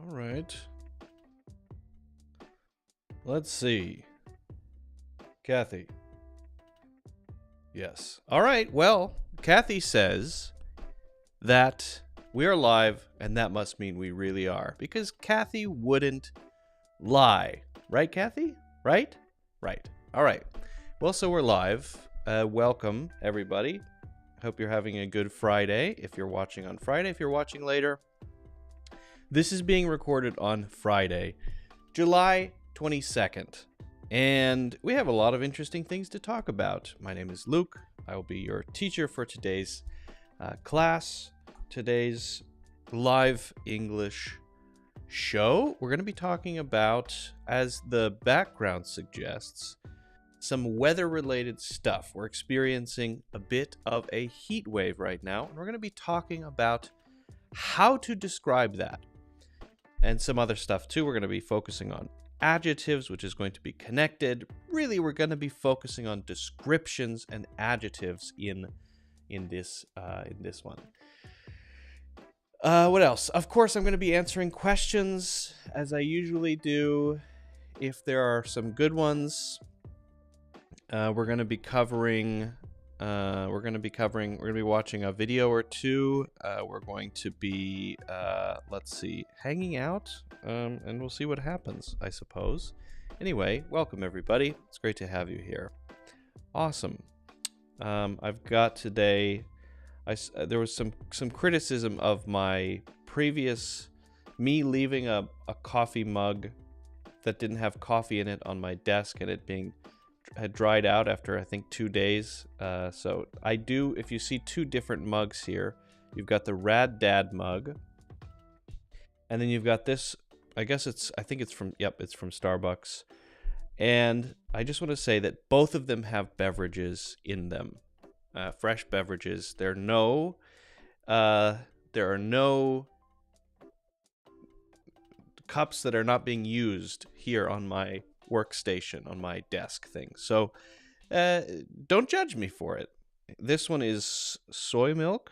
All right. Let's see. Kathy. Yes. All right. Well, Kathy says that we are live, and that must mean we really are, because Kathy wouldn't lie. Right, Kathy? Right? Right. All right. Well, so we're live. Welcome, everybody. Hope you're having a good Friday. If you're watching on Friday, if you're watching later, this is being recorded on Friday, July 22nd. And we have a lot of interesting things to talk about. My name is Luke. I will be your teacher for today's class, today's live English show. We're going to be talking about, as the background suggests, some weather-related stuff. We're experiencing a bit of a heat wave right now, and we're going to be talking about how to describe that. And some other stuff too. We're going to be focusing on adjectives, which is going to be connected. Really, we're going to be focusing on descriptions and adjectives in this one. What else? Of course, I'm going to be answering questions as I usually do. If there are some good ones, we're going to be covering. We're going to be watching a video or two. We're going to be, hanging out, and we'll see what happens, I suppose. Anyway, welcome everybody. It's great to have you here. Awesome. I've got today, there was some criticism of my previous, me leaving a coffee mug that didn't have coffee in it on my desk, and it had dried out after I think 2 days. So I do, if you see two different mugs here, you've got the Rad Dad mug, and then you've got this, it's from Starbucks. And I just want to say that both of them have beverages in them, fresh beverages. There are no cups that are not being used here on my workstation, on my desk thing. So don't judge me for it. This one is soy milk,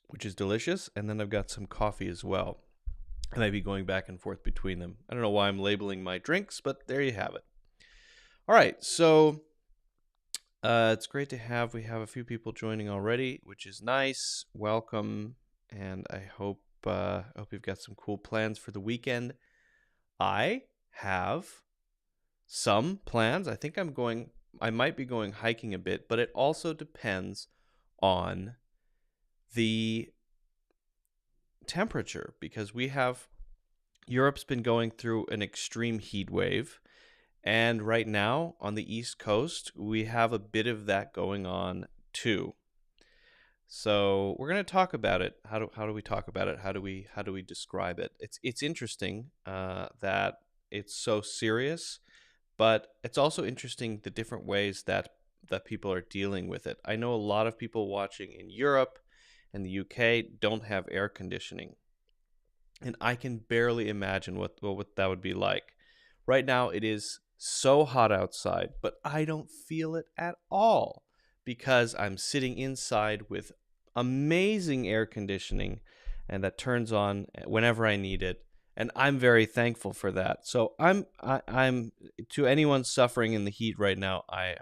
which is delicious, and then I've got some coffee as well. I might be going back and forth between them. I don't know why I'm labeling my drinks, but there you have it. All right, so it's great to have. We have a few people joining already, which is nice. Welcome, and I hope you've got some cool plans for the weekend. I have some plans. I think I might be going hiking a bit, but it also depends on the temperature, because Europe's been going through an extreme heat wave, and right now on the East Coast, we have a bit of that going on too. So we're going to talk about it. How do we talk about it? How do we describe it? It's interesting that it's so serious, but it's also interesting the different ways that people are dealing with it. I know a lot of people watching in Europe and the UK don't have air conditioning, and I can barely imagine what that would be like. Right now it is so hot outside, but I don't feel it at all because I'm sitting inside with amazing air conditioning, and that turns on whenever I need it, and I'm very thankful for that. So I'm to anyone suffering in the heat right now, I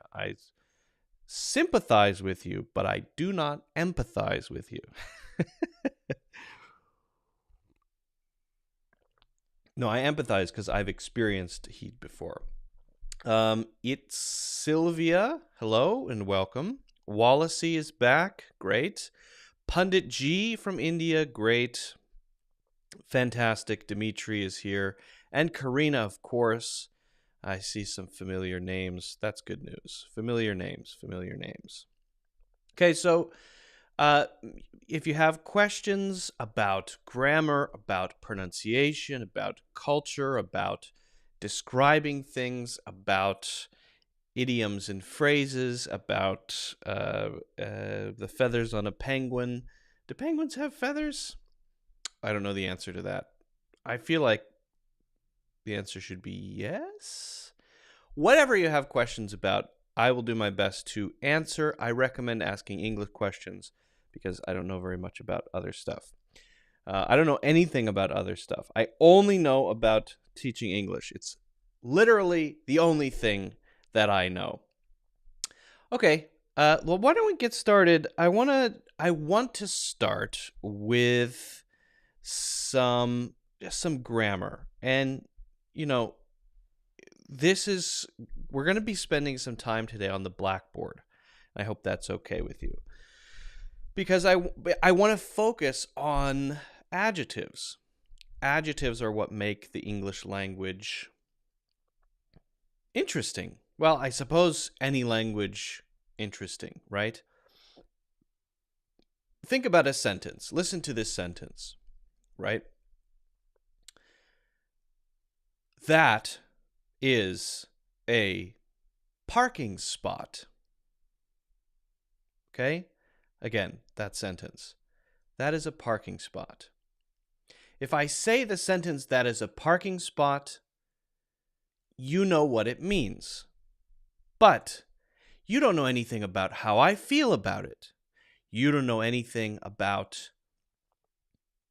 sympathize with you, but I do not empathize with you. No, I empathize because I've experienced heat before. It's Sylvia. Hello and welcome. Wallacey is back. Great. Pundit G from India. Great. Fantastic. Dimitri is here. And Karina, of course. I see some familiar names. That's good news. Familiar names. Okay, so if you have questions about grammar, about pronunciation, about culture, about describing things, about idioms and phrases, about the feathers on a penguin. Do penguins have feathers? I don't know the answer to that. I feel like the answer should be yes. Whatever you have questions about, I will do my best to answer. I recommend asking English questions because I don't know very much about other stuff. I don't know anything about other stuff. I only know about teaching English. It's literally the only thing that I know. Okay. Well, why don't we get started? I want to start with some grammar. And you know, we're going to be spending some time today on the blackboard. I hope that's okay with you. Because I want to focus on adjectives. Adjectives are what make the English language interesting. Well, I suppose any language interesting, right? Think about a sentence. Listen to this sentence, right? That is a parking spot. Okay? Again, that sentence. That is a parking spot. If I say the sentence, that is a parking spot, you know what it means. But you don't know anything about how I feel about it. You don't know anything about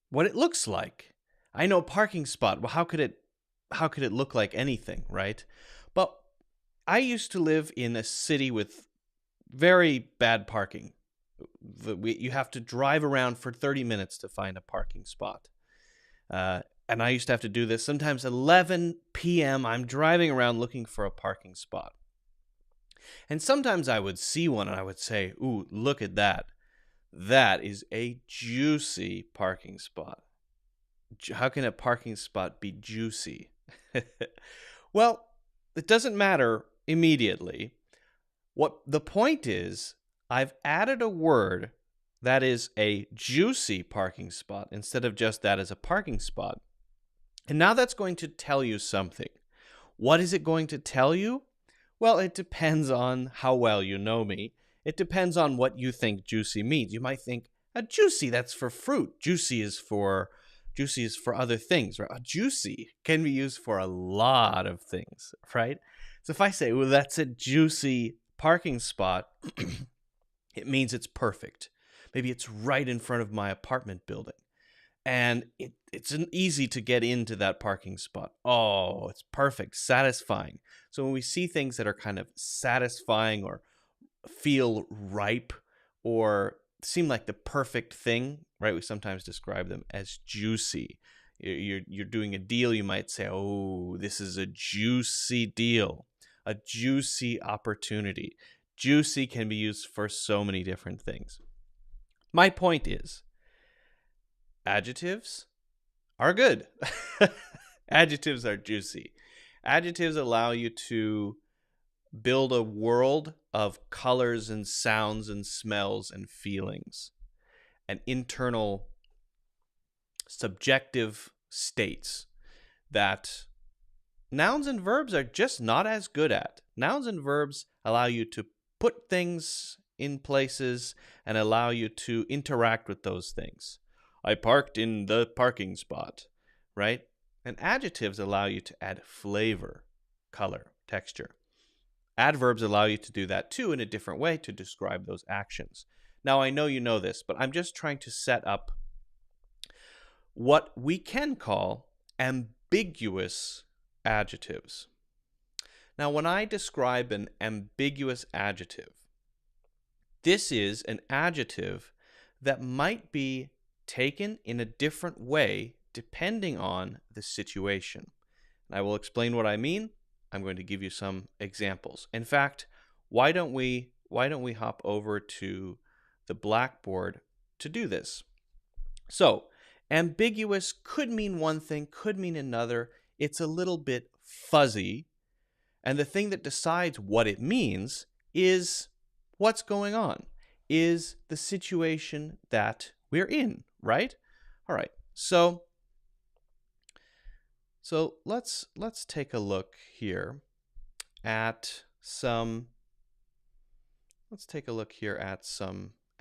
what it looks like. I know parking spot. Well, how could it look like anything, right? But I used to live in a city with very bad parking. You have to drive around for 30 minutes to find a parking spot. And I used to have to do this sometimes 11 p.m. I'm driving around looking for a parking spot. And sometimes I would see one and I would say, ooh, look at that. That is a juicy parking spot. How can a parking spot be juicy? Well, it doesn't matter immediately. What the point is, I've added a word that is a juicy parking spot instead of just that as a parking spot. And now that's going to tell you something. What is it going to tell you? Well, it depends on how well you know me. It depends on what you think juicy means. You might think, a juicy, that's for fruit. Juicy is for other things. Right? A juicy can be used for a lot of things, right? So if I say, well, that's a juicy parking spot, it means it's perfect. Maybe it's right in front of my apartment building. And it's easy to get into that parking spot. Oh, it's perfect, satisfying. So when we see things that are kind of satisfying or feel ripe or seem like the perfect thing, right? We sometimes describe them as juicy. You're doing a deal, you might say, oh, this is a juicy deal, a juicy opportunity. Juicy can be used for so many different things. My point is, adjectives are good. Adjectives are juicy. Adjectives allow you to build a world of colors and sounds and smells and feelings and internal subjective states that nouns and verbs are just not as good at. Nouns and verbs allow you to put things in places and allow you to interact with those things. I parked in the parking spot, right? And adjectives allow you to add flavor, color, texture. Adverbs allow you to do that too in a different way to describe those actions. Now, I know you know this, but I'm just trying to set up what we can call ambiguous adjectives. Now, when I describe an ambiguous adjective, this is an adjective that might be taken in a different way depending on the situation. And I will explain what I mean. I'm going to give you some examples. In fact, why don't we hop over to the blackboard to do this? So, ambiguous could mean one thing, could mean another. It's a little bit fuzzy. And the thing that decides what it means is what's going on, is the situation that we're in, right? All right. So let's take a look here at some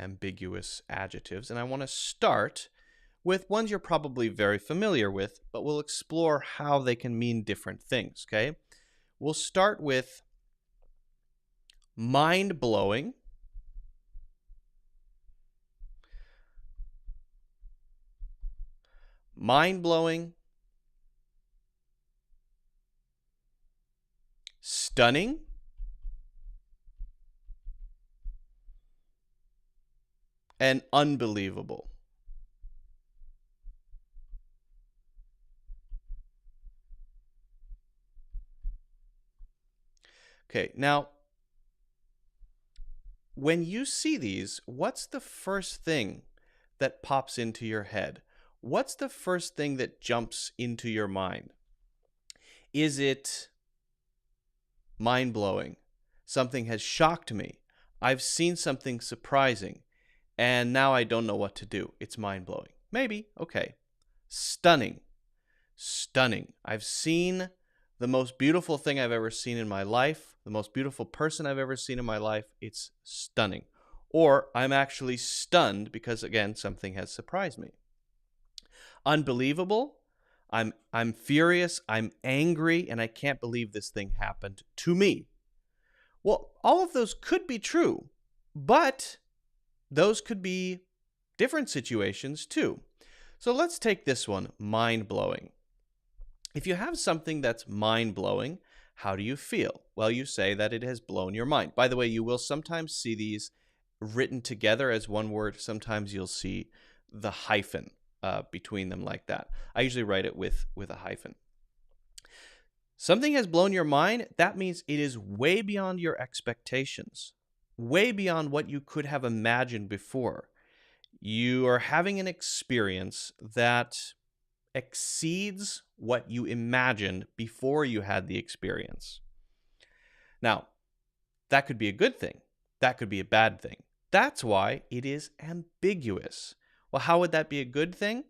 ambiguous adjectives, and I want to start with ones you're probably very familiar with, but we'll explore how they can mean different things, okay? We'll start with mind-blowing, mind-blowing, stunning, and unbelievable. Okay, now, when you see these, what's the first thing that pops into your head? What's the first thing that jumps into your mind? Is it mind-blowing? Something has shocked me. I've seen something surprising, and now I don't know what to do. It's mind-blowing. Maybe. Okay. Stunning. Stunning. I've seen the most beautiful thing I've ever seen in my life, the most beautiful person I've ever seen in my life. It's stunning. Or I'm actually stunned because, again, something has surprised me. Unbelievable. I'm furious, I'm angry, and I can't believe this thing happened to me. Well, all of those could be true, but those could be different situations too. So let's take this one, mind-blowing. If you have something that's mind-blowing, how do you feel? Well, you say that it has blown your mind. By the way, you will sometimes see these written together as one word. Sometimes you'll see the hyphen between them like that. I usually write it with a hyphen. Something has blown your mind. That means it is way beyond your expectations, way beyond what you could have imagined before. You are having an experience that exceeds what you imagined before you had the experience. Now, that could be a good thing. That could be a bad thing. That's why it is ambiguous. Well, how would that be a good thing?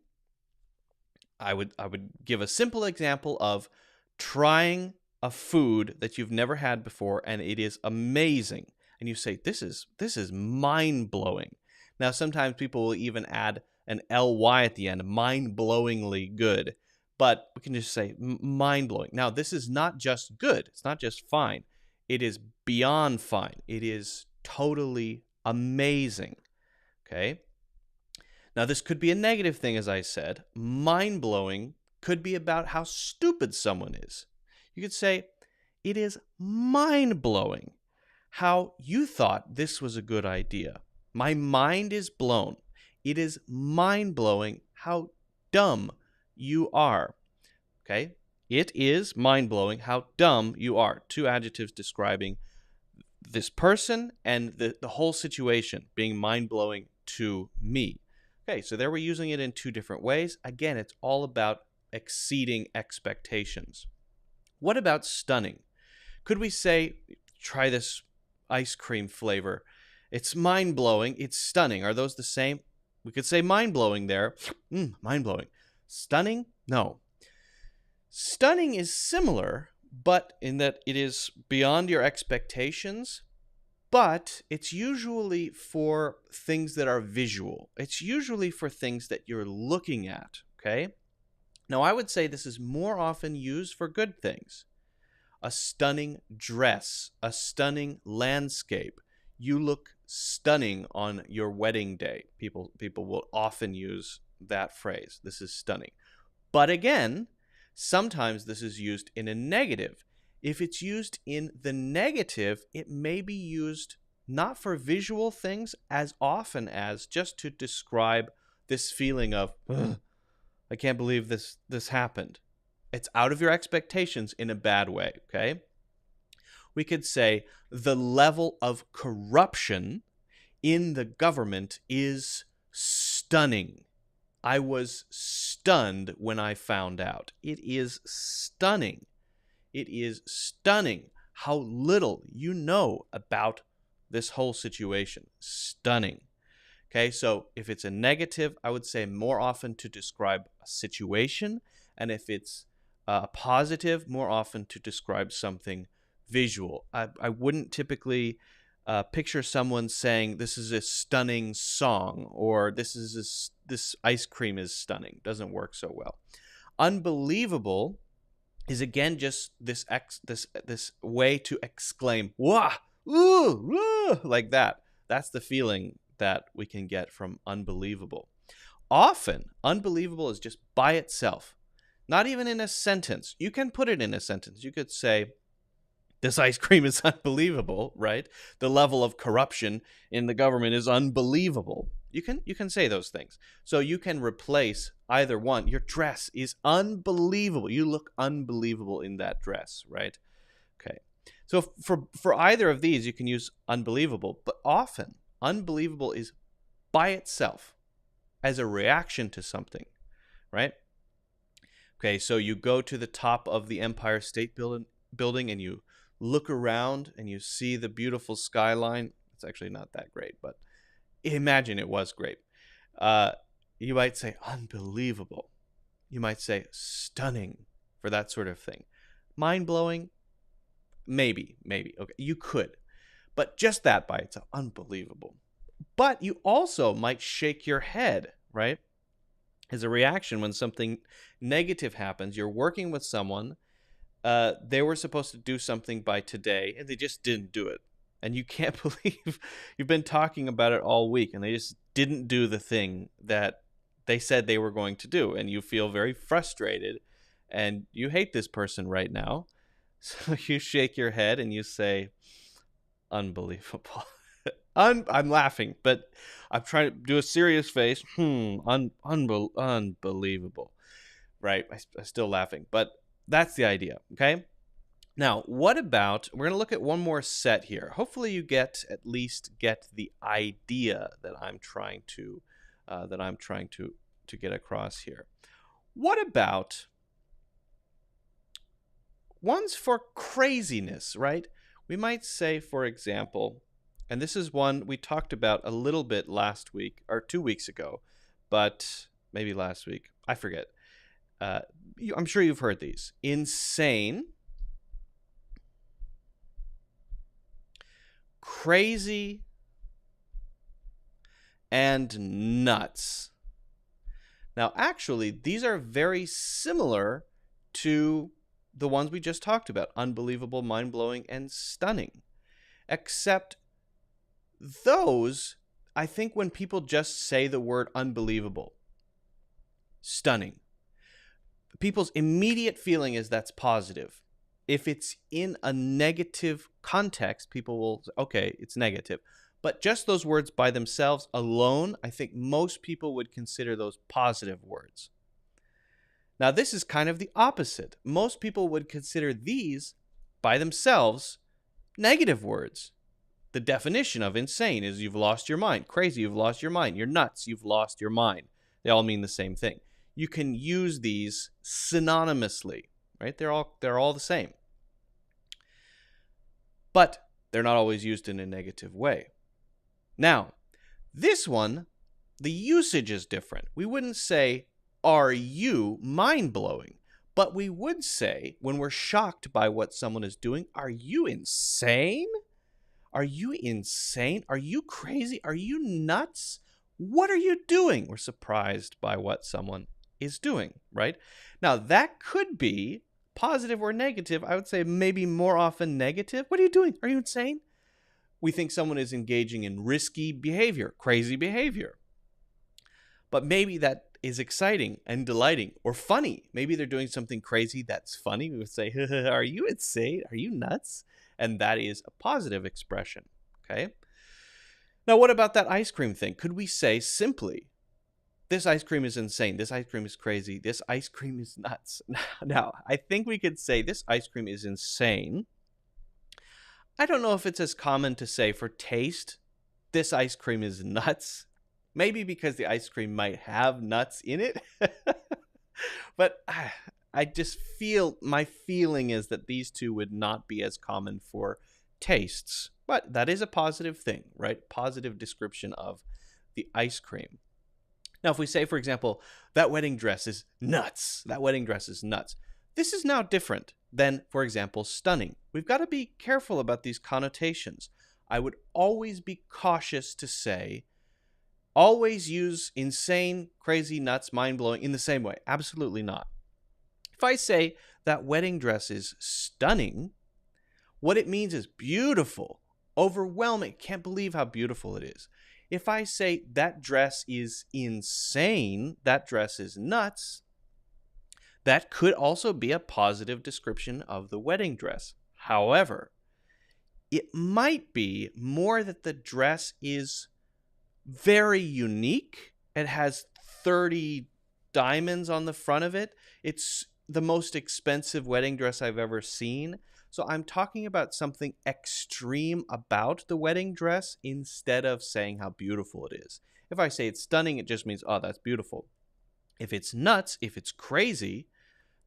I would give a simple example of trying a food that you've never had before and it is amazing. And you say, this is mind-blowing. Now, sometimes people will even add an ly at the end, mind-blowingly good. But we can just say mind-blowing. Now, this is not just good. It's not just fine. It is beyond fine. It is totally amazing. Okay? Now, this could be a negative thing, as I said. Mind-blowing could be about how stupid someone is. You could say, it is mind-blowing how you thought this was a good idea. My mind is blown. It is mind-blowing how dumb you are. Okay? It is mind-blowing how dumb you are. Two adjectives describing this person and the whole situation being mind-blowing to me. Okay, so there we're using it in two different ways. Again, it's all about exceeding expectations. What about stunning? Could we say, try this ice cream flavor. It's mind-blowing. It's stunning. Are those the same? We could say mind-blowing there. Mind-blowing. Stunning? No. Stunning is similar, but in that it is beyond your expectations. But it's usually for things that are visual. It's usually for things that you're looking at, okay? Now, I would say this is more often used for good things. A stunning dress, a stunning landscape. You look stunning on your wedding day. People will often use that phrase. This is stunning. But again, sometimes this is used in a negative. If it's used in the negative, it may be used not for visual things as often as just to describe this feeling of, I can't believe this happened. It's out of your expectations in a bad way, okay? We could say the level of corruption in the government is stunning. I was stunned when I found out. It is stunning. It is stunning how little you know about this whole situation. Stunning. Okay, so if it's a negative, I would say more often to describe a situation. And if it's a positive, more often to describe something visual. I wouldn't typically picture someone saying, this is a stunning song, or this ice cream is stunning. Doesn't work so well. Unbelievable is again just this way to exclaim, wah, ooh, like that. That's the feeling that we can get from unbelievable. often, unbelievable is just by itself. Not even in a sentence. You can put it in a sentence. You could say, this ice cream is unbelievable, right? The level of corruption in the government is unbelievable. You can say those things. So you can replace either one. Your dress is unbelievable. You look unbelievable in that dress, right? Okay. So for either of these, you can use unbelievable, but often unbelievable is by itself as a reaction to something, right? Okay, so you go to the top of the Empire State Building and you look around and you see the beautiful skyline. It's actually not that great, but imagine it was great. You might say unbelievable. You might say stunning for that sort of thing. Mind-blowing? Maybe. Okay, you could. But just that by itself, unbelievable. But you also might shake your head, right? As a reaction when something negative happens. You're working with someone. They were supposed to do something by today, and they just didn't do it. And you can't believe you've been talking about it all week, and they just didn't do the thing that they said they were going to do. And you feel very frustrated, and you hate this person right now. So you shake your head and you say, unbelievable. I'm laughing, but I'm trying to do a serious face. Unbelievable. Right? I'm still laughing, but that's the idea, okay? Now, what about, we're going to look at one more set here. Hopefully you at least get the idea that I'm trying to get across here. What about ones for craziness, right? We might say, for example, and this is one we talked about a little bit last week or 2 weeks ago, but maybe last week. I forget. I'm sure you've heard these. Insane, crazy, and nuts. Now, actually, these are very similar to the ones we just talked about, unbelievable, mind-blowing, and stunning. Except those, I think when people just say the word unbelievable, stunning, people's immediate feeling is that's positive. If it's in a negative context, people will say, okay, it's negative. But just those words by themselves alone, I think most people would consider those positive words. Now, this is kind of the opposite. Most people would consider these by themselves negative words. The definition of insane is you've lost your mind. Crazy, you've lost your mind. You're nuts, you've lost your mind. They all mean the same thing. You can use these synonymously, right? They're all the same. But they're not always used in a negative way. Now, this one, the usage is different. We wouldn't say, are you mind-blowing? But we would say, when we're shocked by what someone is doing, are you insane? Are you insane? Are you crazy? Are you nuts? What are you doing? We're surprised by what someone is doing, right? Now, that could be positive or negative. I would say maybe more often negative. What are you doing? Are you insane? We think someone is engaging in risky behavior, crazy behavior. But maybe that is exciting and delighting or funny. Maybe they're doing something crazy that's funny. We would say, are you insane? Are you nuts? And that is a positive expression, okay? Now, what about that ice cream thing? Could we say simply, this ice cream is insane. This ice cream is crazy. This ice cream is nuts. Now, I think we could say this ice cream is insane. I don't know if it's as common to say for taste, this ice cream is nuts. Maybe because the ice cream might have nuts in it. But I just my feeling is that these two would not be as common for tastes. But that is a positive thing, right? Positive description of the ice cream. Now, if we say, for example, that wedding dress is nuts. That wedding dress is nuts. This is now different than, for example, stunning. We've got to be careful about these connotations. I would always be cautious to say, always use insane, crazy, nuts, mind-blowing in the same way. Absolutely not. If I say that wedding dress is stunning, what it means is beautiful, overwhelming. Can't believe how beautiful it is. If I say that dress is insane, that dress is nuts, that could also be a positive description of the wedding dress. However, it might be more that the dress is very unique. It has 30 diamonds on the front of it. It's the most expensive wedding dress I've ever seen. So I'm talking about something extreme about the wedding dress instead of saying how beautiful it is. If I say it's stunning, it just means, oh, that's beautiful. If it's nuts, if it's crazy,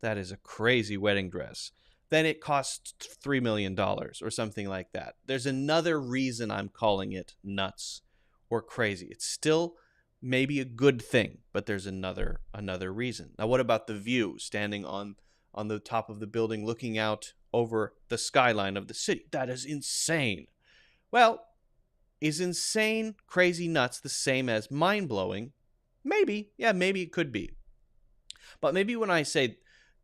that is a crazy wedding dress. Then it costs $3 million or something like that. There's another reason I'm calling it nuts or crazy. It's still maybe a good thing, but there's another reason. Now, what about the view, standing on the top of the building looking out over the skyline of the city? That is insane. Well, is insane, crazy, nuts the same as mind-blowing? Maybe. Yeah, maybe it could be. But maybe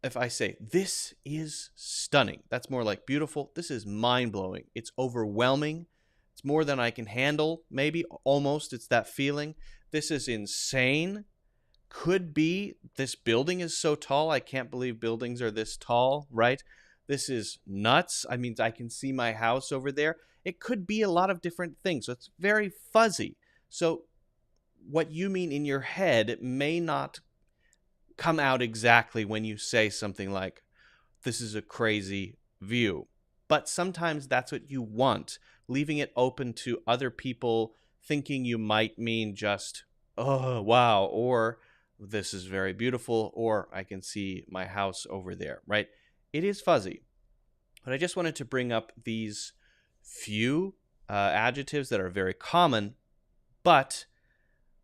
if I say, this is stunning, that's more like beautiful. This is mind-blowing. It's overwhelming. It's more than I can handle, maybe, almost. It's that feeling. This is insane. Could be, this building is so tall, I can't believe buildings are this tall, right? This is nuts. I mean, I can see my house over there. It could be a lot of different things. So it's very fuzzy. So what you mean in your head may not come out exactly when you say something like, this is a crazy view. But sometimes that's what you want, leaving it open to other people thinking you might mean just, oh, wow, or this is very beautiful, or I can see my house over there, right? It is fuzzy. But I just wanted to bring up these few adjectives that are very common, but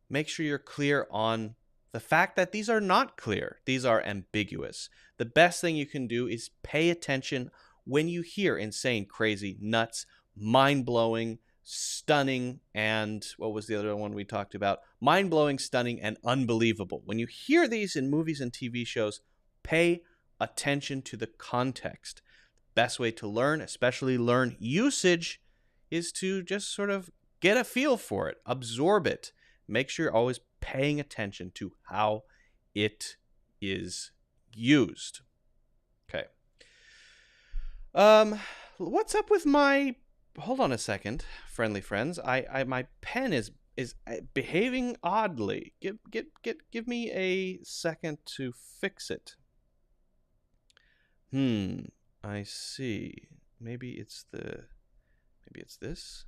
make sure you're clear on the fact that these are not clear. These are ambiguous. The best thing you can do is pay attention when you hear insane, crazy, nuts, mind-blowing, stunning, and what was the other one we talked about? Mind-blowing, stunning, and unbelievable. When you hear these in movies and TV shows, pay attention to the context. Best way to learn, especially learn usage, is to just sort of get a feel for it, absorb it. Make sure you're always paying attention to how it is used. Okay. What's up with my... Hold on a second, friendly friends. My pen is behaving oddly. Give me a second to fix it. I see. Maybe it's this.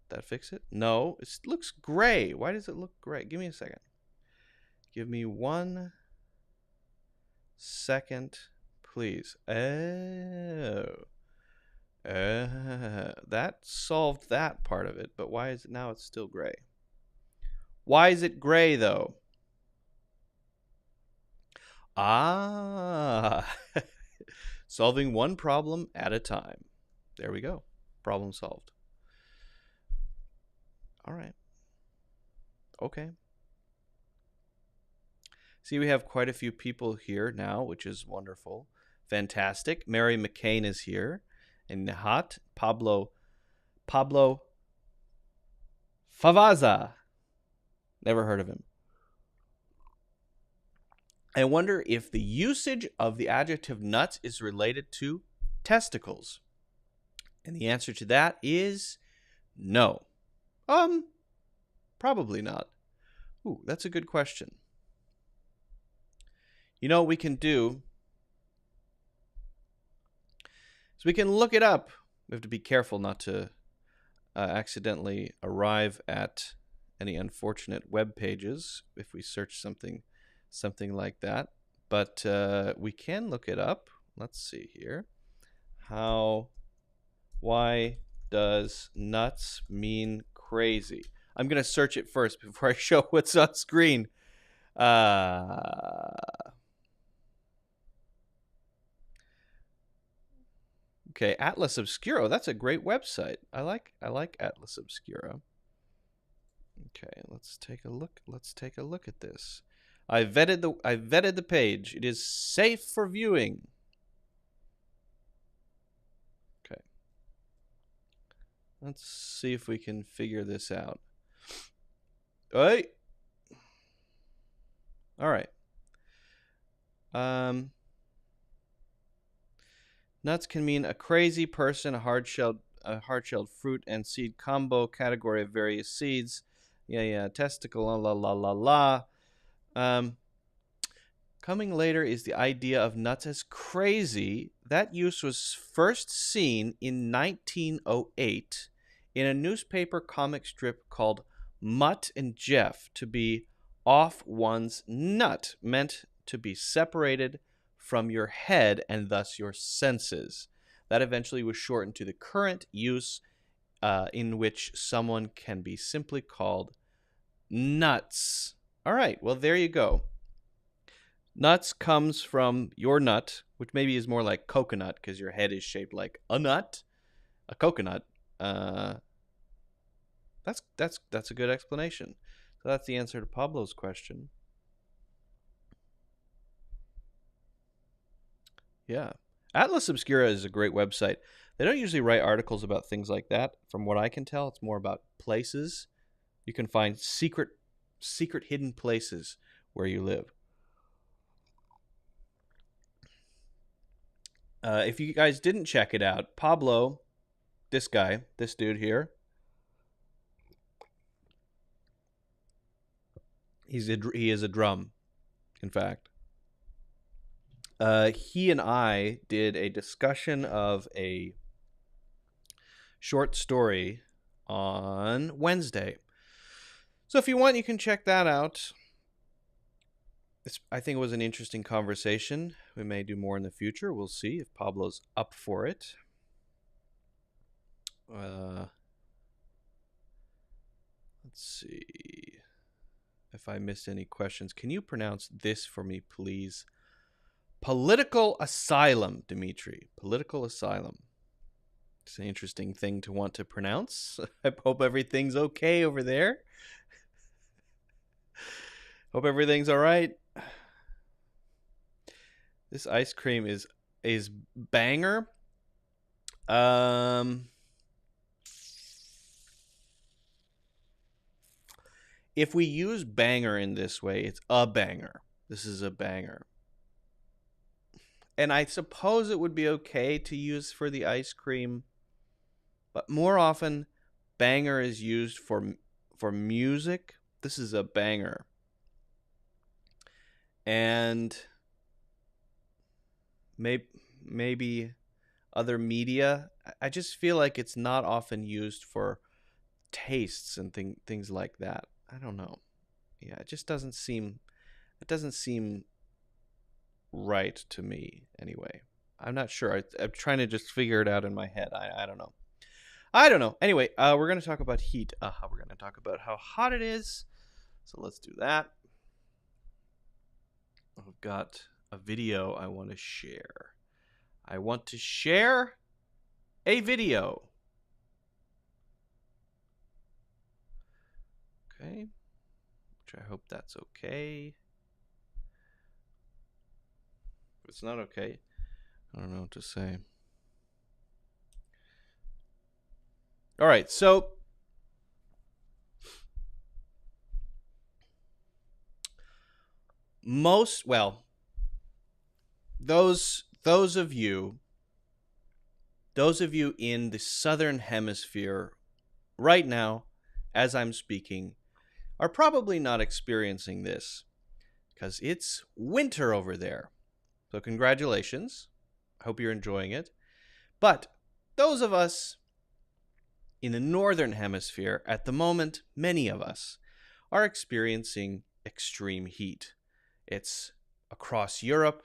That fix it? No, it looks gray. Why does it look gray? Give me a second. Give me 1 second, please. That solved that part of it, but why is it now it's still gray? Why is it gray though? Solving one problem at a time. There we go. Problem solved. All right. Okay. See, we have quite a few people here now, which is wonderful. Fantastic. Mary McCain is here. And Nihat, Pablo Favaza. Never heard of him. I wonder if the usage of the adjective nuts is related to testicles. And the answer to that is no. Probably not. Ooh, that's a good question. You know what we can do? So we can look it up. We have to be careful not to accidentally arrive at any unfortunate web pages if we search something like that. But we can look it up. Let's see here. Why does nuts mean crazy? I'm going to search it first before I show what's on screen. Okay, Atlas Obscuro. That's a great website. I like Atlas Obscuro. Okay, let's take a look. Let's take a look at this. I vetted the page. It is safe for viewing. Okay. Let's see if we can figure this out. Hey. All right. Nuts can mean a crazy person, a hard-shelled fruit and seed combo, category of various seeds. Yeah, testicle, la la la la la. Coming later is the idea of nuts as crazy. That use was first seen in 1908 in a newspaper comic strip called Mutt and Jeff, to be off one's nut, meant to be separated from your head and thus your senses. That eventually was shortened to the current use in which someone can be simply called nuts. All right, well, there you go. Nuts comes from your nut, which maybe is more like coconut because your head is shaped like a nut, a coconut. That's a good explanation. So that's the answer to Pablo's question. Yeah. Atlas Obscura is a great website. They don't usually write articles about things like that. From what I can tell, it's more about places. You can find secret hidden places where you live. If you guys didn't check it out, Pablo, this dude here, he is a drum, in fact. He and I did a discussion of a short story on Wednesday. So if you want, you can check that out. I think it was an interesting conversation. We may do more in the future. We'll see if Pablo's up for it. Let's see if I missed any questions. Can you pronounce this for me, please? Political asylum, Dimitri. Political asylum. It's an interesting thing to want to pronounce. I hope everything's okay over there. Hope everything's all right. This ice cream is banger. If we use banger in this way, it's a banger. This is a banger. And I suppose it would be okay to use for the ice cream, but more often, banger is used for music. This is a banger. And maybe other media. I just feel like it's not often used for tastes and things like that. I don't know. Yeah, it just doesn't seem right to me anyway. I'm not sure. I'm trying to just figure it out in my head. I don't know. Anyway, we're going to talk about heat. We're going to talk about how hot it is. So let's do that. I've got a video I want to share. I want to share a video. Okay. Which I hope that's okay. If it's not okay, I don't know what to say. All right, so those of you in the southern hemisphere right now, as I'm speaking, are probably not experiencing this because it's winter over there. So congratulations. I hope you're enjoying it. But those of us in the northern hemisphere, at the moment, many of us are experiencing extreme heat. It's across Europe.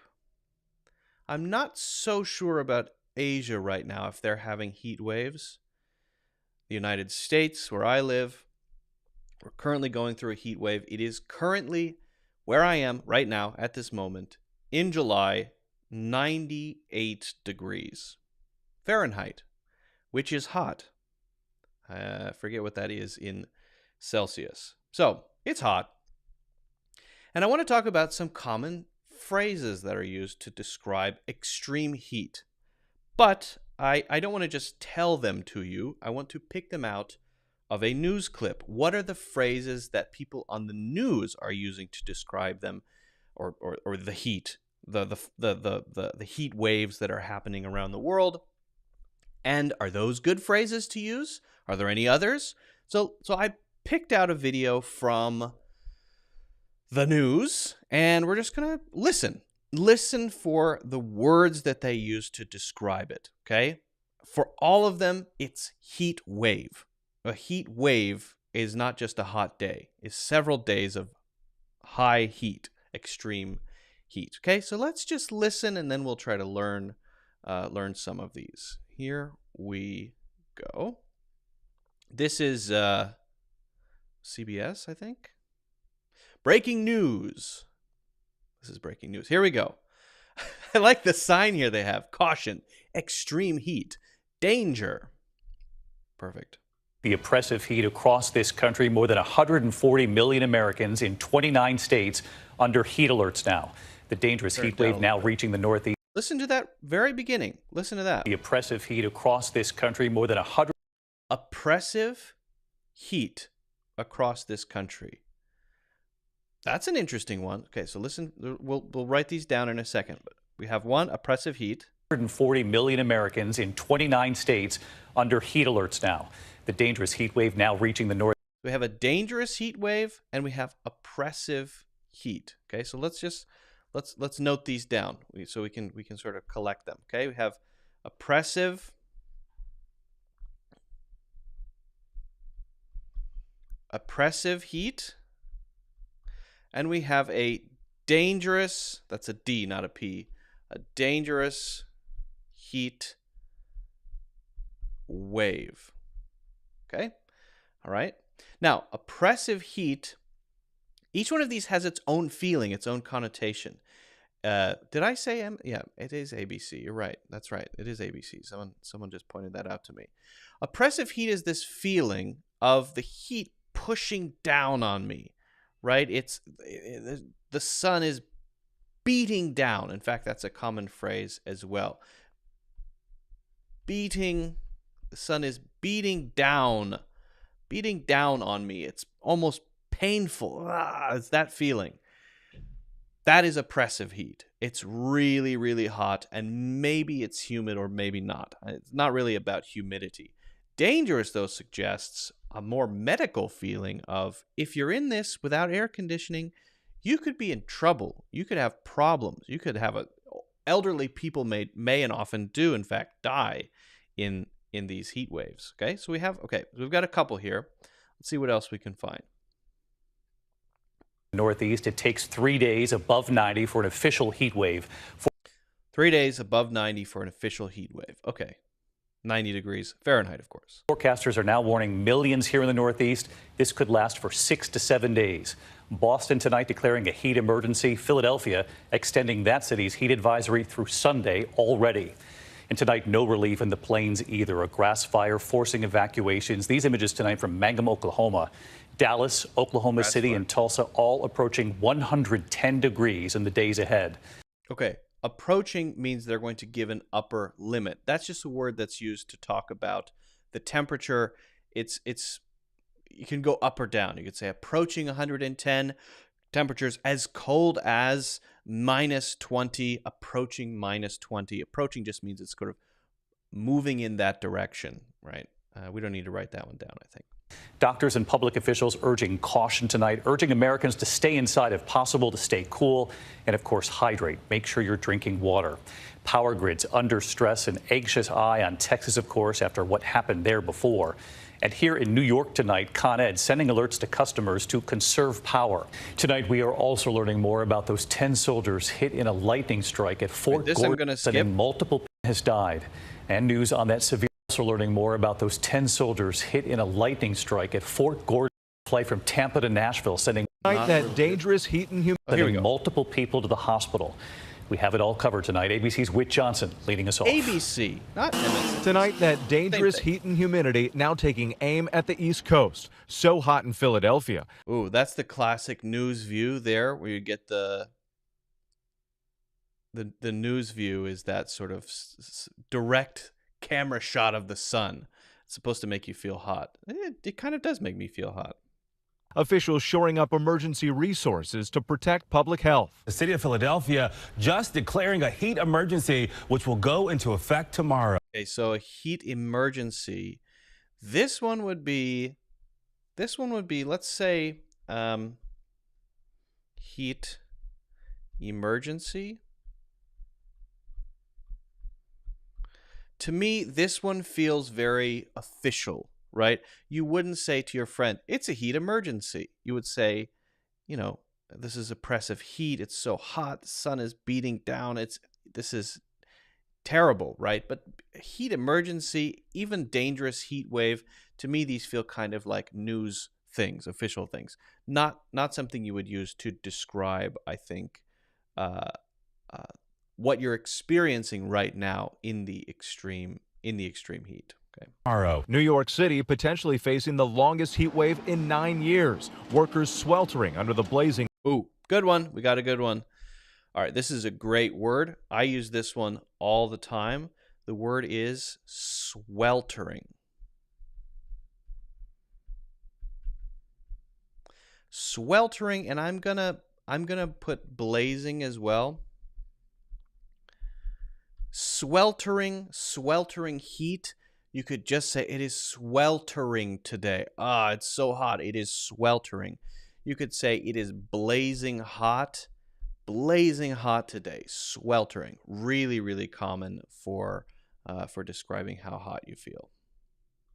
I'm not so sure about Asia right now if they're having heat waves. The United States, where I live, we're currently going through a heat wave. It is currently, where I am right now at this moment, in July, 98 degrees Fahrenheit, which is hot. I forget what that is in Celsius. So, it's hot. And I want to talk about some common phrases that are used to describe extreme heat. But I don't want to just tell them to you. I want to pick them out of a news clip. What are the phrases that people on the news are using to describe them, or the heat, the heat waves that are happening around the world? And are those good phrases to use? Are there any others? So I picked out a video from the news, and we're just going to listen. Listen for the words that they use to describe it, okay? For all of them, it's heat wave. A heat wave is not just a hot day. It's several days of high heat, extreme heat. Okay, so let's just listen, and then we'll try to learn some of these. Here we go. This is CBS, I think. Breaking news. This is breaking news. Here we go. I like the sign here they have. Caution, extreme heat, danger. Perfect. The oppressive heat across this country, more than 140 million Americans in 29 states under heat alerts now. The dangerous heat wave now reaching the Northeast. Listen to that very beginning. Listen to that. The oppressive heat across this country, more than 100. Oppressive heat across this country. That's an interesting one. Okay, so listen, we'll write these down in a second. But we have one, oppressive heat. 140 million Americans in 29 states under heat alerts now. The dangerous heat wave now reaching the north. We have a dangerous heat wave, and we have oppressive heat. Okay, so let's note these down so we can sort of collect them. Okay, we have oppressive heat, and we have a dangerous, that's a D, not a P, a dangerous heat wave. Okay? All right. Now, oppressive heat, each one of these has its own feeling, its own connotation. Did I say M? Yeah, it is ABC. You're right. That's right. It is ABC. Someone just pointed that out to me. Oppressive heat is this feeling of the heat pushing down on me, right? The sun is beating down. In fact, that's a common phrase as well. The sun is beating down on me. It's almost painful. It's that feeling. That is oppressive heat. It's really, really hot, and maybe it's humid or maybe not. It's not really about humidity. Dangerous, though, suggests a more medical feeling of, if you're in this without air conditioning, you could be in trouble. You could have problems. You could have elderly people may and often do, in fact, die in these heat waves. Okay, so we've got a couple here. Let's see what else we can find. Northeast, it takes 3 days above 90 for an official heat wave. 3 days above 90 for an official heat wave. Okay. 90 degrees Fahrenheit, of course. Forecasters are now warning millions here in the Northeast. This could last for 6 to 7 days. Boston tonight declaring a heat emergency. Philadelphia extending that city's heat advisory through Sunday already. And tonight, no relief in the plains either. A grass fire forcing evacuations. These images tonight from Mangum, Oklahoma. Dallas, Oklahoma City, and Tulsa all approaching 110 degrees in the days ahead. Okay. Approaching means they're going to give an upper limit. That's just a word that's used to talk about the temperature. It's you can go up or down. You could say approaching 110, temperatures as cold as -20, approaching -20. Approaching just means it's sort of moving in that direction, right? We don't need to write that one down, I think. Doctors and public officials urging caution tonight, urging Americans to stay inside if possible, to stay cool, and of course hydrate. Make sure you're drinking water. Power grids under stress, an anxious eye on Texas, of course, after what happened there before. And here in New York tonight, Con Ed sending alerts to customers to conserve power. Tonight, we are also learning more about those 10 soldiers hit in a lightning strike at Fort Gordon, and multiple has died. And news on that severe. Also learning more about those 10 soldiers hit in a lightning strike at Fort Gordon. Flight from Tampa to Nashville, sending that dangerous heat and humidity. Multiple people to the hospital. We have it all covered tonight. ABC's Whit Johnson leading us off. ABC, not MSN. Tonight, that dangerous heat and humidity now taking aim at the East Coast. So hot in Philadelphia. Ooh, that's the classic news view there, where you get the news view is that sort of direct camera shot of the sun. It's supposed to make you feel hot. It kind of does make me feel hot. Officials shoring up emergency resources to protect public health. The city of Philadelphia just declaring a heat emergency, which will go into effect tomorrow. Okay, so a heat emergency. This one would be, let's say, heat emergency. To me, this one feels very official, right? You wouldn't say to your friend, it's a heat emergency. You would say, you know, this is oppressive heat. It's so hot. The sun is beating down. This is terrible, right? But heat emergency, even dangerous heat wave, to me, these feel kind of like news things, official things, not something you would use to describe, I think, what you're experiencing right now in the extreme heat. Okay. Tomorrow. New York City potentially facing the longest heat wave in 9 years. Workers sweltering under the blazing. Ooh, good one. We got a good one. All right, this is a great word. I use this one all the time. The word is sweltering. Sweltering, and I'm gonna put blazing as well. Sweltering heat. You could just say it is sweltering today. It's so hot. It is sweltering. You could say it is blazing hot. Blazing hot today. Sweltering. Really, really common for describing how hot you feel.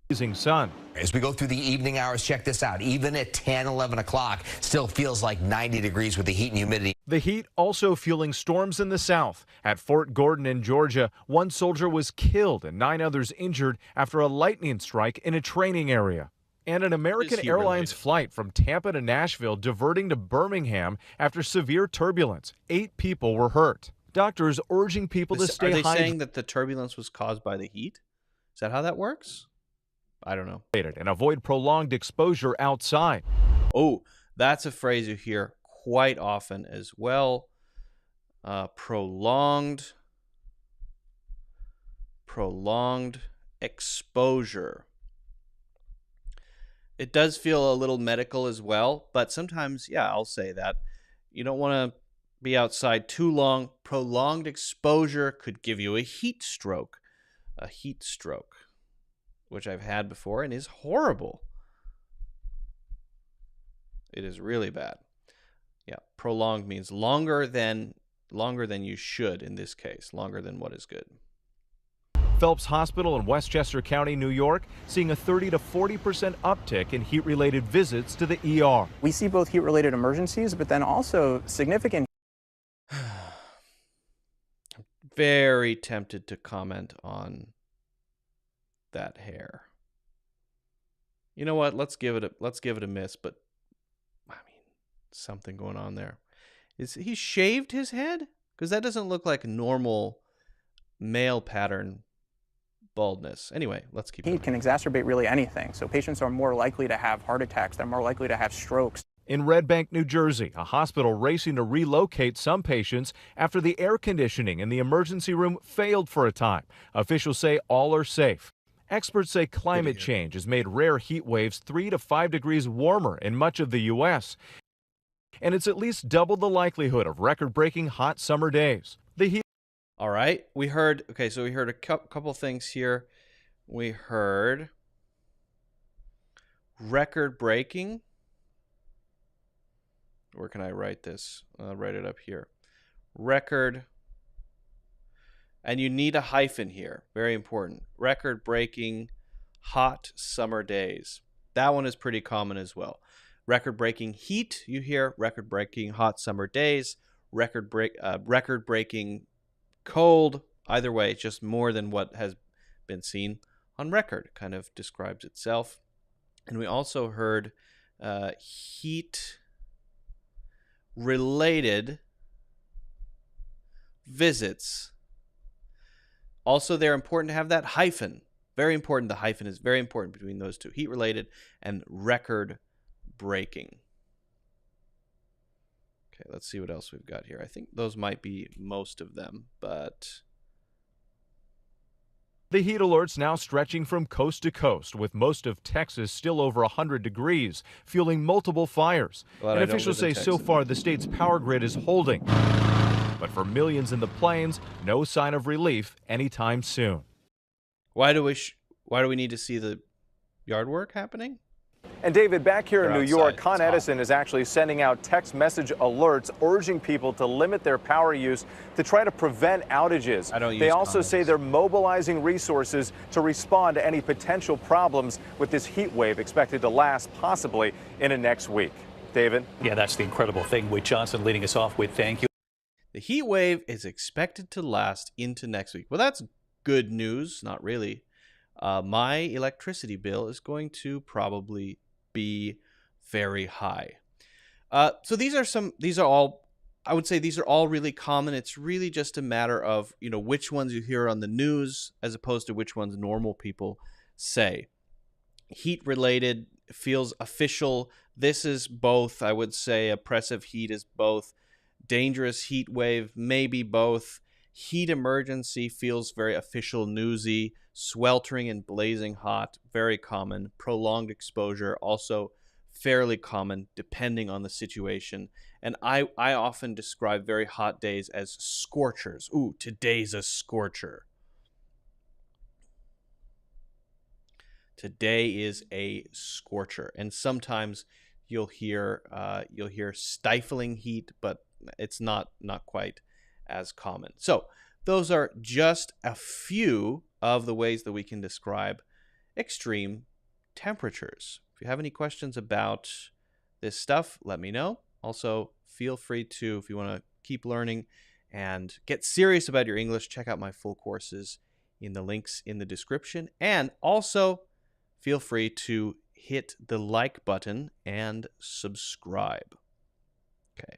Blazing sun. As we go through the evening hours, check this out. Even at 10, 11 o'clock, still feels like 90 degrees with the heat and humidity. The heat also fueling storms in the south. At Fort Gordon in Georgia, 1 soldier was killed and 9 others injured after a lightning strike in a training area. And an American Airlines flight from Tampa to Nashville diverting to Birmingham after severe turbulence. 8 people were hurt. Doctors urging people to stay hydrated. Are they saying that the turbulence was caused by the heat? Is that how that works? I don't know. And avoid prolonged exposure outside. Oh, that's a phrase you hear quite often as well. Prolonged exposure. It does feel a little medical as well, but sometimes, yeah, I'll say that. You don't want to be outside too long. Prolonged exposure could give you a heat stroke. A heat stroke, which I've had before and is horrible. It is really bad. Yeah, prolonged means longer than you should in this case, longer than what is good. Phelps Hospital in Westchester County, New York, seeing a 30 to 40% uptick in heat-related visits to the ER. We see both heat-related emergencies, but then also significant. Very tempted to comment on that hair. You know what? Let's give it a miss, but I mean, something going on there. Is he shaved his head? Because that doesn't look like normal male pattern baldness. Anyway, let's keep going. Heat can exacerbate really anything. So patients are more likely to have heart attacks. They're more likely to have strokes. In Red Bank, New Jersey, a hospital racing to relocate some patients after the air conditioning in the emergency room failed for a time. Officials say all are safe. Experts say climate change has made rare heat waves 3 to 5 degrees warmer in much of the U.S. And it's at least double the likelihood of record-breaking hot summer days. The heat. All right, we heard a couple things here. We heard record-breaking. Where can I write this? I'll write it up here. Record. And you need a hyphen here. Very important. Record-breaking hot summer days. That one is pretty common as well. Record-breaking heat, you hear. Record-breaking hot summer days. Record-breaking cold. Either way, it's just more than what has been seen on record. Kind of describes itself. And we also heard heat-related visits. Also, they're important to have that hyphen. Very important. The hyphen is very important between those two. Heat-related and record-breaking. Okay, let's see what else we've got here. I think those might be most of them, but The heat alerts now stretching from coast to coast, with most of Texas still over 100 degrees, fueling multiple fires. Glad And I don't officials live say in so Texas. far the state's power grid is holding. But for millions in the plains, no sign of relief anytime soon. Why do we need to see the yard work happening? And David, back here in They're New York, outside. Con It's hot. Edison is actually sending out text message alerts urging people to limit their power use to try to prevent outages. I don't They use also Con say Edison. they're mobilizing resources to respond to any potential problems with this heat wave expected to last possibly into next week. David? Yeah, that's the incredible thing. Wade Johnson leading us off with thank you. The heat wave is expected to last into next week. Well, that's good news. Not really. My electricity bill is going to probably be very high. So these are all, I would say these are all really common. It's really just a matter of, which ones you hear on the news as opposed to which ones normal people say. Heat related feels official. This is both, I would say, oppressive heat is both. Dangerous heat wave, maybe both. Heat emergency feels very official, newsy. Sweltering and blazing hot, very common. Prolonged exposure, also fairly common depending on the situation. And I often describe very hot days as scorchers. Ooh, today's a scorcher. Today is a scorcher. And sometimes you'll hear stifling heat, but it's not quite as common. So those are just a few of the ways that we can describe extreme temperatures. If you have any questions about this stuff, let me know. Also, feel free to, if you want to keep learning and get serious about your English, check out my full courses in the links in the description. And also, feel free to hit the like button and subscribe. Okay.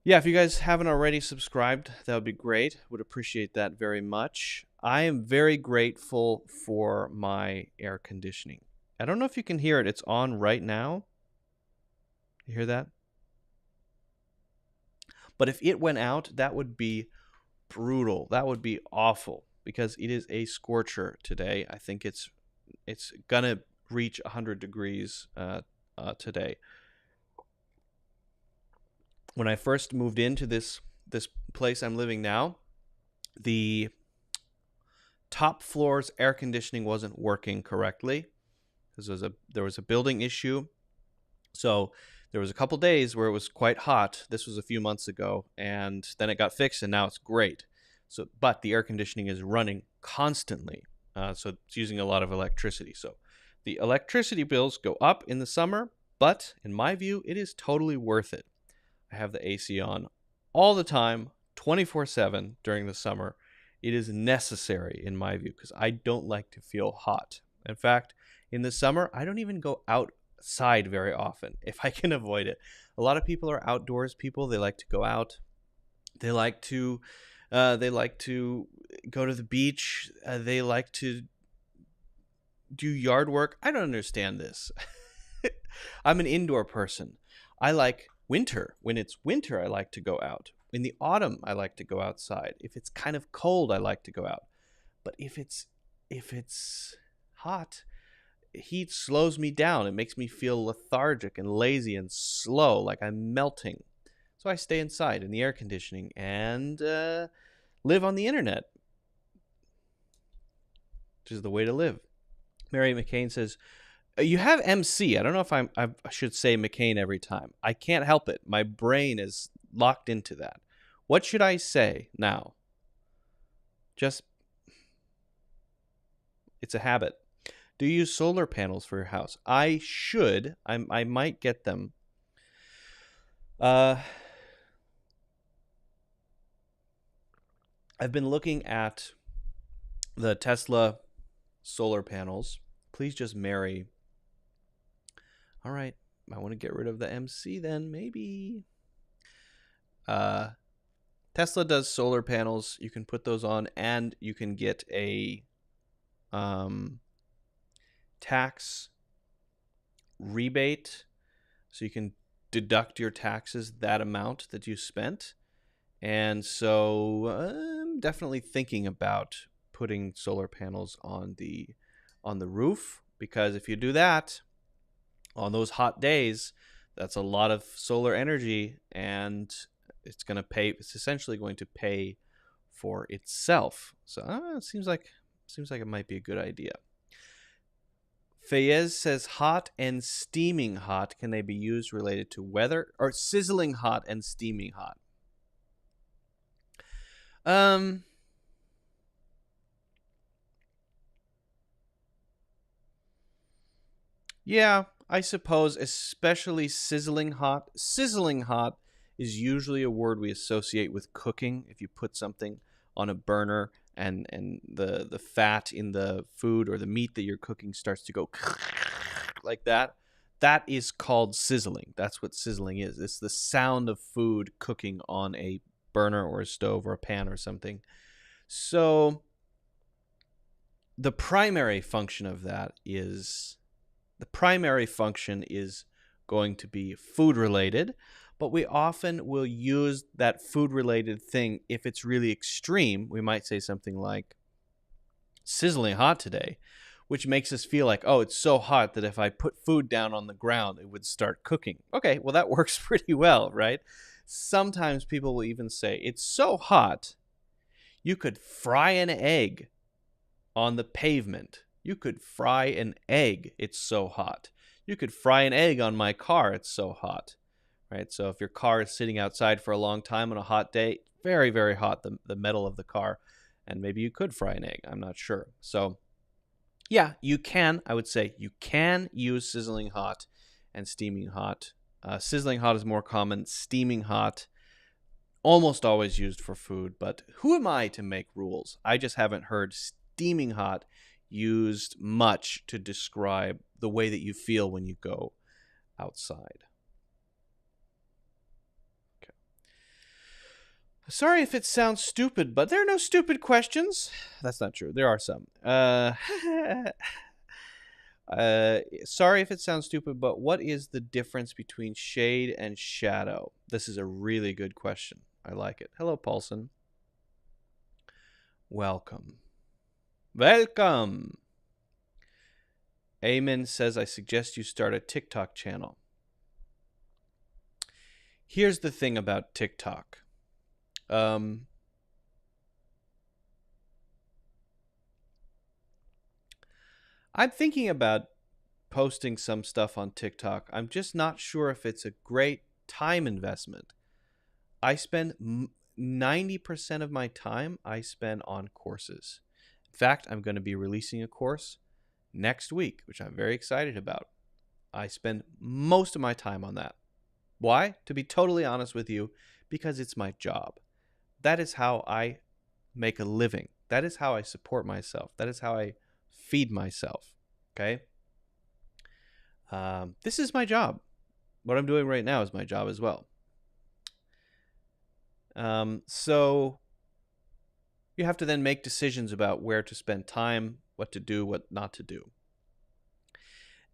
Yeah, if you guys haven't already subscribed, that would be great. Would appreciate that very much. I am very grateful for my air conditioning. I don't know if you can hear it. It's on right now. You hear that? But if it went out, that would be brutal. That would be awful because it is a scorcher today. I think it's gonna reach 100 degrees today. When I first moved into this place I'm living now, the top floor's air conditioning wasn't working correctly because there was a building issue. So there was a couple days where it was quite hot. This was a few months ago, and then it got fixed, and now it's great. So, but the air conditioning is running constantly, so it's using a lot of electricity. So the electricity bills go up in the summer, but in my view, it is totally worth it. I have the AC on all the time, 24/7 during the summer. It is necessary in my view because I don't like to feel hot. In fact, in the summer, I don't even go outside very often if I can avoid it. A lot of people are outdoors people. They like to go out. They like to go to the beach. They like to do yard work. I don't understand this. I'm an indoor person. I like winter. When it's winter, I like to go out. In the autumn, I like to go outside. If it's kind of cold, I like to go out. But if it's hot, heat slows me down. It makes me feel lethargic and lazy and slow, like I'm melting. So I stay inside in the air conditioning and live on the internet, which is the way to live. Mary McCain says, you have MC. I don't know if I should say McCain every time. I can't help it. My brain is locked into that. What should I say now? It's a habit. Do you use solar panels for your house? I should. I might get them. I've been looking at the Tesla solar panels. Please just marry. All right, I want to get rid of the MC then, maybe. Tesla does solar panels. You can put those on, and you can get a tax rebate. So you can deduct your taxes that amount that you spent. And so I'm definitely thinking about putting solar panels on the roof, because if you do that on those hot days, that's a lot of solar energy, and it's essentially going to pay for itself. So it seems like it might be a good idea. Fayez says hot and steaming hot, can they be used related to weather? Or sizzling hot and steaming hot? Yeah, I suppose, especially sizzling hot. Sizzling hot is usually a word we associate with cooking. If you put something on a burner and the fat in the food or the meat that you're cooking starts to go like that, that is called sizzling. That's what sizzling is. It's the sound of food cooking on a burner or a stove or a pan or something. So the primary function of that is going to be food related, but we often will use that food related thing if it's really extreme. We might say something like sizzling hot today, which makes us feel like, oh, it's so hot that if I put food down on the ground, it would start cooking. Okay, well, that works pretty well, right? Sometimes people will even say, it's so hot, you could fry an egg on the pavement. You could fry an egg, it's so hot. You could fry an egg on my car, it's so hot. Right? So if your car is sitting outside for a long time on a hot day, very, very hot, the metal of the car, and maybe you could fry an egg. I'm not sure. So yeah, you can. I would say you can use sizzling hot and steaming hot. Sizzling hot is more common. Steaming hot, almost always used for food. But who am I to make rules? I just haven't heard steaming hot used much to describe the way that you feel when you go outside. Okay. Sorry if it sounds stupid, but there are no stupid questions. That's not true. There are some. Sorry if it sounds stupid, but what is the difference between shade and shadow? This is a really good question. I like it. Hello, Paulson. Welcome. Welcome. Eamon says, I suggest you start a TikTok channel. Here's the thing about TikTok. I'm thinking about posting some stuff on TikTok. I'm just not sure if it's a great time investment. I spend 90% of my time I spend on courses. In fact, I'm going to be releasing a course next week, which I'm very excited about. I spend most of my time on that. Why? To be totally honest with you, because it's my job. That is how I make a living. That is how I support myself. That is how I feed myself. Okay? This is my job. What I'm doing right now is my job as well. So you have to then make decisions about where to spend time, what to do, what not to do.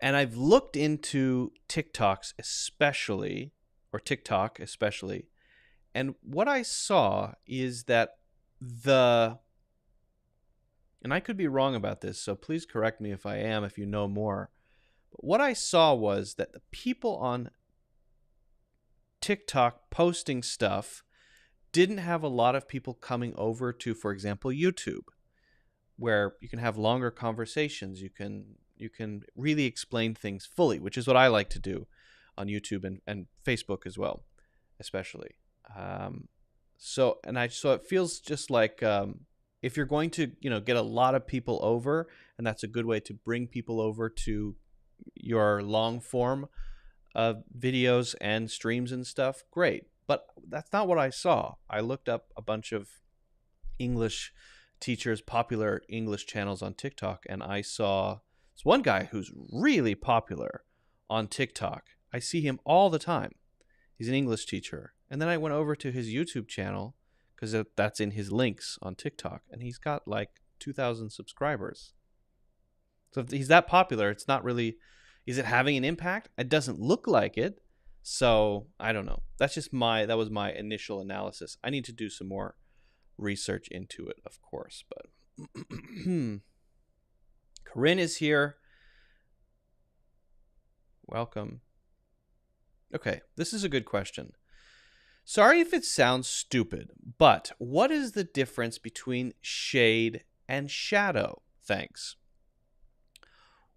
And I've looked into TikTok especially, and what I saw is that and I could be wrong about this, so please correct me if I am, if you know more. But what I saw was that the people on TikTok posting stuff didn't have a lot of people coming over to, for example, YouTube, where you can have longer conversations. You can really explain things fully, which is what I like to do on YouTube and Facebook as well, especially. So it feels just like if you're going to get a lot of people over, and that's a good way to bring people over to your long form videos and streams and stuff, great. But that's not what I saw. I looked up a bunch of English teachers, popular English channels on TikTok, and I saw this one guy who's really popular on TikTok. I see him all the time. He's an English teacher. And then I went over to his YouTube channel, because that's in his links on TikTok, and he's got like 2,000 subscribers. So if he's that popular, it's not really... Is it having an impact? It doesn't look like it. So I don't know. That was my initial analysis. I need to do some more research into it, of course. But Corinne is here. Welcome. Okay, this is a good question. Sorry if it sounds stupid, but what is the difference between shade and shadow? Thanks.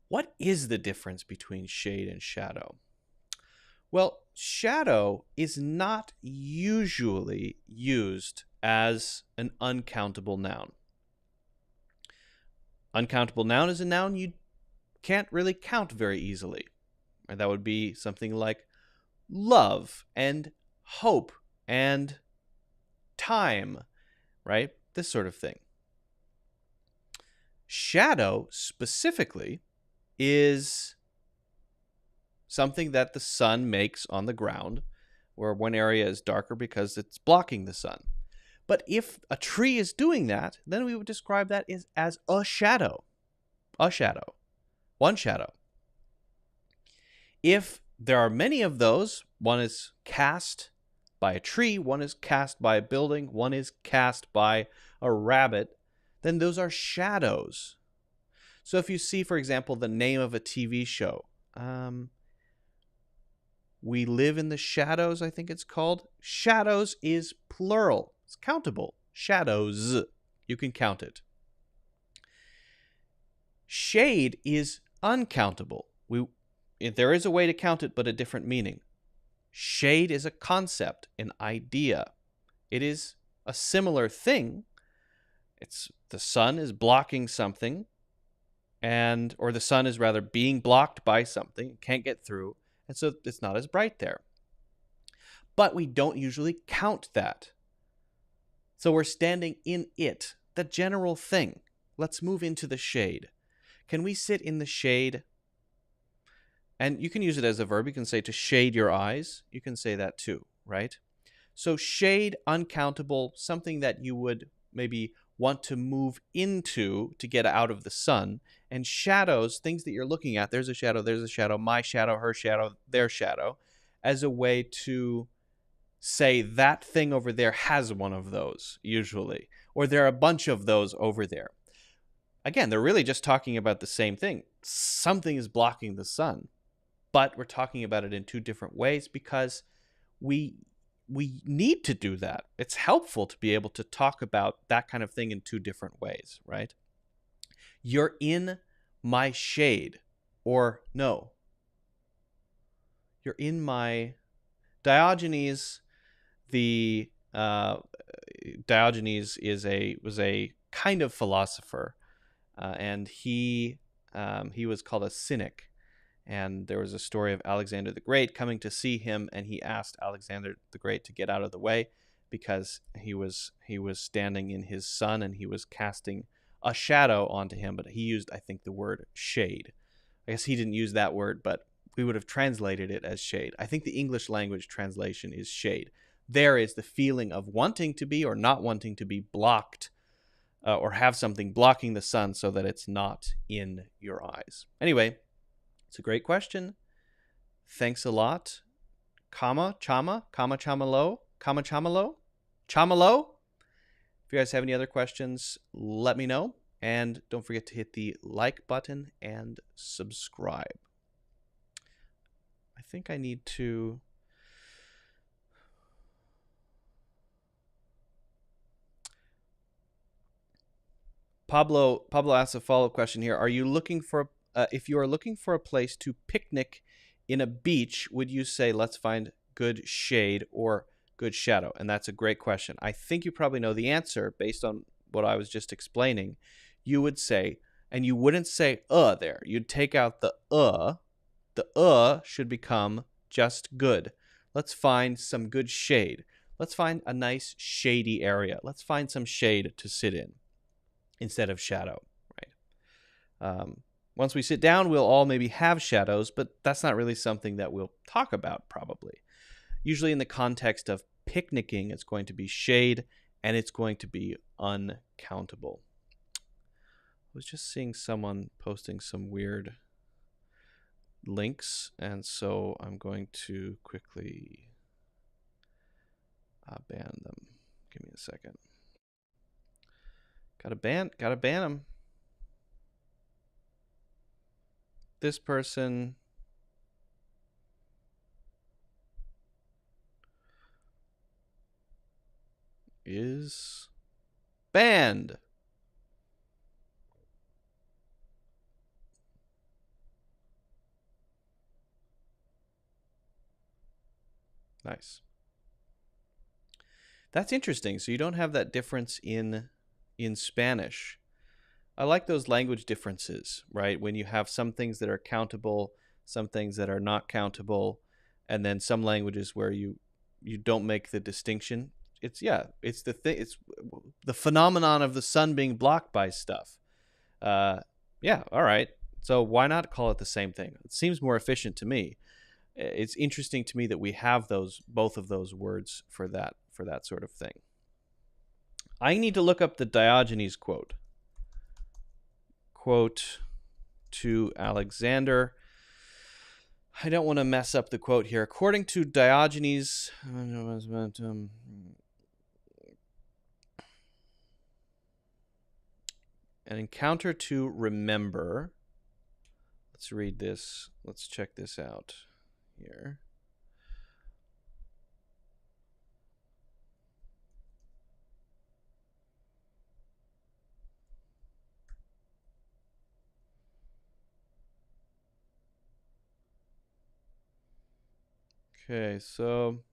What is the difference between shade and shadow? Well, shadow is not usually used as an uncountable noun. Uncountable noun is a noun you can't really count very easily. And that would be something like love and hope and time, right? This sort of thing. Shadow specifically is something that the sun makes on the ground, where one area is darker because it's blocking the sun. But if a tree is doing that, then we would describe that as a shadow. A shadow. One shadow. If there are many of those, one is cast by a tree, one is cast by a building, one is cast by a rabbit, then those are shadows. So if you see, for example, the name of a TV show, We Live in the Shadows, I think it's called. Shadows is plural. It's countable. Shadows. You can count it. Shade is uncountable. There is a way to count it, but a different meaning. Shade is a concept, an idea. It is a similar thing. It's the sun is blocking something, or the sun is rather being blocked by something, can't get through, and so it's not as bright there. But we don't usually count that. So we're standing in it, the general thing. Let's move into the shade. Can we sit in the shade? And you can use it as a verb. You can say to shade your eyes. You can say that too, right? So shade, uncountable, something that you would maybe want to move into to get out of the sun. And shadows, things that you're looking at, there's a shadow, my shadow, her shadow, their shadow, as a way to say that thing over there has one of those, usually. Or there are a bunch of those over there. Again, they're really just talking about the same thing. Something is blocking the sun. But we're talking about it in two different ways because we need to do that. It's helpful to be able to talk about that kind of thing in two different ways, right? You're in my shade, or no. You're in my... Diogenes, Diogenes was a kind of philosopher, and he was called a cynic. And there was a story of Alexander the Great coming to see him, and he asked Alexander the Great to get out of the way because he was standing in his sun and he was casting a shadow onto him. But he used, I think, the word shade. I guess he didn't use that word, but we would have translated it as shade. I think the English language translation is shade. There is the feeling of wanting to be or not wanting to be blocked, or have something blocking the sun so that it's not in your eyes. Anyway, it's a great question. Thanks a lot. Chamalo. If you guys have any other questions, let me know. And don't forget to hit the like button and subscribe. I think I need to... Pablo asks a follow-up question here. Are you looking for... if you are looking for a place to picnic in a beach, would you say, let's find good shade or good shadow? And that's a great question. I think you probably know the answer based on what I was just explaining. You would say, and you wouldn't say there. You'd take out the The should become just good. Let's find some good shade. Let's find a nice shady area. Let's find some shade to sit in instead of shadow, right? Once we sit down, we'll all maybe have shadows, but that's not really something that we'll talk about probably. Usually in the context of picnicking, it's going to be shade and it's going to be uncountable. I was just seeing someone posting some weird links, and so I'm going to quickly ban them. Give me a second. Gotta ban him. This person is banned. Nice. That's interesting. So you don't have that difference in Spanish. I like those language differences, right? When you have some things that are countable, some things that are not countable, and then some languages where you don't make the distinction. It's the thing. It's the phenomenon of the sun being blocked by stuff. Yeah, all right. So why not call it the same thing? It seems more efficient to me. It's interesting to me that we have both of those words for that sort of thing. I need to look up the Diogenes quote. Quote to Alexander. I don't want to mess up the quote here. According to Diogenes, an encounter to remember. Let's read this. Let's check this out here. Okay, so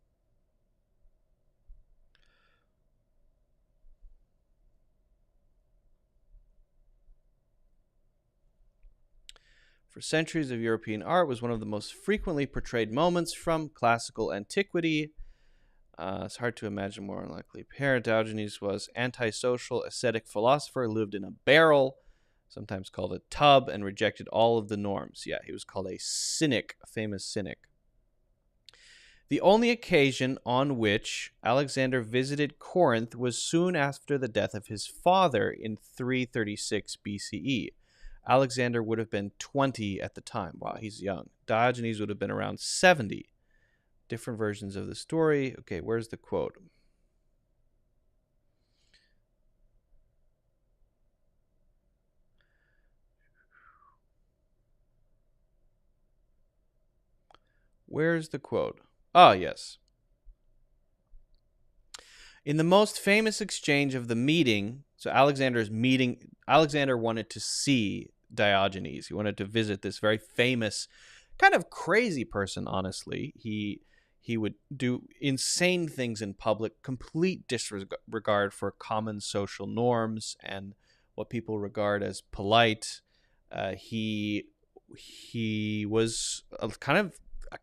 for centuries of European art was one of the most frequently portrayed moments from classical antiquity. It's hard to imagine more unlikely pair. Diogenes was antisocial, ascetic philosopher, lived in a barrel, sometimes called a tub, and rejected all of the norms. Yeah, he was called a cynic, a famous cynic. The only occasion on which Alexander visited Corinth was soon after the death of his father in 336 BCE. Alexander would have been 20 at the time. Wow, he's young. Diogenes would have been around 70. Different versions of the story. Okay, where's the quote? Where's the quote? Ah, yes. In the most famous exchange of the meeting, so Alexander wanted to see Diogenes. He wanted to visit this very famous, kind of crazy person, honestly. He would do insane things in public, complete disregard for common social norms and what people regard as polite. He was a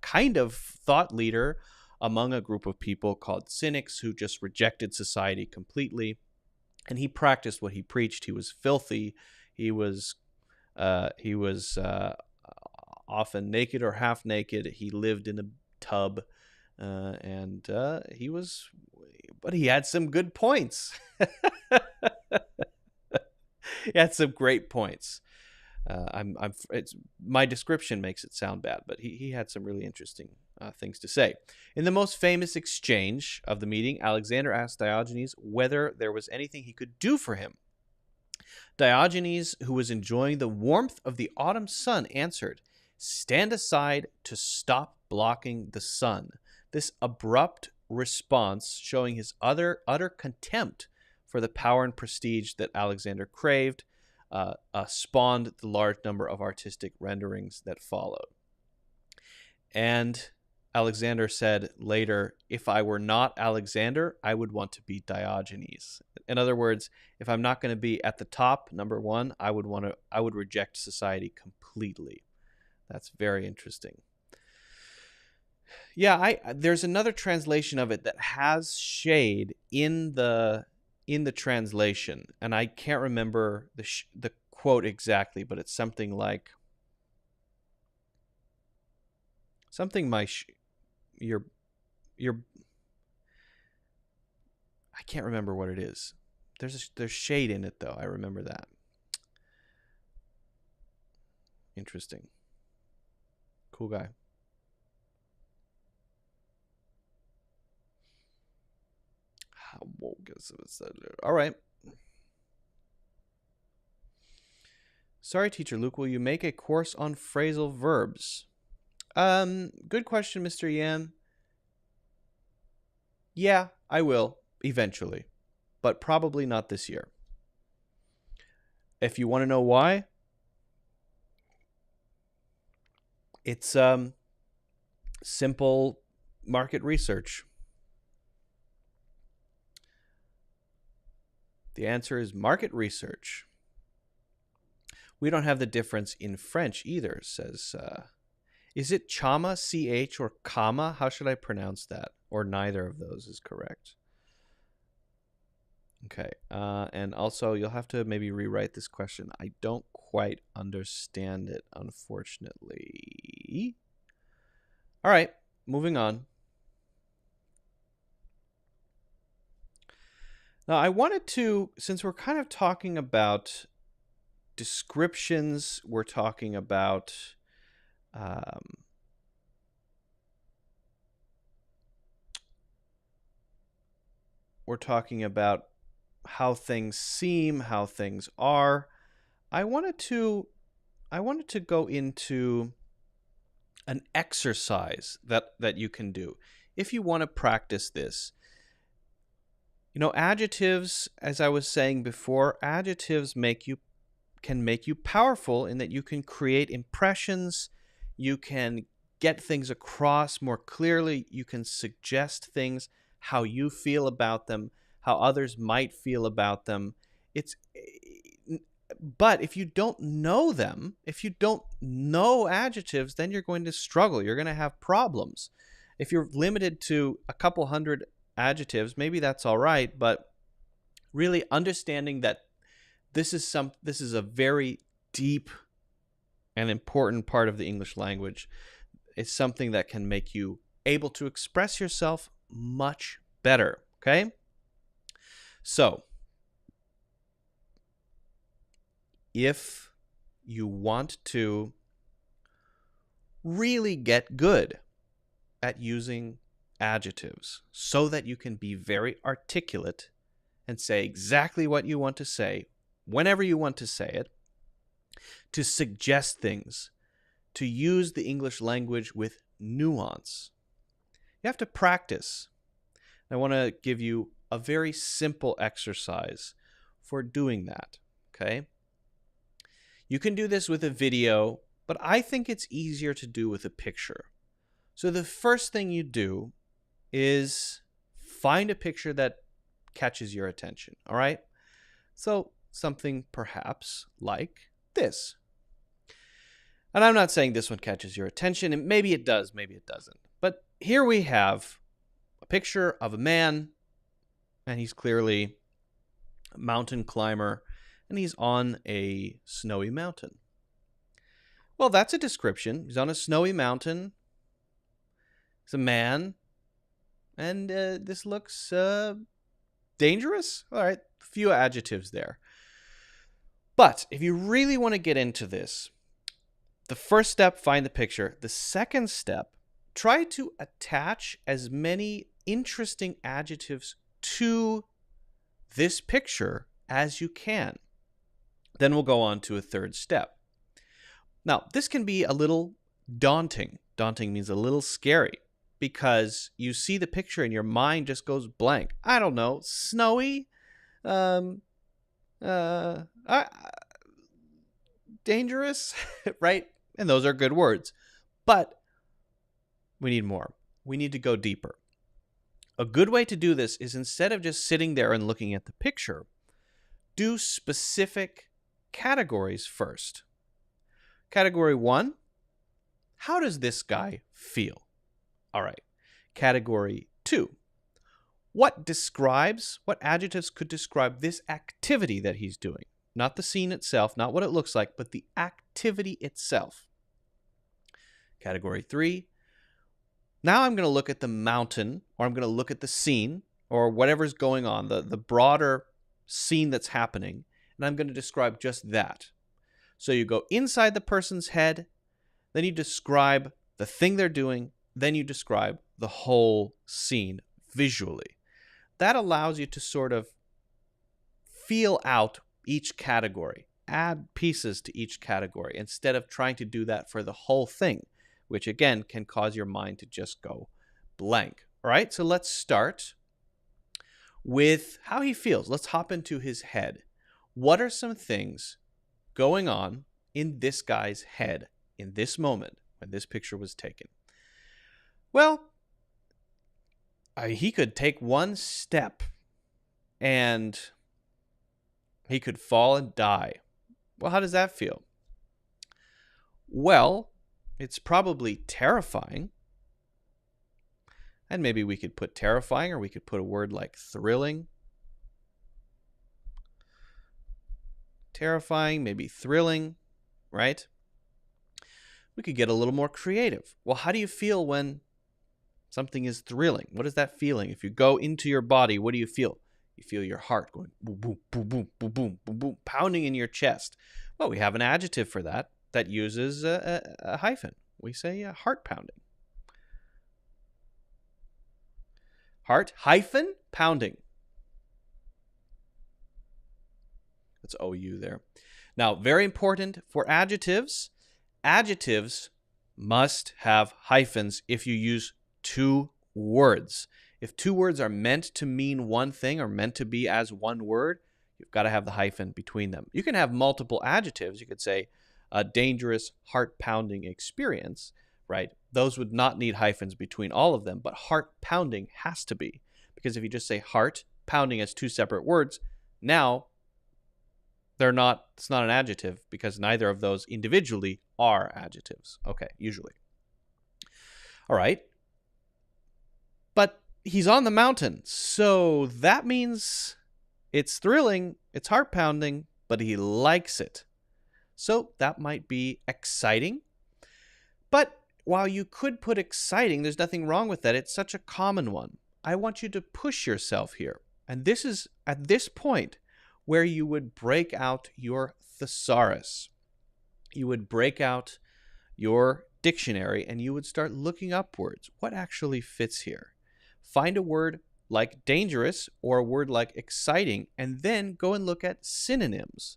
kind of thought leader among a group of people called cynics who just rejected society completely. And he practiced what he preached. He was filthy. He was often naked or half naked. He lived in a tub. But he had some good points. He had some great points. My description makes it sound bad, but he had some really interesting things to say. In the most famous exchange of the meeting, Alexander asked Diogenes whether there was anything he could do for him. Diogenes, who was enjoying the warmth of the autumn sun, answered, "Stand aside to stop blocking the sun." This abrupt response, showing his utter contempt for the power and prestige that Alexander craved, spawned the large number of artistic renderings that followed. And Alexander said later, "If I were not Alexander, I would want to be Diogenes." In other words, if I'm not going to be at the top, number one, I would reject society completely. That's very interesting. Yeah, there's another translation of it that has shade in the translation, and I can't remember the quote exactly, but it's something like I can't remember what it is. There's shade in it though. I remember that. Interesting. Cool guy. All right. Sorry, Teacher Luke, will you make a course on phrasal verbs? Good question, Mr. Yan. Yeah, I will, eventually, but probably not this year. If you want to know why, it's simple market research. The answer is market research. We don't have the difference in French either, says... is it chama, CH, or comma? How should I pronounce that? Or neither of those is correct. Okay. And also, you'll have to maybe rewrite this question. I don't quite understand it, unfortunately. All right. Moving on. Now, I wanted to, since we're kind of talking about descriptions, we're talking about how things seem, how things are. I wanted to go into an exercise that you can do if you want to practice this. You know, adjectives, as I was saying before, adjectives can make you powerful in that you can create impressions, you can get things across more clearly, you can suggest things, how you feel about them, how others might feel about them. But if you don't know them, if you don't know adjectives, then you're going to struggle. You're going to have problems. If you're limited to a couple hundred adjectives, maybe that's all right, but really understanding that this is a very deep and important part of the English language. It's something that can make you able to express yourself much better, okay? So, if you want to really get good at using adjectives so that you can be very articulate and say exactly what you want to say whenever you want to say it, to suggest things, to use the English language with nuance, you have to practice. I want to give you a very simple exercise for doing that, okay? You can do this with a video, but I think it's easier to do with a picture. So the first thing you do is find a picture that catches your attention, all right? So something perhaps like this. And I'm not saying this one catches your attention, and maybe it does, maybe it doesn't. But here we have a picture of a man, and he's clearly a mountain climber, and he's on a snowy mountain. Well, that's a description. He's on a snowy mountain. He's a man, and this looks dangerous. All right, a few adjectives there. But if you really want to get into this, the first step, find the picture. The second step, try to attach as many interesting adjectives to this picture as you can. Then we'll go on to a third step. Now, this can be a little daunting. Daunting means a little scary because you see the picture and your mind just goes blank. I don't know, snowy, dangerous, right? And those are good words. But we need more. We need to go deeper. A good way to do this is instead of just sitting there and looking at the picture, do specific categories first. Category 1, how does this guy feel? All right. Category 2, what adjectives could describe this activity that he's doing? Not the scene itself, not what it looks like, but the activity itself. Category 3, now I'm going to look at the mountain, or I'm going to look at the scene, or whatever's going on, the broader scene that's happening, and I'm going to describe just that. So you go inside the person's head, then you describe the thing they're doing, then you describe the whole scene visually. That allows you to sort of feel out each category. add pieces to each category instead of trying to do that for the whole thing, which again can cause your mind to just go blank. All right, so let's start with how he feels. Let's hop into his head. What are some things going on in this guy's head in this moment when this picture was taken? Well, he could take one step and he could fall and die. Well, how does that feel? Well, it's probably terrifying. And maybe we could put terrifying, or we could put a word like thrilling. Terrifying, maybe thrilling, right? We could get a little more creative. Well, how do you feel when something is thrilling? What is that feeling? If you go into your body, what do you feel? You feel your heart going boom, boom, boom, boom, boom, boom, boom, boom, pounding in your chest. Well, we have an adjective for that uses a hyphen. We say heart pounding. Heart hyphen pounding. That's OU there. Now, very important for adjectives. Adjectives must have hyphens if you use two words. If two words are meant to mean one thing or meant to be as one word, you've got to have the hyphen between them. You can have multiple adjectives. You could say a dangerous, heart-pounding experience, right? Those would not need hyphens between all of them, but heart-pounding has to be. Because if you just say heart, pounding as two separate words, now it's not an adjective because neither of those individually are adjectives. Okay, usually. All right. But he's on the mountain, so that means it's thrilling, it's heart-pounding, but he likes it. So that might be exciting. But while you could put exciting, there's nothing wrong with that. It's such a common one. I want you to push yourself here. And this is at this point where you would break out your thesaurus. You would break out your dictionary and you would start looking up words. What actually fits here? Find a word like dangerous or a word like exciting, and then go and look at synonyms.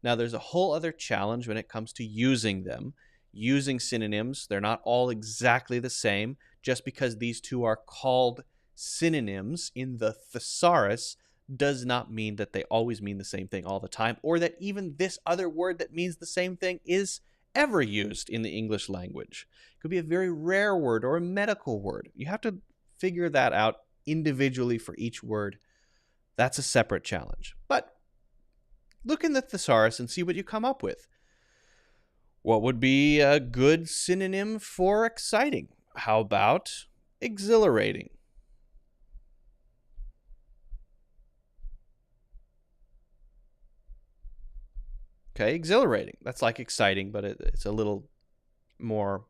Now, there's a whole other challenge when it comes to using them. Using synonyms, they're not all exactly the same. Just because these two are called synonyms in the thesaurus does not mean that they always mean the same thing all the time, or that even this other word that means the same thing is ever used in the English language. It could be a very rare word or a medical word. You have to figure that out individually for each word. That's a separate challenge. But look in the thesaurus and see what you come up with. What would be a good synonym for exciting? How about exhilarating? Okay, exhilarating. That's like exciting, but it's a little more,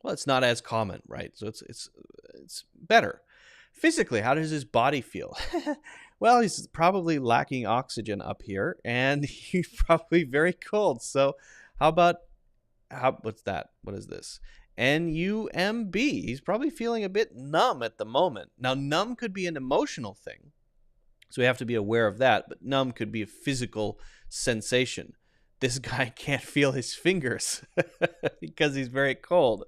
well, it's not as common, right? So it's better. Physically, how does his body feel? Well, he's probably lacking oxygen up here, and he's probably very cold. So what's that? What is this? NUMB. He's probably feeling a bit numb at the moment. Now, numb could be an emotional thing, so we have to be aware of that, but numb could be a physical sensation. This guy can't feel his fingers because he's very cold.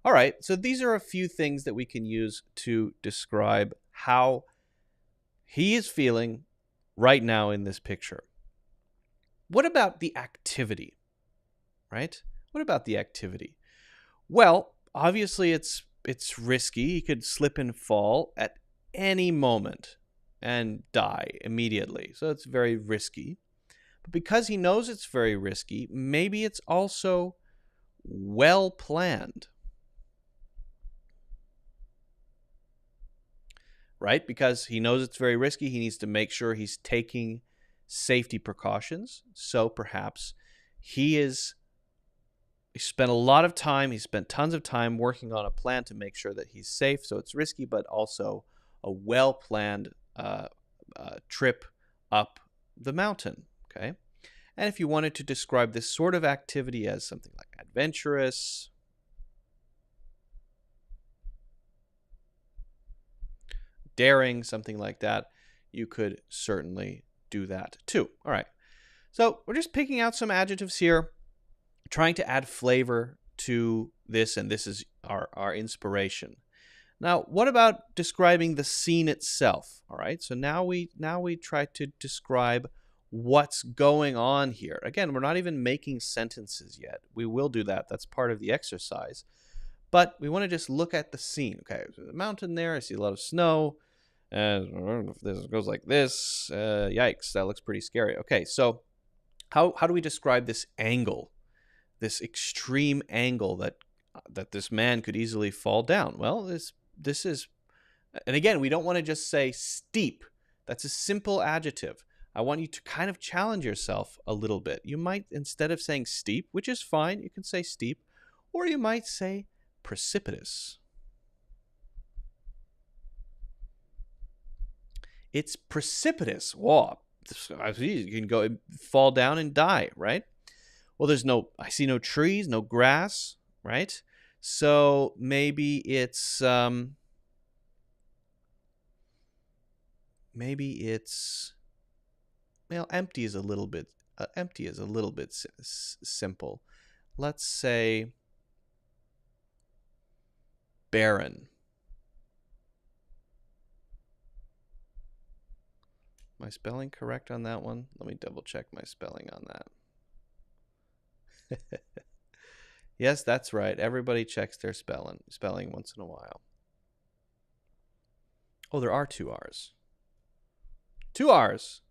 All right, so these are a few things that we can use to describe how he is feeling right now in this picture. What about the activity, right? What about the activity? Well, obviously it's risky. He could slip and fall at any moment and die immediately. So it's very risky. But because he knows it's very risky, maybe it's also well planned. Right? Because he knows it's very risky, he needs to make sure he's taking safety precautions. So perhaps he spent a lot of time, he spent tons of time working on a plan to make sure that he's safe. So it's risky, but also a well-planned trip up the mountain. Okay. And if you wanted to describe this sort of activity as something like adventurous, daring, something like that, you could certainly do that too. All right. So we're just picking out some adjectives here, trying to add flavor to this, and this is our inspiration. Now, what about describing the scene itself? All right, so now we try to describe what's going on here. Again, we're not even making sentences yet. We will do that. That's part of the exercise. But we want to just look at the scene. Okay, there's a mountain there. I see a lot of snow. If this goes like this, yikes, that looks pretty scary. Okay, so how do we describe this angle, this extreme angle that this man could easily fall down? Well, this is, and again, we don't want to just say steep. That's a simple adjective. I want you to kind of challenge yourself a little bit. You might, instead of saying steep, which is fine, you can say steep, or you might say precipitous. It's precipitous. Whoa, you can go fall down and die, right? Well, I see no trees, no grass, right? So maybe it's well, empty is a little bit simple. Let's say barren. My spelling correct on that one? Let me double check my spelling on that. Yes, that's right. Everybody checks their spelling once in a while. Oh, there are 2 R's. 2 R's.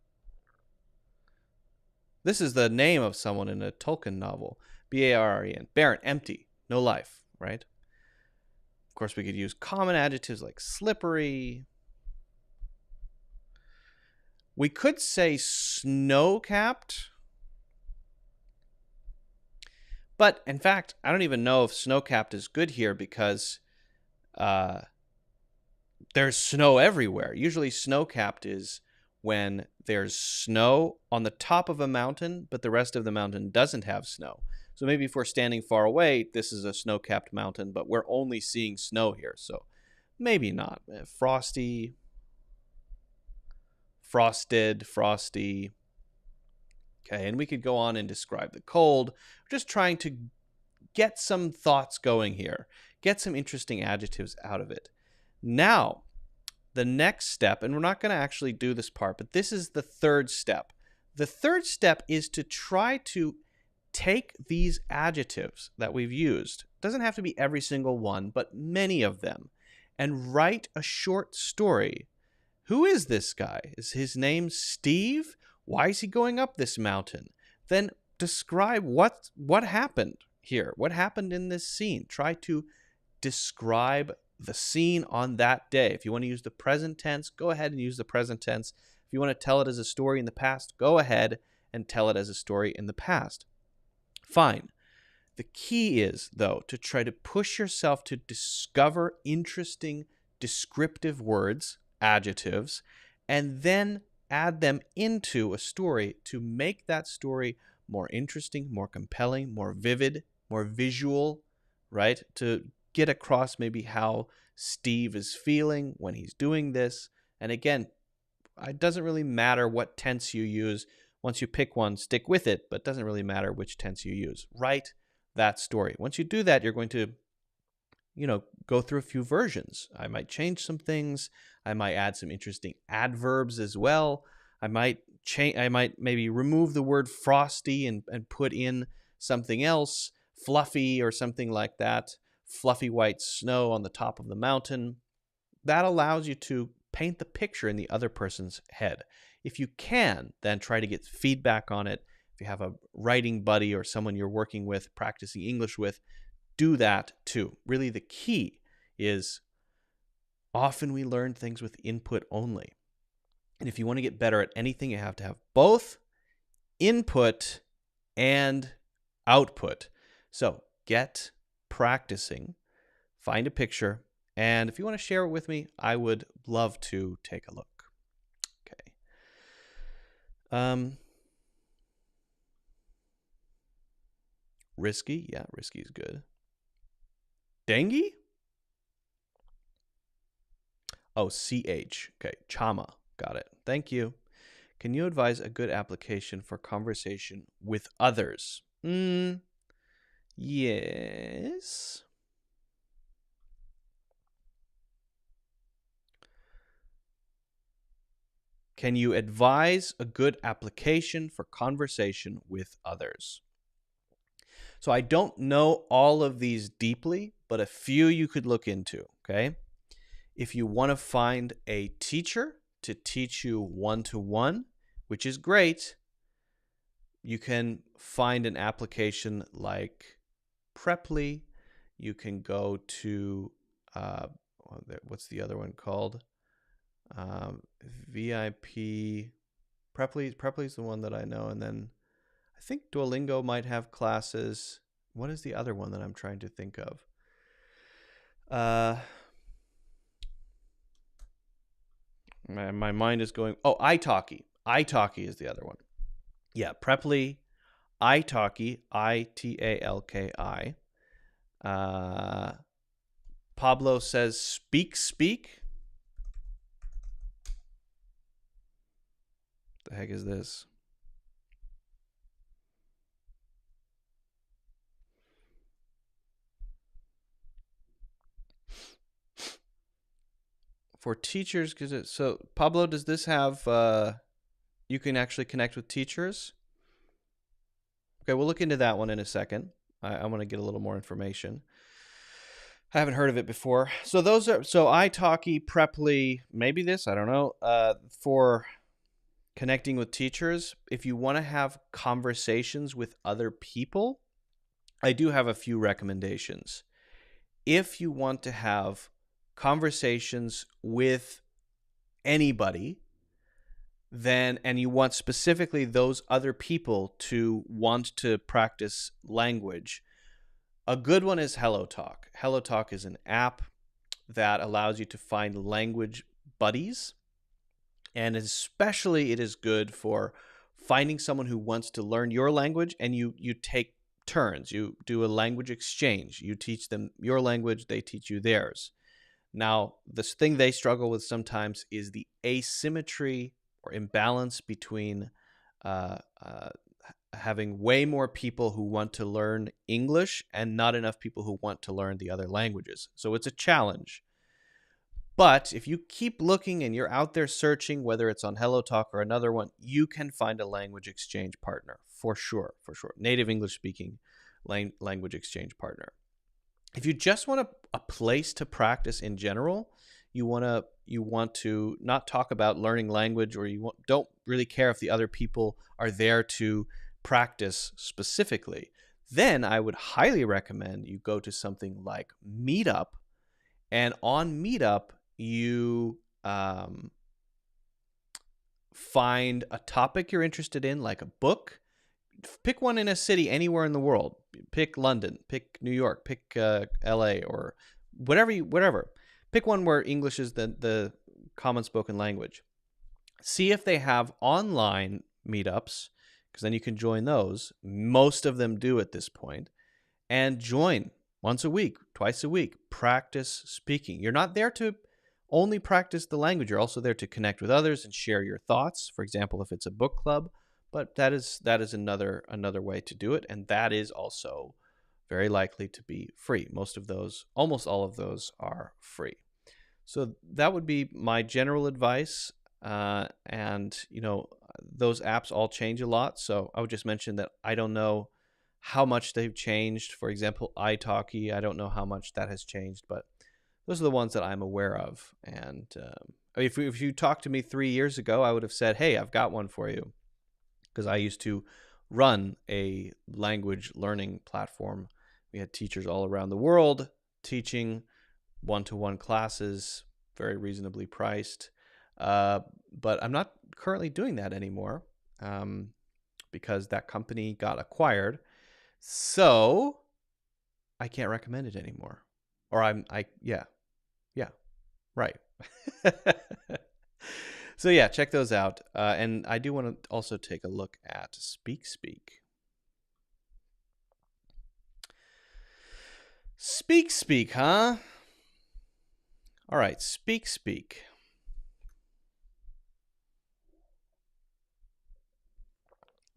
This is the name of someone in a Tolkien novel. B-A-R-R-E-N. Barren, empty, no life, right? Of course, we could use common adjectives like slippery. We could say snow-capped. But, in fact, I don't even know if snow-capped is good here because there's snow everywhere. Usually snow-capped is when there's snow on the top of a mountain, but the rest of the mountain doesn't have snow. So maybe if we're standing far away, this is a snow-capped mountain, but we're only seeing snow here. So maybe not. Frosty, frosted, frosty. Okay, and we could go on and describe the cold. We're just trying to get some thoughts going here. Get some interesting adjectives out of it. Now, the next step, and we're not going to actually do this part, but this is the third step. The third step is to try to take these adjectives that we've used, doesn't have to be every single one, but many of them, and write a short story. Who is this guy? Is his name Steve? Why is he going up this mountain? Then describe what happened here. What happened in this scene? Try to describe the scene on that day. If you want to use the present tense, go ahead and use the present tense. If you want to tell it as a story in the past, go ahead and tell it as a story in the past. Fine. The key is, though, to try to push yourself to discover interesting descriptive words, adjectives, and then add them into a story to make that story more interesting, more compelling, more vivid, more visual, right? To get across maybe how Steve is feeling when he's doing this. And again, it doesn't really matter what tense you use. Once you pick one, stick with it, but it doesn't really matter which tense you use. Write that story. Once you do that, you're going to, go through a few versions. I might change some things. I might add some interesting adverbs as well. I might maybe remove the word frosty and put in something else, fluffy or something like that. Fluffy white snow on the top of the mountain. That allows you to paint the picture in the other person's head. If you can, then try to get feedback on it. If you have a writing buddy or someone you're working with, practicing English with, do that too. Really, the key is often we learn things with input only. And if you want to get better at anything, you have to have both input and output. So get practicing, find a picture, and if you want to share it with me, I would love to take a look. Okay. Risky, yeah, risky is good. Dengue? Oh, CH. Okay, chama. Got it. Thank you. Can you advise a good application for conversation with others? Yes. Can you advise a good application for conversation with others? So I don't know all of these deeply, but a few you could look into, okay? If you want to find a teacher to teach you one-to-one, which is great, you can find an application like Preply. You can go to, what's the other one called? VIP. Preply's the one that I know. And then I think Duolingo might have classes. What is the other one that I'm trying to think of? My mind is going. Oh, italki. Italki is the other one. Yeah, Preply, italki, Italki. Pablo says speak. The heck is this? For teachers, so Pablo, does this have you can actually connect with teachers? Okay, we'll look into that one in a second. I want to get a little more information. I haven't heard of it before. So those are italki, Preply, maybe this, I don't know. For connecting with teachers, if you want to have conversations with other people, I do have a few recommendations. If you want to have conversations with anybody, then, and you want specifically those other people to want to practice language, a good one is HelloTalk. HelloTalk is an app that allows you to find language buddies, and especially it is good for finding someone who wants to learn your language, and you take turns. You do a language exchange. You teach them your language, they teach you theirs. Now, this thing they struggle with sometimes is the asymmetry or imbalance between having way more people who want to learn English and not enough people who want to learn the other languages. So it's a challenge. But if you keep looking and you're out there searching, whether it's on HelloTalk or another one, you can find a language exchange partner for sure. Native English speaking language exchange partner. If you just want a place to practice in general, you want to not talk about learning language, or don't really care if the other people are there to practice specifically, then I would highly recommend you go to something like Meetup. And on Meetup, you find a topic you're interested in, like a book. Pick one in a city anywhere in the world. Pick London, pick New York, pick LA, or whatever. Pick one where English is the common spoken language. See if they have online meetups, because then you can join those. Most of them do at this point. And join once a week, twice a week. Practice speaking. You're not there to only practice the language. You're also there to connect with others and share your thoughts. For example, if it's a book club. But that is another way to do it, and that is also very likely to be free. Almost all of those are free. So that would be my general advice. And those apps all change a lot. So I would just mention that I don't know how much they've changed. For example, italki, I don't know how much that has changed, but those are the ones that I'm aware of. And if you talked to me 3 years ago, I would have said, hey, I've got one for you. Because I used to run a language learning platform. We had teachers all around the world teaching one-to-one classes, very reasonably priced. But I'm not currently doing that anymore because that company got acquired. So I can't recommend it anymore. Or right. So yeah, check those out. And I do want to also take a look at Speak. Speak, huh? All right, Speak.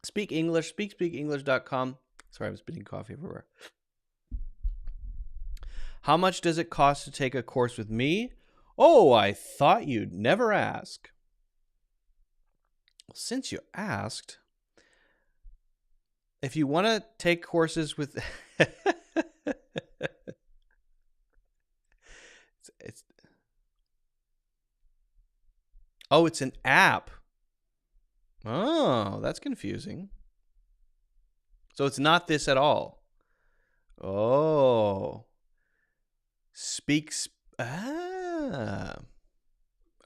Speak English, speakenglish.com. Sorry, I'm spitting coffee everywhere. How much does it cost to take a course with me? Oh, I thought you'd never ask. Well, since you asked, if you want to take courses with... Oh, it's an app. Oh, that's confusing. So it's not this at all. Oh.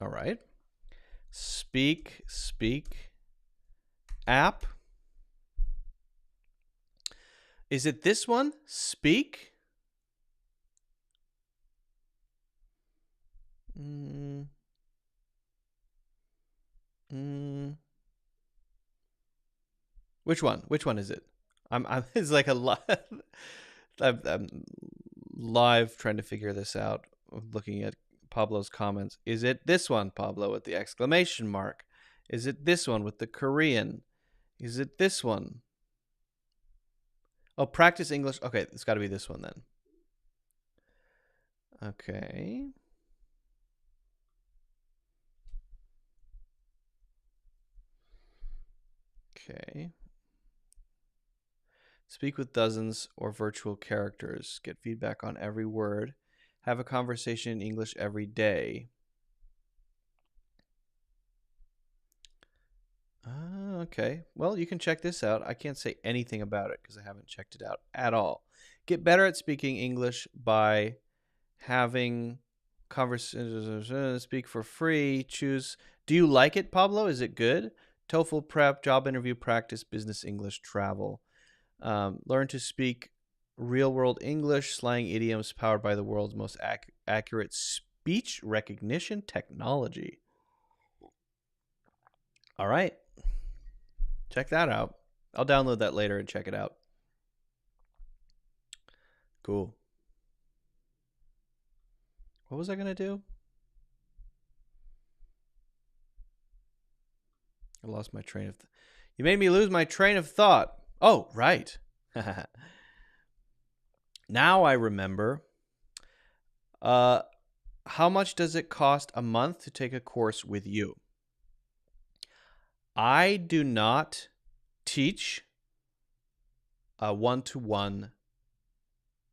All right. Speak app. Is it this one? Speak? Which one? Which one is it? I'm it's like a lot. I'm live trying to figure this out, looking at Pablo's comments. Is it this one, Pablo, with the exclamation mark? Is it this one with the Korean? Is it this one? Oh, practice English. Okay, it's got to be this one then. Okay. Okay. Speak with dozens or virtual characters. Get feedback on every word. Have a conversation in English every day. Okay. Well, you can check this out. I can't say anything about it because I haven't checked it out at all. Get better at speaking English by having conversations. Speak for free. Choose. Do you like it, Pablo? Is it good? TOEFL prep, job interview practice, business English, travel. Learn to speak real-world English, slang idioms powered by the world's most accurate speech recognition technology. All right. Check that out. I'll download that later and check it out. Cool. What was I going to do? I lost my train of thought. You made me lose my train of thought. Oh, right. Now I remember. How much does it cost a month to take a course with you? I do not teach a one-to-one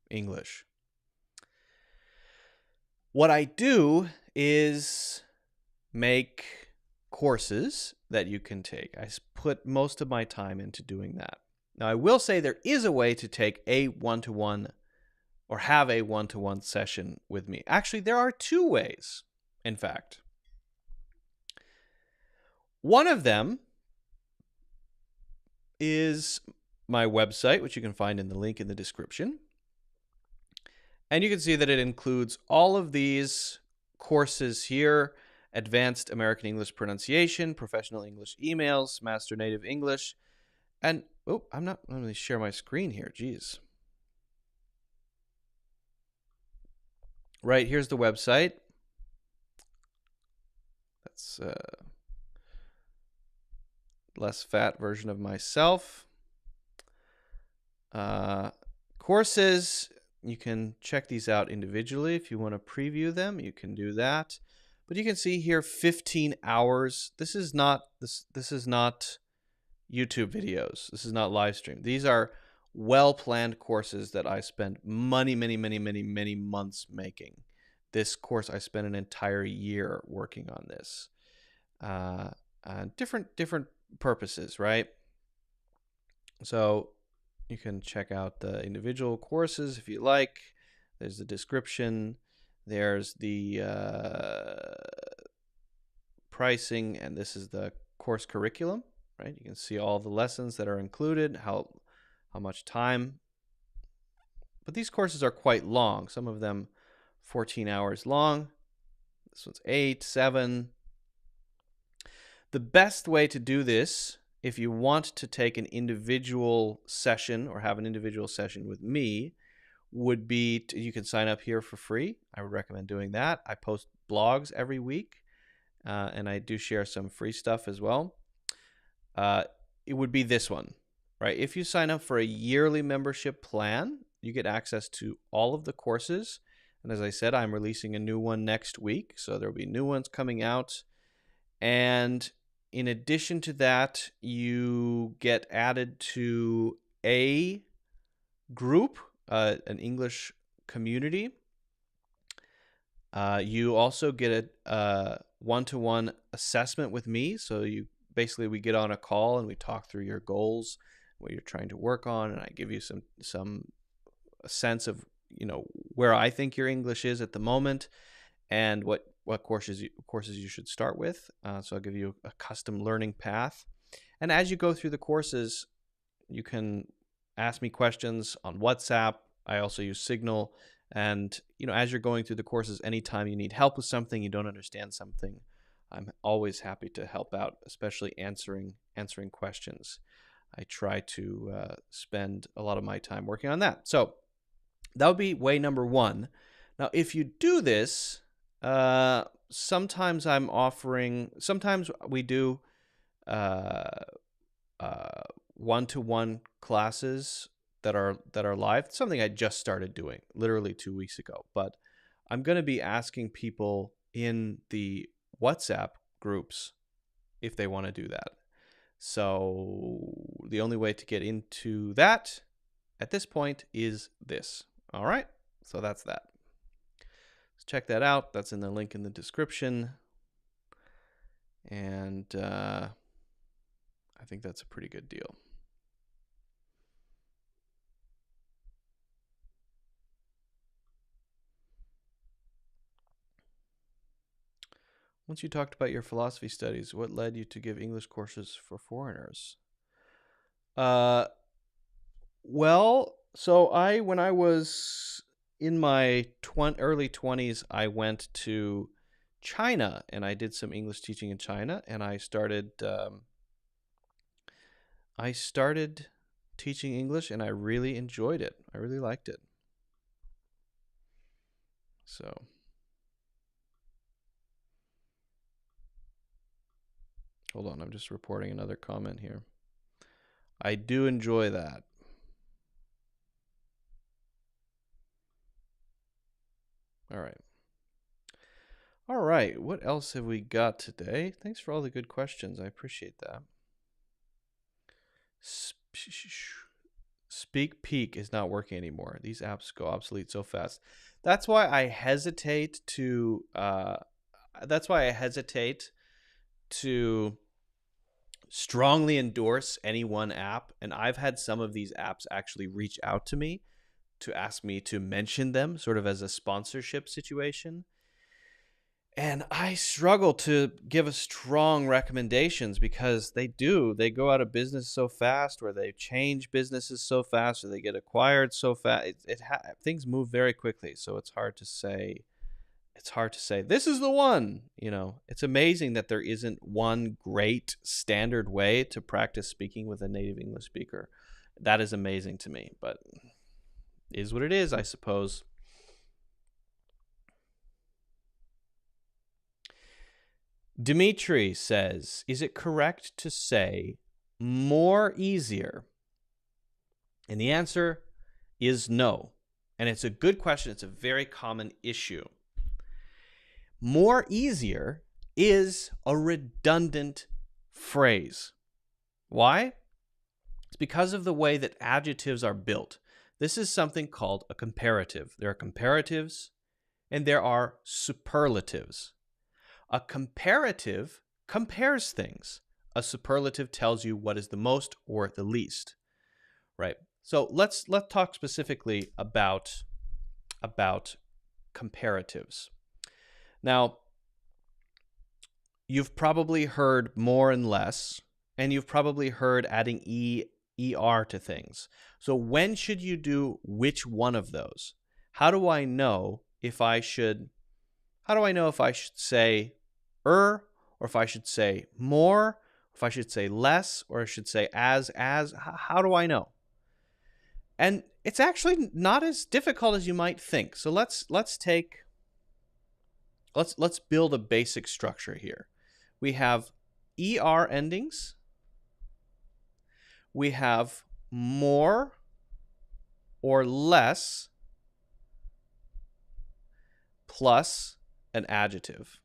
English. What I do is make courses that you can take. I put most of my time into doing that. Now, I will say there is a way to take a one-to-one or have a one-to-one session with me. Actually, there are two ways, in fact. One of them is my website, which you can find in the link in the description. And you can see that it includes all of these courses here: Advanced American English Pronunciation, Professional English Emails, Master Native English. And, oh, I'm not going to share my screen here. Jeez. Right, here's the website. That's a less fat version of myself. Courses, you can check these out individually. If you want to preview them, you can do that. But you can see here 15 hours. This is not YouTube videos. This is not live stream. These are well-planned courses that I spent many months making. This course, I spent an entire year working on this. Different purposes, right? So you can check out the individual courses if you like. There's the description. There's the pricing, and this is the course curriculum, right? You can see all the lessons that are included, how much time. But these courses are quite long. Some of them 14 hours long. This one's 8, 7. The best way to do this, if you want to take an individual session or have an individual session with me, would be you can sign up here for free. I would recommend doing that. I post blogs every week, and I do share some free stuff as well. it would be this one, right? If you sign up for a yearly membership plan, you get access to all of the courses. And as I said, I'm releasing a new one next week, so there'll be new ones coming out. And in addition to that, you get added to a group, an English community. You also get a one-to-one assessment with me. So we get on a call and we talk through your goals, what you're trying to work on, and I give you some sense of where I think your English is at the moment, and what courses you should start with. So I'll give you a custom learning path, and as you go through the courses, you can ask me questions on WhatsApp. I also use Signal, and as you're going through the courses, anytime you need help with something, you don't understand something, I'm always happy to help out, especially answering questions. I try to spend a lot of my time working on that. So that would be way number one. Now, if you do this, sometimes we do one-to-one classes that are live. Something I just started doing literally 2 weeks ago. But I'm going to be asking people in the WhatsApp groups if they want to do that. So the only way to get into that at this point is this. All right, so that's that. Let's check that out. That's in the link in the description. And I think that's a pretty good deal. Once you talked about your philosophy studies, what led you to give English courses for foreigners? Well, so when I was in my early 20s, I went to China and I did some English teaching in China, and I started teaching English, and I really enjoyed it. I really liked it. So hold on, I'm just reporting another comment here. I do enjoy that. All right. All right, what else have we got today? Thanks for all the good questions. I appreciate that. Speak Peak is not working anymore. These apps go obsolete so fast. That's why I hesitate to strongly endorse any one app. And I've had some of these apps actually reach out to me to ask me to mention them sort of as a sponsorship situation. And I struggle to give strong recommendations because they go out of business so fast, or they change businesses so fast, or they get acquired so fast. Things move very quickly. So it's hard to say this is the one. It's amazing that there isn't one great standard way to practice speaking with a native English speaker. That is amazing to me, but it is what it is, I suppose. Dimitri says, is it correct to say more easier? And the answer is no. And it's a good question. It's a very common issue. More easier is a redundant phrase. Why? It's because of the way that adjectives are built. This is something called a comparative. There are comparatives and there are superlatives. A comparative compares things. A superlative tells you what is the most or the least, right? So let's talk specifically about comparatives. Now, you've probably heard more and less, and you've probably heard adding er to things. So when should you do which one of those? How do I know if I should say or if I should say more, if I should say less, or I should say as? How do I know? And it's actually not as difficult as you might think. So let's build a basic structure here. We have er endings we have more or less plus an adjective.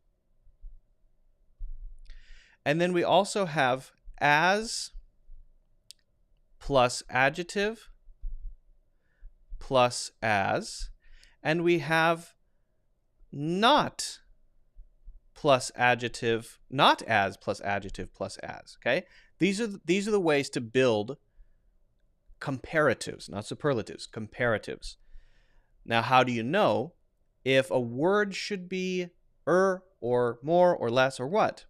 And then we also have as plus adjective plus as, and we have not plus adjective, not as plus adjective plus as, okay? These are the ways to build comparatives, not superlatives, comparatives. Now, how do you know if a word should be or more or less or what?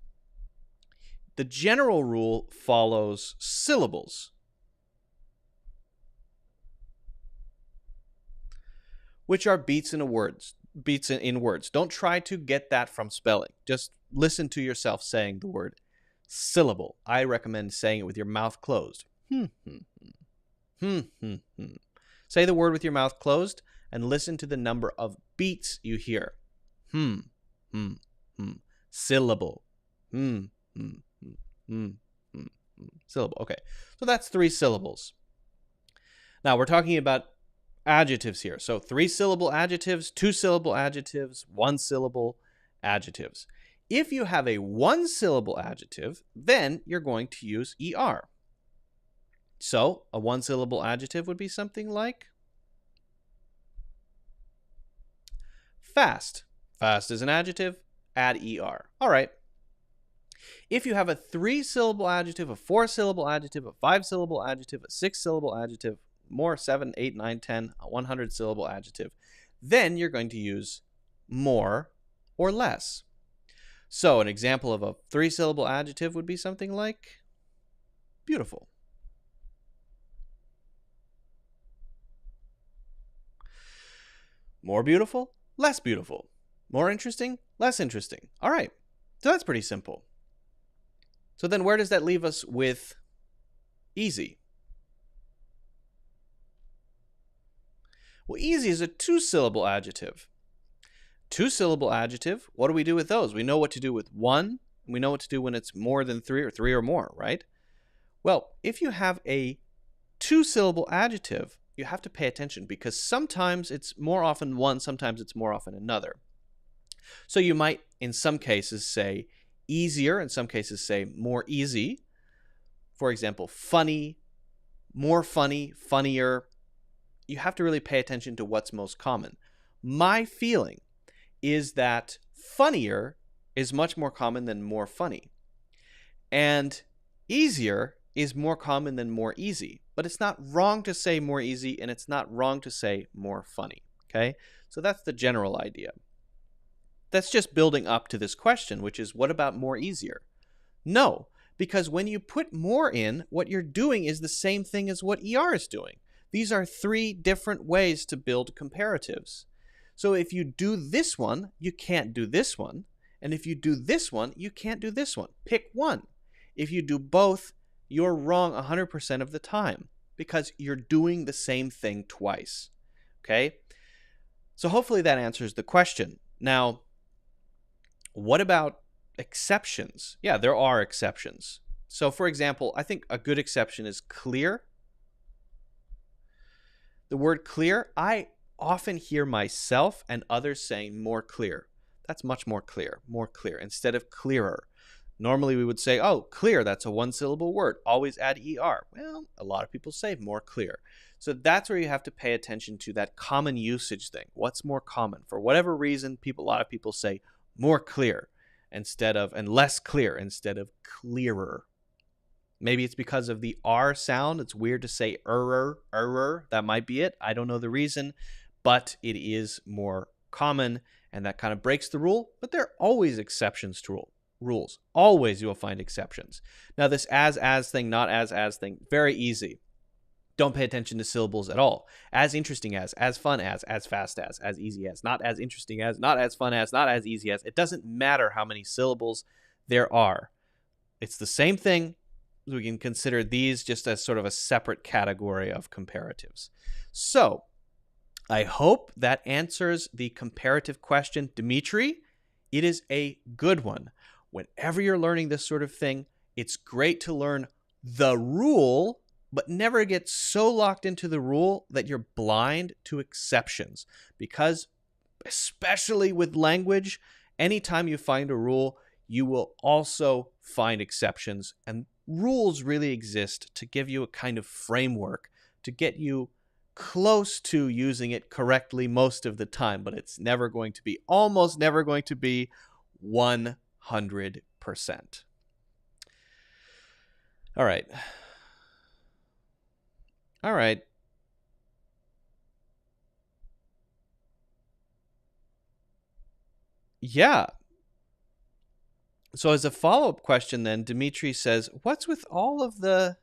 The general rule follows syllables, which are beats in words. Don't try to get that from spelling. Just listen to yourself saying the word syllable. I recommend saying it with your mouth closed. Say the word with your mouth closed and listen to the number of beats you hear. Syllable. Syllable. Okay, so that's 3 syllables. Now we're talking about adjectives here. So 3-syllable adjectives, 2-syllable adjectives, 1-syllable adjectives. If you have a 1-syllable adjective, then you're going to use ER. So a 1-syllable adjective would be something like fast. Fast is an adjective, add ER. All right. If you have a 3-syllable adjective, a 4-syllable adjective, a 5-syllable adjective, a 6-syllable adjective, more 7, 8, 9, 10, a 100-syllable adjective, then you're going to use more or less. So an example of a 3-syllable adjective would be something like beautiful. More beautiful, less beautiful. More interesting, less interesting. All right, so that's pretty simple. So then where does that leave us with easy? Well, easy is a 2-syllable adjective. 2-syllable adjective, what do we do with those? We know what to do with 1. We know what to do when it's more than 3 or 3 or more, right? Well, if you have a 2-syllable adjective, you have to pay attention because sometimes it's more often one, sometimes it's more often another. So you might, in some cases, say easier, in some cases say more easy. For example, funny, more funny, funnier. You have to really pay attention to what's most common. My feeling is that funnier is much more common than more funny. And easier is more common than more easy. But it's not wrong to say more easy, and it's not wrong to say more funny. Okay? So that's the general idea. That's just building up to this question, which is, what about more easier? No, because when you put more in, what you're doing is the same thing as what ER is doing. These are 3 different ways to build comparatives. So if you do this one, you can't do this one. And if you do this one, you can't do this one. Pick one. If you do both, you're wrong 100% of the time because you're doing the same thing twice. Okay? So hopefully that answers the question. Now, what about exceptions? Yeah, there are exceptions. So for example, I think a good exception is clear. The word clear, I often hear myself and others saying more clear. That's much more clear, instead of clearer. Normally we would say, oh, clear, that's a 1-syllable word. Always add ER. Well, a lot of people say more clear. So that's where you have to pay attention to that common usage thing. What's more common? For whatever reason, a lot of people say more clear instead of, and less clear instead of clearer. Maybe it's because of the R sound. It's weird to say error. That might be it. I don't know the reason, but it is more common, and that kind of breaks the rule. But there are always exceptions to rules. Always you will find exceptions. Now this as thing, not as thing, very easy. Don't pay attention to syllables at all. As interesting as fun as fast as easy as, not as interesting as, not as fun as, not as easy as. It doesn't matter how many syllables there are. It's the same thing. We can consider these just as sort of a separate category of comparatives. So I hope that answers the comparative question. Dimitri, it is a good one. Whenever you're learning this sort of thing, it's great to learn the rule but never get so locked into the rule that you're blind to exceptions. Because especially with language, anytime you find a rule, you will also find exceptions. And rules really exist to give you a kind of framework to get you close to using it correctly most of the time, but it's never going to be, almost never going to be 100%. All right. All right. Yeah. So as a follow-up question then, Dimitri says, what's with all of the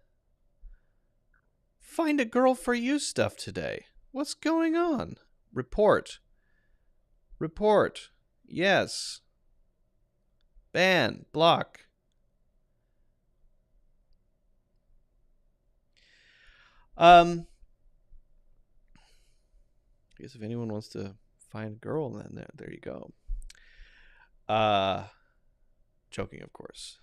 find a girl for you stuff today? What's going on? Report. Report. Yes. Ban. Block. I guess if anyone wants to find a girl, then there you go. Joking, of course.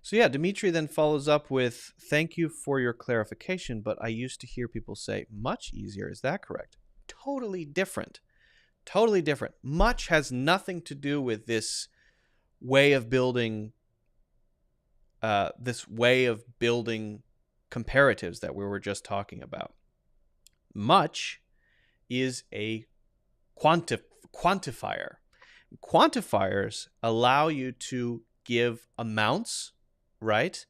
So yeah, Dimitri then follows up with, thank you for your clarification, but I used to hear people say much easier. Is that correct? Totally different. Totally different. Much has nothing to do with this way of building comparatives that we were just talking about. Much is a quantifier. Quantifiers allow you to give amounts, right?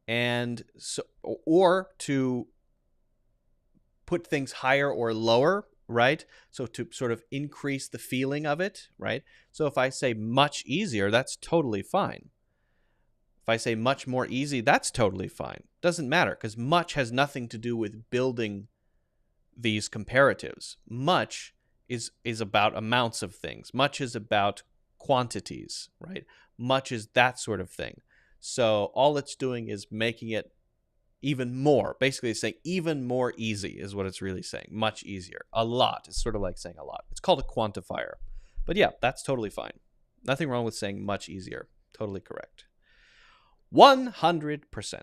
And so, or to put things higher or lower, right? So to sort of increase the feeling of it, right? So if I say much easier, that's totally fine. If I say much more easy, that's totally fine. Doesn't matter, because much has nothing to do with building these comparatives. Much is about amounts of things. Much is about quantities, right? Much is that sort of thing. So all it's doing is making it even more. Basically, it's saying even more easy is what it's really saying. Much easier. A lot. It's sort of like saying a lot. It's called a quantifier. But yeah, that's totally fine. Nothing wrong with saying much easier. Totally correct. 100%.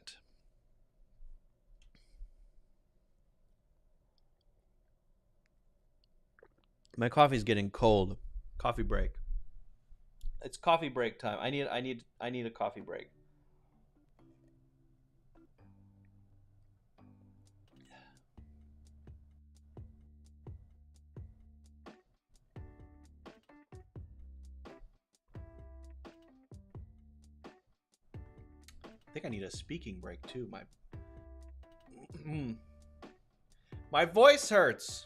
My coffee's getting cold. Coffee break. It's coffee break time. I need a coffee break. I think I need a speaking break too. My voice hurts.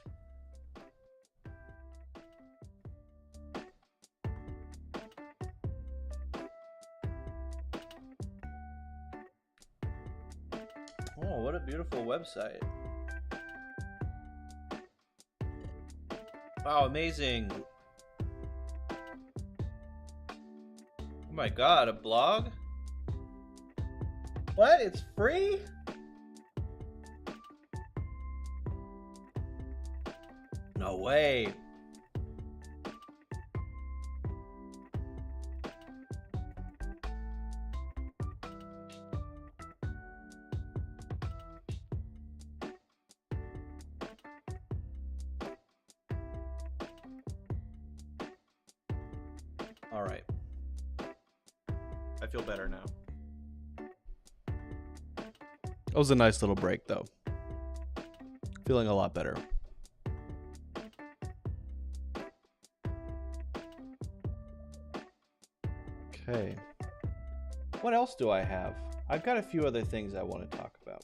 Oh, what a beautiful website. Wow, amazing. Oh my god, a blog? What? It's free? No way. All right. I feel better now. That was a nice little break, though. Feeling a lot better. Okay. What else do I have? I've got a few other things I want to talk about.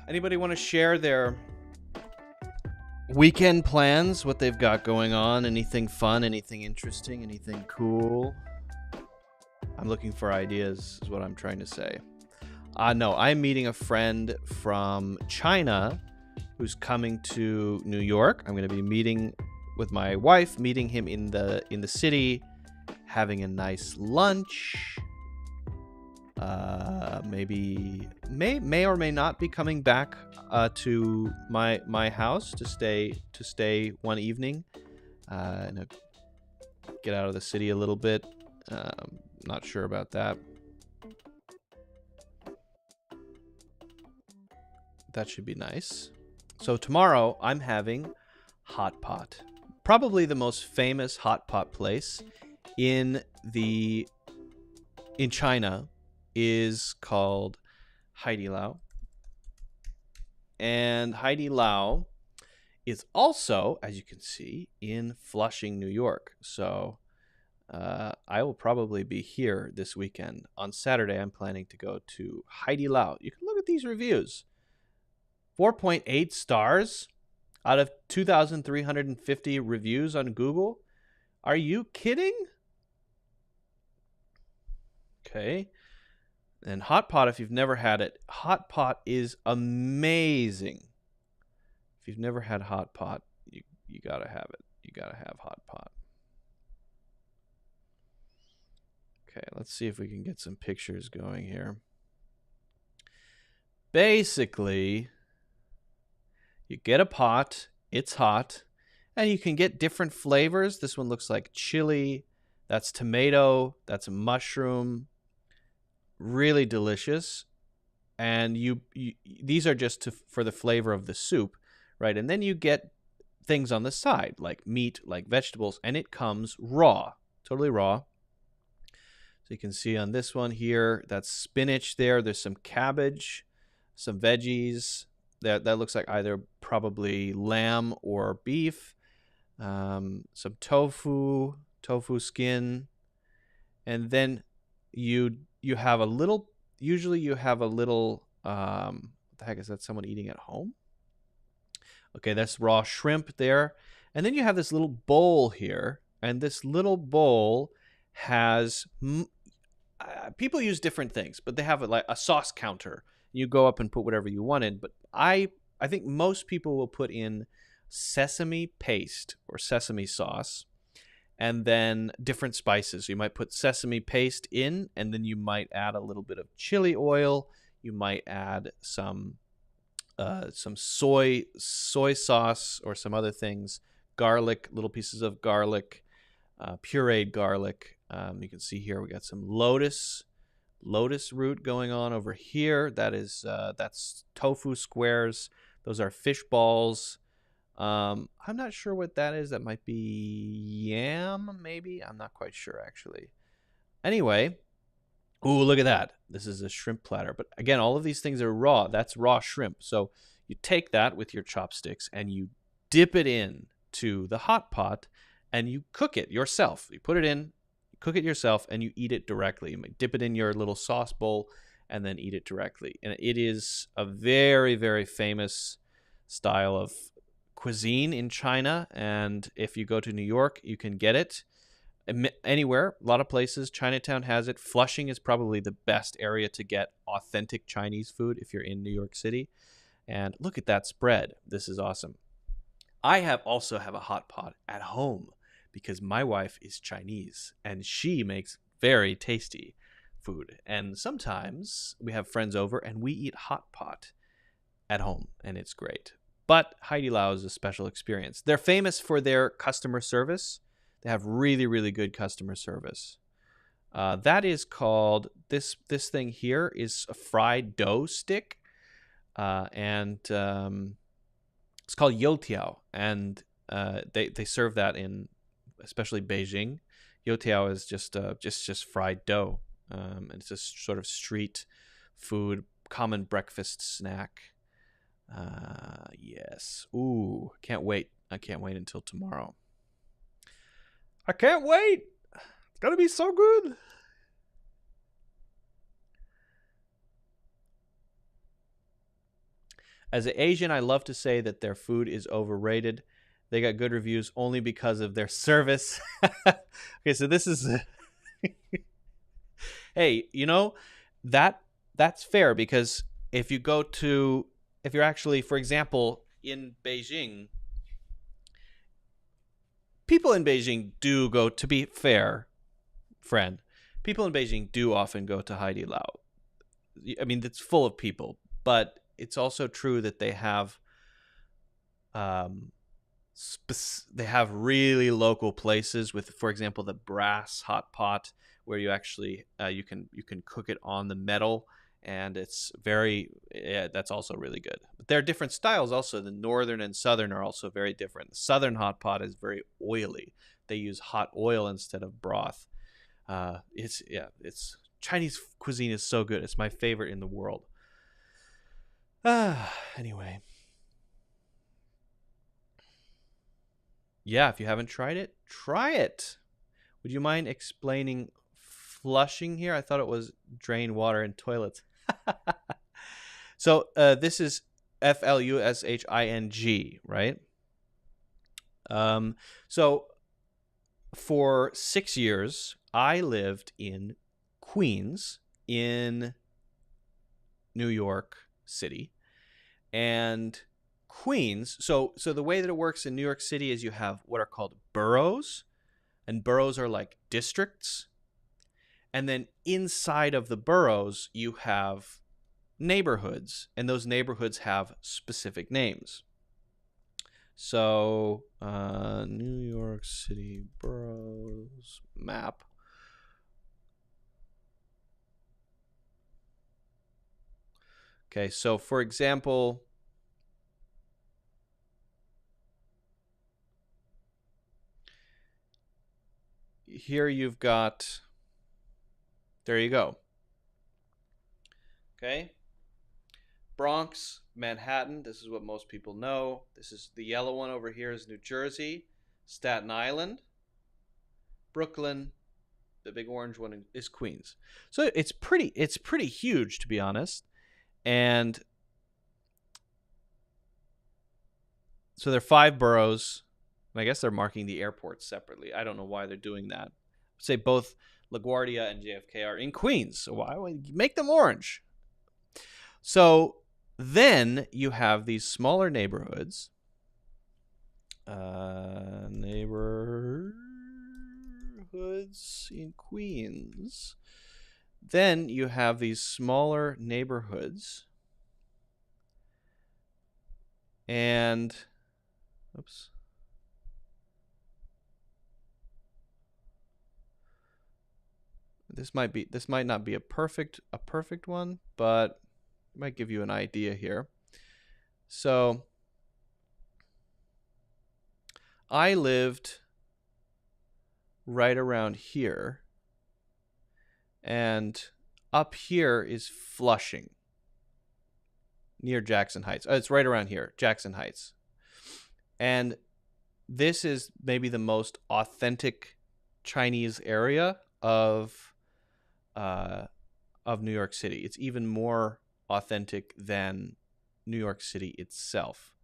Anybody want to share their weekend plans? What they've got going on? Anything fun? Anything interesting? Anything cool? I'm looking for ideas, is what I'm trying to say. No, I'm meeting a friend from China who's coming to New York. I'm going to be meeting with my wife, meeting him in the city, having a nice lunch. Maybe may or may not be coming back to my house to stay one evening in a get out of the city a little bit. Not sure about that. That should be nice. So tomorrow I'm having hot pot. Probably the most famous hot pot place in China is called Haidi Lao. And Haidi Lao is also, as you can see, in Flushing, New York. So I will probably be here this weekend. On Saturday, I'm planning to go to Haidi Lao. You can look at these reviews. 4.8 stars out of 2,350 reviews on Google. Are you kidding? Okay. And hot pot, if you've never had it, hot pot is amazing. If you've never had hot pot, you gotta have it. You gotta have hot pot. Okay, let's see if we can get some pictures going here. Basically, you get a pot, it's hot, and you can get different flavors. This one looks like chili, that's tomato, that's mushroom. Really delicious. And these are just for the flavor of the soup, right? And then you get things on the side, like meat, like vegetables, and it comes raw, totally raw. So you can see on this one here, that's spinach there. There's some cabbage, some veggies. That looks like either probably lamb or beef. Some tofu skin. And then you have a little, usually you have a little, what the heck is that? Someone eating at home? Okay, that's raw shrimp there. And then you have this little bowl here. And this little bowl has, people use different things, but they have like a sauce counter. You go up and put whatever you want in. But I think most people will put in sesame paste or sesame sauce. And then different spices. You might put sesame paste in, and then you might add a little bit of chili oil. You might add some soy sauce or some other things. Garlic, little pieces of garlic, pureed garlic. You can see here we got some lotus root going on over here. That's tofu squares. Those are fish balls. I'm not sure what that is. That might be yam, maybe. I'm not quite sure, actually. Anyway, ooh, look at that. This is a shrimp platter. But again, all of these things are raw. That's raw shrimp. So you take that with your chopsticks and you dip it in to the hot pot and you cook it yourself. You put it in, you cook it yourself, and you eat it directly. You might dip it in your little sauce bowl and then eat it directly. And it is a very, very famous style of cuisine in China, and if you go to New York, you can get it anywhere. A lot of places. Chinatown has it. Flushing is probably the best area to get authentic Chinese food if you're in New York City. And look at that spread. This is awesome. I also have a hot pot at home because my wife is Chinese and she makes very tasty food. And sometimes we have friends over and we eat hot pot at home, and it's great. But Haidi Lao is a special experience. They're famous for their customer service. They have really, really good customer service. That is called, this thing here is a fried dough stick. And it's called youtiao. And they serve that in, especially Beijing. Youtiao is just fried dough. And it's a sort of street food, common breakfast snack. Yes. Ooh, can't wait. I can't wait until tomorrow. I can't wait. It's gonna be so good. As an Asian, I love to say that their food is overrated. They got good reviews only because of their service. Okay, so this is hey, that's fair, because if you're actually, for example, in Beijing, people in Beijing do go, to be fair, friend, people in Beijing do often go to Haidi Lao. I mean, it's full of people, but it's also true that they have they have really local places with, for example, the brass hot pot, where you actually you can cook it on the metal, and it's that's also really good. But there are different styles also. The northern and southern are also very different. The southern hot pot is very oily. They use hot oil instead of broth. It's Chinese cuisine is so good. It's my favorite in the world. Anyway. Yeah, if you haven't tried it, try it. Would you mind explaining flushing here? I thought it was drain water in toilets. So this is flushing, right? So for 6 years, I lived in Queens in New York City. And Queens, so the way that it works in New York City is you have what are called boroughs, and boroughs are like districts. And then inside of the boroughs, you have neighborhoods, and those neighborhoods have specific names. So, New York City boroughs map. Okay, so for example, here you've got, there you go. Okay. Bronx, Manhattan, this is what most people know. This is the yellow one over here is New Jersey. Staten Island, Brooklyn, the big orange one is Queens. So it's pretty huge, to be honest. And so there are 5 boroughs. And I guess they're marking the airports separately. I don't know why they're doing that. I'd say both LaGuardia and JFK are in Queens. So why would you make them orange? So then you have these smaller neighborhoods. Neighborhoods in Queens. Then you have these smaller neighborhoods. And, oops. This might not be a perfect one, but it might give you an idea here. So I lived right around here, and up here is Flushing, near Jackson Heights. Oh, it's right around here, Jackson Heights. And this is maybe the most authentic Chinese area of New York City. It's even more authentic than New York City itself.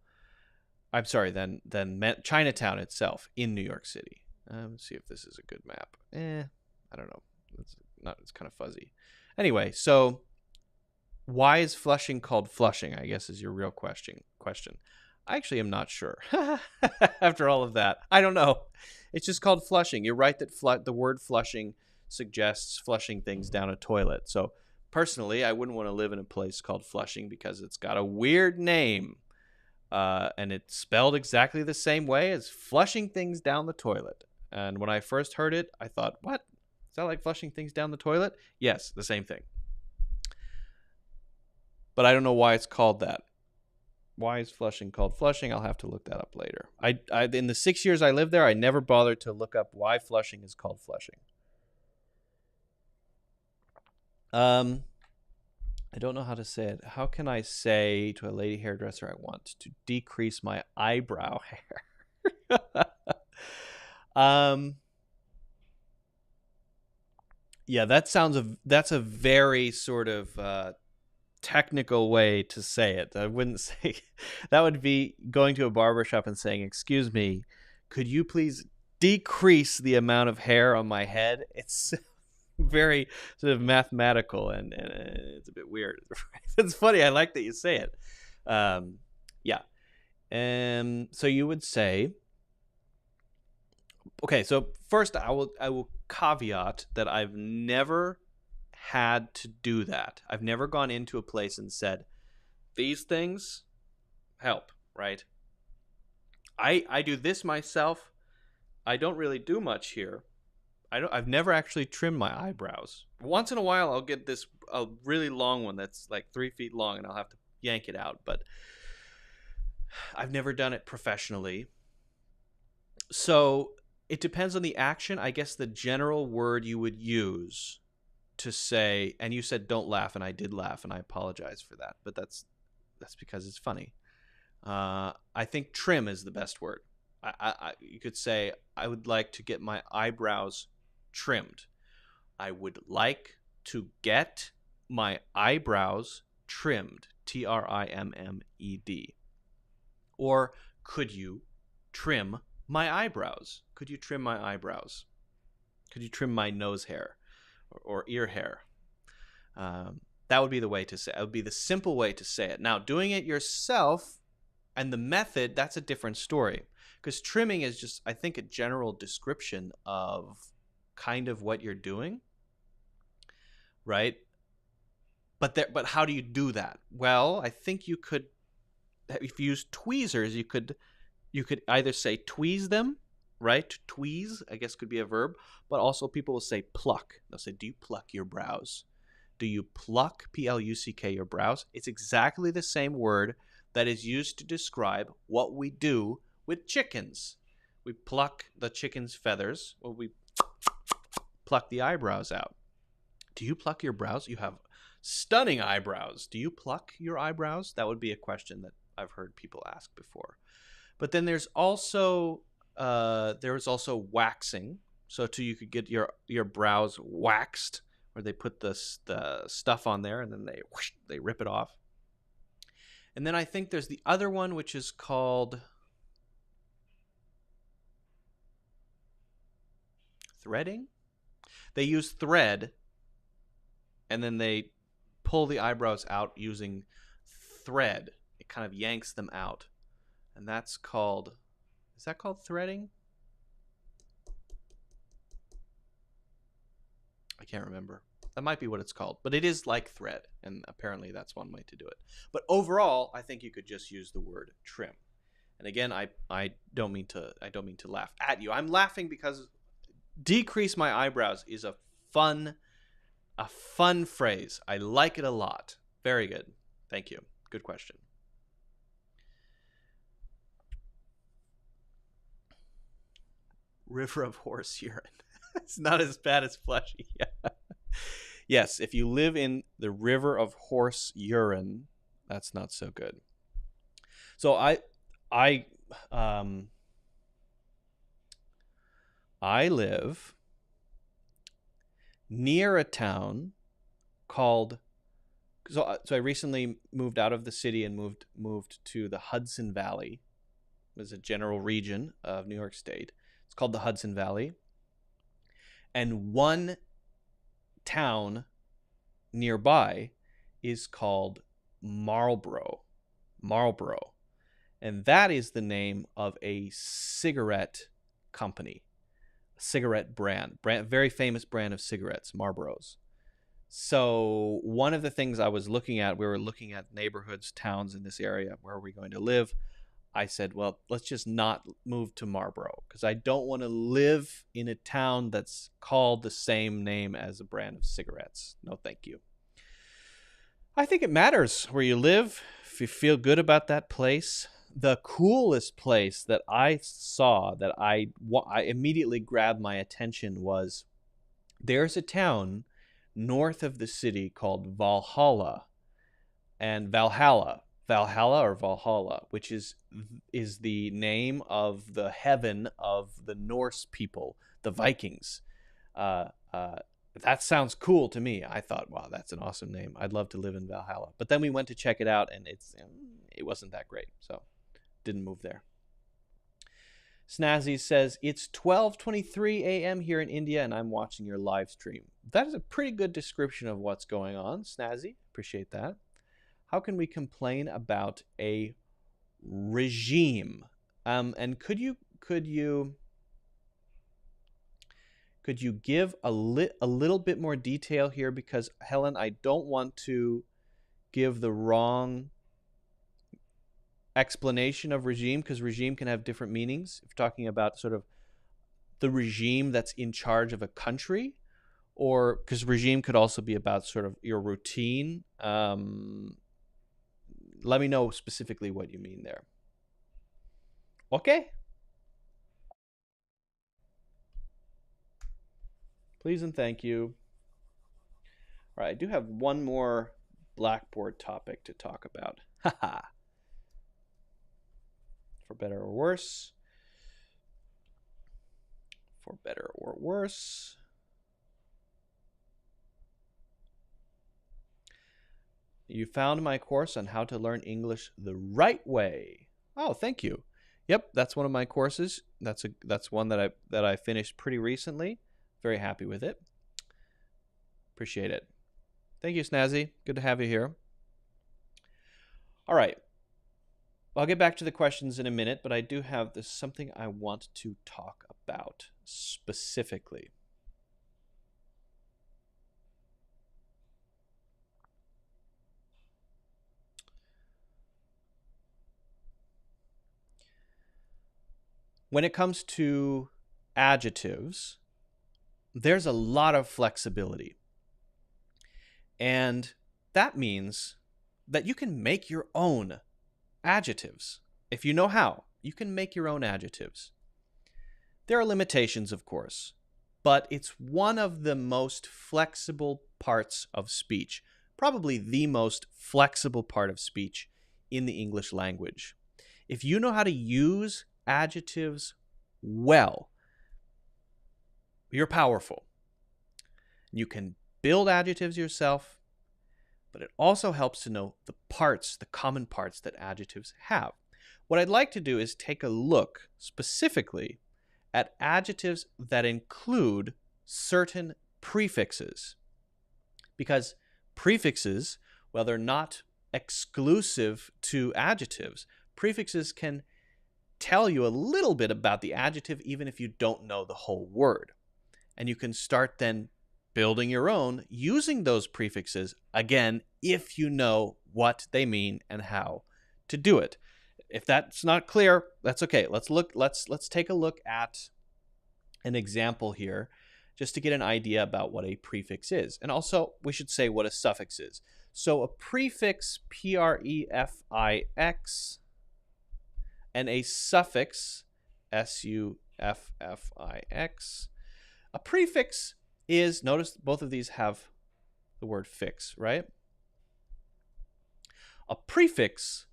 I'm sorry, than Chinatown itself in New York City. Let's see if this is a good map. I don't know. It's kind of fuzzy. Anyway, so why is Flushing called Flushing, I guess, is your real question. I actually am not sure. After all of that, I don't know. It's just called Flushing. You're right that the word flushing suggests flushing things down a toilet. So personally, I wouldn't want to live in a place called Flushing because it's got a weird name. And it's spelled exactly the same way as flushing things down the toilet. And when I first heard it, I thought, what? Is that like flushing things down the toilet? Yes, the same thing. But I don't know why it's called that. Why is Flushing called Flushing? I'll have to look that up later. I in the 6 years I lived there, I never bothered to look up why Flushing is called Flushing. I don't know how to say it. How can I say to a lady hairdresser I want to decrease my eyebrow hair? Yeah, that's a very sort of technical way to say it. I wouldn't say that would be going to a barbershop and saying, "Excuse me, could you please decrease the amount of hair on my head?" It's very sort of mathematical and it's a bit weird. It's funny. I like that you say it. Yeah. So you would say, okay, so first I will caveat that I've never had to do that. I've never gone into a place and said, these things help, right? I do this myself. I don't really do much here. I've never actually trimmed my eyebrows. Once in a while, I'll get a really long one that's like 3 feet long, and I'll have to yank it out. But I've never done it professionally. So it depends on the action. I guess the general word you would use to say, and you said don't laugh, and I did laugh, and I apologize for that. But that's because it's funny. I think trim is the best word. You could say, I would like to get my eyebrows trimmed. I would like to get my eyebrows trimmed. Trimmed. Or could you trim my eyebrows? Could you trim my eyebrows? Could you trim my nose hair or ear hair? That would be the way to say it. That would be the simple way to say it. Now, doing it yourself and the method, that's a different story. Because trimming is just, I think, a general description of kind of what you're doing, right? But how do you do that? Well, I think you could, if you use tweezers, you could either say tweeze them, right? Tweeze, I guess, could be a verb. But also people will say pluck. They'll say, do you pluck your brows? Do you pluck, P-L-U-C-K, your brows? It's exactly the same word that is used to describe what we do with chickens. We pluck the chicken's feathers, or we pluck the eyebrows out. Do you pluck your brows? You have stunning eyebrows. Do you pluck your eyebrows? That would be a question that I've heard people ask before. But then there's also waxing. So too, you could get your brows waxed, where they put the stuff on there and then they rip it off. And then I think there's the other one, which is called threading. They use thread, and then they pull the eyebrows out using thread. It kind of yanks them out. And that's called, is that called threading? I can't remember. That might be what it's called, but it is like thread, and apparently that's one way to do it. But overall, I think you could just use the word trim. And again, I don't mean to laugh at you. I'm laughing because decrease my eyebrows is a fun phrase. I like it a lot. Very good. Thank you. Good question. River of horse urine. It's not as bad as fleshy. Yeah. Yes, if you live in the river of horse urine, that's not so good. So I live near a town called, so I recently moved out of the city and moved to the Hudson Valley. It was a general region of New York State. It's called the Hudson Valley. And one town nearby is called Marlboro. And that is the name of a cigarette company, a cigarette brand, very famous brand of cigarettes, Marlboros. So one of the things I was looking at, we were looking at neighborhoods, towns in this area. Where are we going to live? I said, well, let's just not move to Marlboro, because I don't want to live in a town that's called the same name as a brand of cigarettes. No, thank you. I think it matters where you live, if you feel good about that place. The coolest place that I saw that I immediately grabbed my attention was, there's a town north of the city called Valhalla, or Valhalla, which is the name of the heaven of the Norse people, the Vikings. That sounds cool to me. I thought, wow, that's an awesome name. I'd love to live in Valhalla. But then we went to check it out, and it wasn't that great, so didn't move there. Snazzy says, it's 12:23 a.m. here in India, and I'm watching your live stream. That is a pretty good description of what's going on, Snazzy. Appreciate that. How can we complain about a regime? And could you give a little bit more detail here? Because, Helen, I don't want to give the wrong explanation of regime, because regime can have different meanings. If you're talking about sort of the regime that's in charge of a country, or because regime could also be about sort of your routine. Let me know specifically what you mean there. Okay? Please and thank you. All right, I do have one more Blackboard topic to talk about. Haha. For better or worse. For better or worse. You found my course on how to learn English the right way. Oh, thank you. Yep, that's one of my courses. That's one that I finished pretty recently. Very happy with it. Appreciate it. Thank you, Snazzy. Good to have you here. All right. I'll get back to the questions in a minute, but I do have something I want to talk about specifically. When it comes to adjectives, there's a lot of flexibility. And that means that you can make your own adjectives. If you know how, you can make your own adjectives. There are limitations, of course, but it's one of the most flexible parts of speech, probably the most flexible part of speech in the English language. If you know how to use adjectives well, you're powerful. You can build adjectives yourself, but it also helps to know the parts, the common parts that adjectives have. What I'd like to do is take a look specifically at adjectives that include certain prefixes. Because prefixes, while they're not exclusive to adjectives, prefixes can tell you a little bit about the adjective even if you don't know the whole word. And you can start then building your own using those prefixes, again, if you know what they mean and how to do it. If that's not clear, that's okay. Let's take a look at an example here just to get an idea about what a prefix is. And also, we should say what a suffix is. So a prefix, prefix, and a suffix, suffix. A prefix is, notice both of these have the word fix, right? A prefix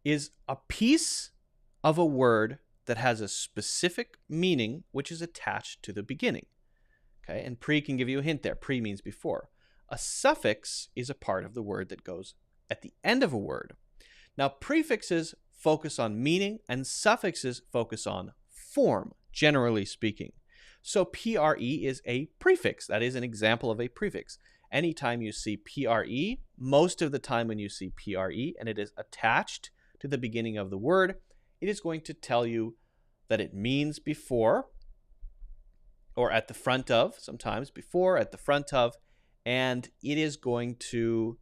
is a piece of a word that has a specific meaning which is attached to the beginning. Okay, and pre can give you a hint there. Pre means before. A suffix is a part of the word that goes at the end of a word. Now, prefixes focus on meaning and suffixes focus on form, generally speaking. So pre is a prefix. That is an example of a prefix. Anytime you see pre, most of the time when you see pre and it is attached to the beginning of the word, it is going to tell you that it means before or at the front of, sometimes before, at the front of, and it is going to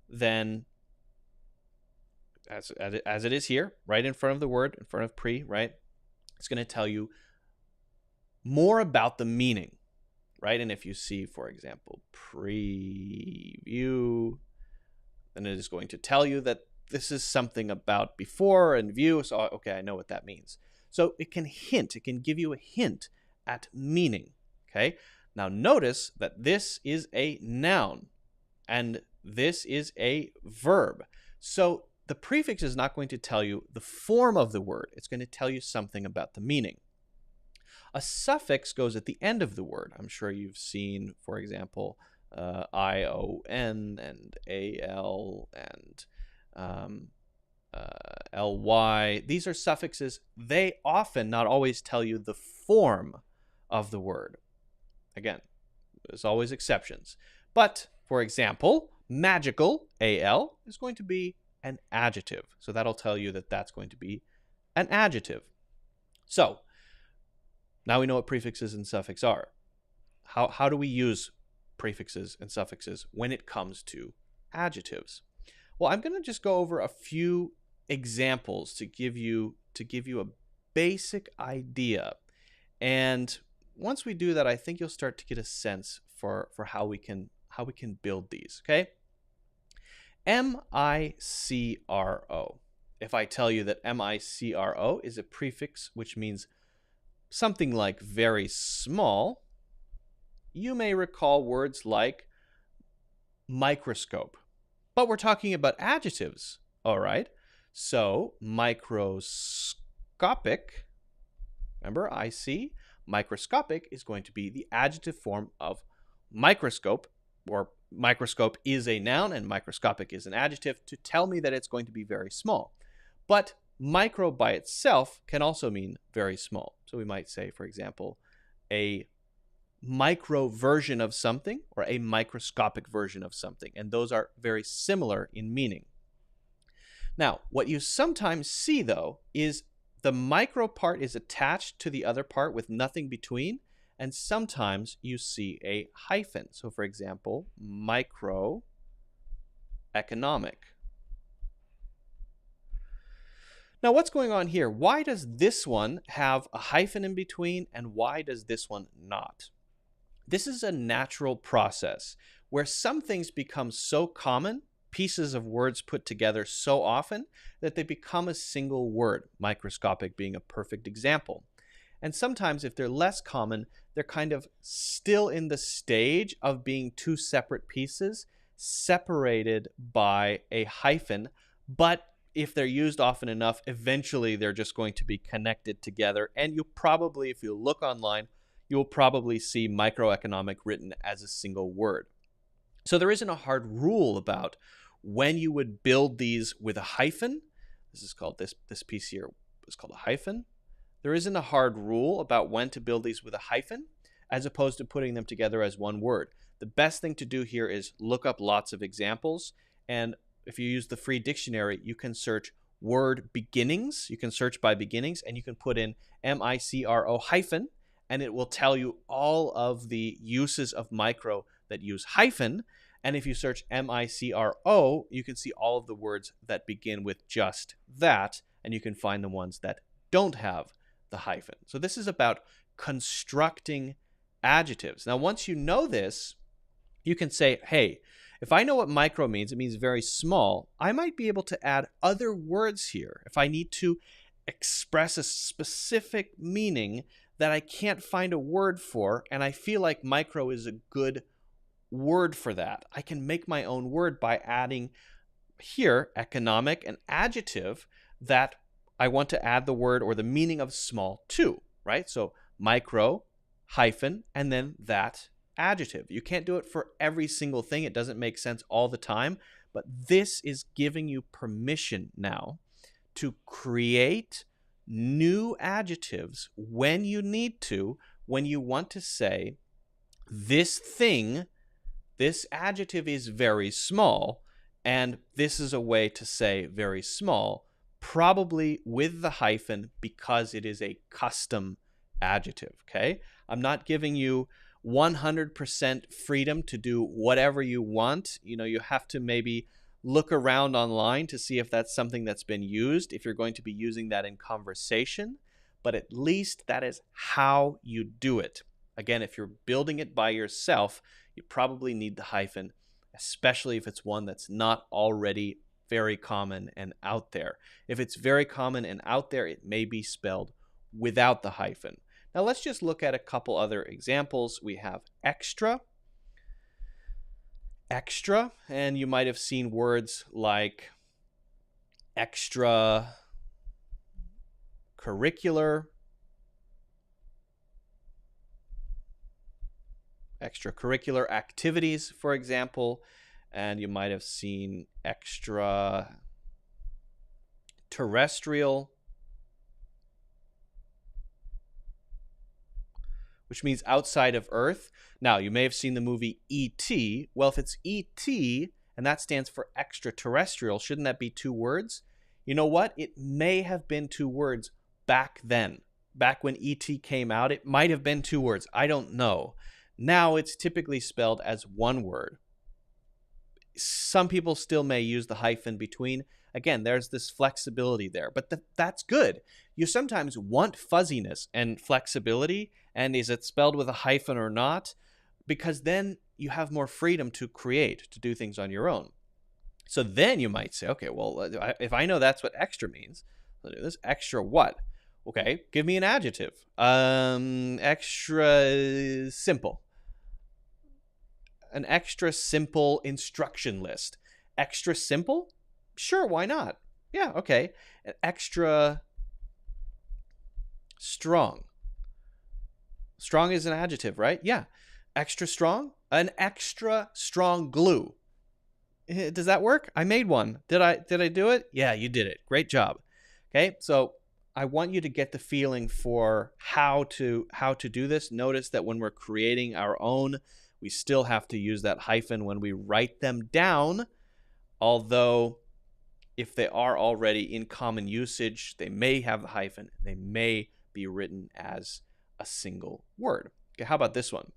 then, as it is here, right in front of the word, in front of pre, right? It's going to tell you more about the meaning, right? And if you see, for example, preview, then it is going to tell you that this is something about before and view. So, okay, I know what that means. So it can hint, it can give you a hint at meaning, okay? Now notice that this is a noun and this is a verb. So the prefix is not going to tell you the form of the word. It's going to tell you something about the meaning. A suffix goes at the end of the word. I'm sure you've seen, for example, ION and AL and LY. These are suffixes. They often, not always, tell you the form of the word. Again, there's always exceptions. But, for example, magical, AL, is going to be an adjective. So that'll tell you that that's going to be an adjective. So, now we know what prefixes and suffixes are. How do we use prefixes and suffixes when it comes to adjectives? Well, I'm going to just go over a few examples to give you a basic idea. And once we do that, I think you'll start to get a sense for how we can build these, okay? M-I-C-R-O. If I tell you that M-I-C-R-O is a prefix which means something like very small, you may recall words like microscope. But we're talking about adjectives, all right? So microscopic, remember I-C, microscopic is going to be the adjective form of microscope, or microscope is a noun and microscopic is an adjective to tell me that it's going to be very small. But micro by itself can also mean very small. So we might say, for example, a micro version of something or a microscopic version of something. And those are very similar in meaning. Now, what you sometimes see, though, is the micro part is attached to the other part with nothing between. And sometimes you see a hyphen. So, for example, microeconomic. Now, what's going on here? Why does this one have a hyphen in between, and why does this one not? This is a natural process where some things become so common, pieces of words put together so often, that they become a single word, microscopic being a perfect example. And sometimes if they're less common, they're kind of still in the stage of being two separate pieces, separated by a hyphen, but if they're used often enough, eventually they're just going to be connected together. And you probably, if you look online, you'll probably see microeconomic written as a single word. So there isn't a hard rule about when you would build these with a hyphen. This is called, this piece here is called a hyphen. There isn't a hard rule about when to build these with a hyphen, as opposed to putting them together as one word. The best thing to do here is look up lots of examples, and if you use the free dictionary, you can search word beginnings. You can search by beginnings, and you can put in M-I-C-R-O hyphen, and it will tell you all of the uses of micro that use hyphen. And if you search M-I-C-R-O, you can see all of the words that begin with just that, and you can find the ones that don't have the hyphen. So this is about constructing adjectives. Now, once you know this, you can say, hey, if I know what micro means, it means very small, I might be able to add other words here. If I need to express a specific meaning that I can't find a word for, and I feel like micro is a good word for that, I can make my own word by adding here, economic, an adjective that I want to add the word or the meaning of small to, right? So micro, hyphen, and then that adjective. You can't do it for every single thing. It doesn't make sense all the time, but this is giving you permission now to create new adjectives when you need to, when you want to say this thing, this adjective is very small, and this is a way to say very small, probably with the hyphen because it is a custom adjective, okay? I'm not giving you 100% freedom to do whatever you want. You know, you have to maybe look around online to see if that's something that's been used, if you're going to be using that in conversation, but at least that is how you do it. Again, if you're building it by yourself, you probably need the hyphen, especially if it's one that's not already very common and out there. If it's very common and out there, it may be spelled without the hyphen. Now let's just look at a couple other examples. We have extra, and you might have seen words like extra curricular, extracurricular activities, for example, and you might have seen extra terrestrial, which means outside of Earth. Now, you may have seen the movie E.T. Well, if it's E.T., and that stands for extraterrestrial, shouldn't that be two words? You know what? It may have been two words back then. Back when E.T. came out, it might have been two words. I don't know. Now it's typically spelled as one word. Some people still may use the hyphen between. again, there's this flexibility there, but that's good. You sometimes want fuzziness and flexibility, and is it spelled with a hyphen or not? Because then you have more freedom to create, to do things on your own. So then you might say, okay, well, if I know that's what extra means, I'll do this. Extra what? Okay, give me an adjective. Extra simple. An extra simple instruction list. Extra simple? Sure, why not? Yeah, okay. An extra strong. Strong is an adjective, right? Yeah. Extra strong? An extra strong glue. Does that work? I made one. Did I do it? Yeah, you did it. Great job. Okay, so I want you to get the feeling for how to do this. Notice that when we're creating our own, we still have to use that hyphen when we write them down, although if they are already in common usage, they may have the hyphen. They may be written as a single word. Okay, how about this one?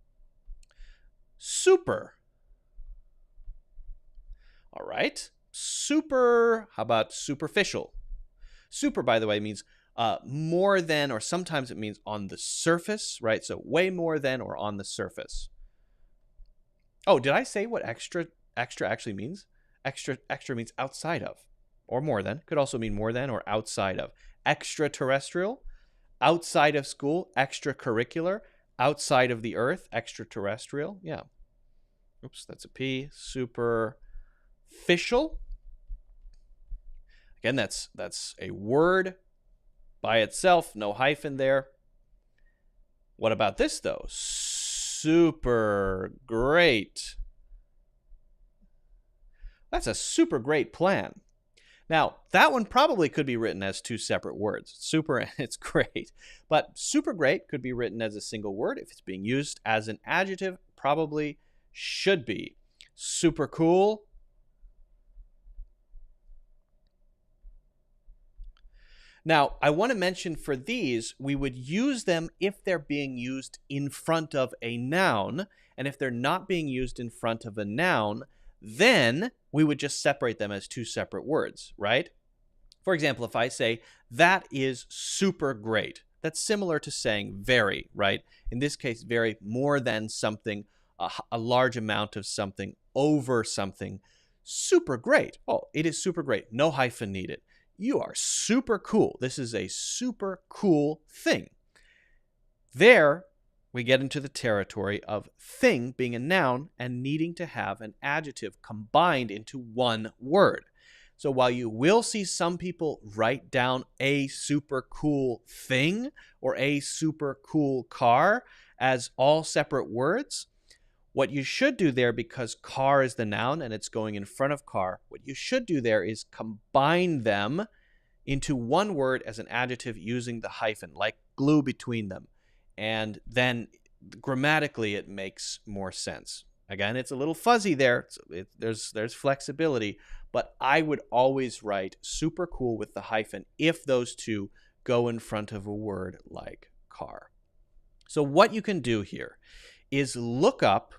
Super. All right. Super. How about superficial? Super, by the way, means more than, or sometimes it means on the surface, right? So way more than or on the surface. Oh, did I say what extra actually means? Extra means outside of, or more than. Could also mean more than or outside of. Extraterrestrial, outside of school. Extracurricular, outside of the earth. Extraterrestrial, yeah. Oops, that's a P. Superficial. Again, that's a word by itself, no hyphen there. What about this, though? Super great. That's a super great plan. Now, that one probably could be written as two separate words. Super and it's great. But super great could be written as a single word. If it's being used as an adjective, probably should be. Super cool. Now, I want to mention for these, we would use them if they're being used in front of a noun. And if they're not being used in front of a noun, then we would just separate them as two separate words, right? For example, if I say, that is super great, that's similar to saying very, right? In this case, very, more than something, a large amount of something, over something. Super great. Oh, it is super great. No hyphen needed. You are super cool. This is a super cool thing. There, we get into the territory of thing being a noun and needing to have an adjective combined into one word. So while you will see some people write down a super cool thing or a super cool car as all separate words, what you should do there, because car is the noun and it's going in front of car, what you should do there is combine them into one word as an adjective using the hyphen, like glue between them. And then grammatically it makes more sense. Again, it's a little fuzzy there. There's flexibility, but I would always write super cool with the hyphen if those two go in front of a word like car. So what you can do here is look up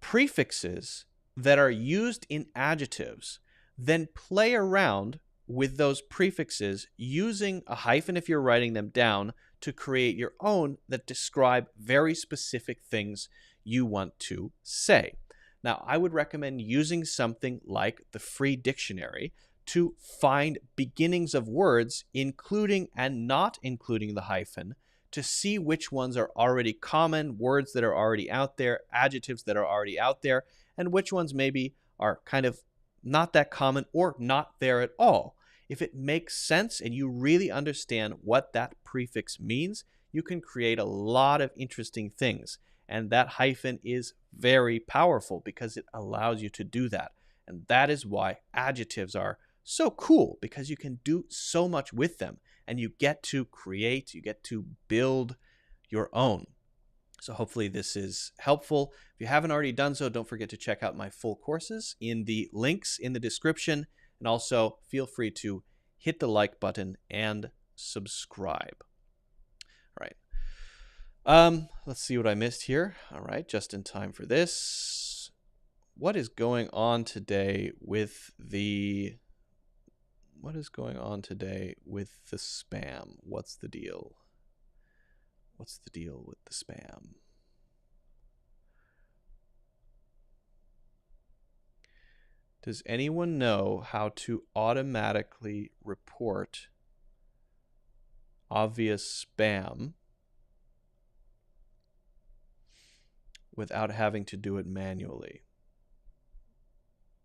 prefixes that are used in adjectives, then play around with those prefixes using a hyphen if you're writing them down to create your own that describe very specific things you want to say. Now, I would recommend using something like the free dictionary to find beginnings of words, including and not including the hyphen, to see which ones are already common, words that are already out there, adjectives that are already out there, and which ones maybe are kind of not that common or not there at all. If it makes sense and you really understand what that prefix means, you can create a lot of interesting things. And that hyphen is very powerful because it allows you to do that. And that is why adjectives are so cool, because you can do so much with them and you get to create, you get to build your own. So hopefully this is helpful. If you haven't already done so, don't forget to check out my full courses in the links in the description. And also feel free to hit the like button and subscribe. All right. Let's see what I missed here. All right, just in time for this. What is going on today with the What is going on today with the spam? What's the deal? What's the deal with the spam? Does anyone know how to automatically report obvious spam without having to do it manually?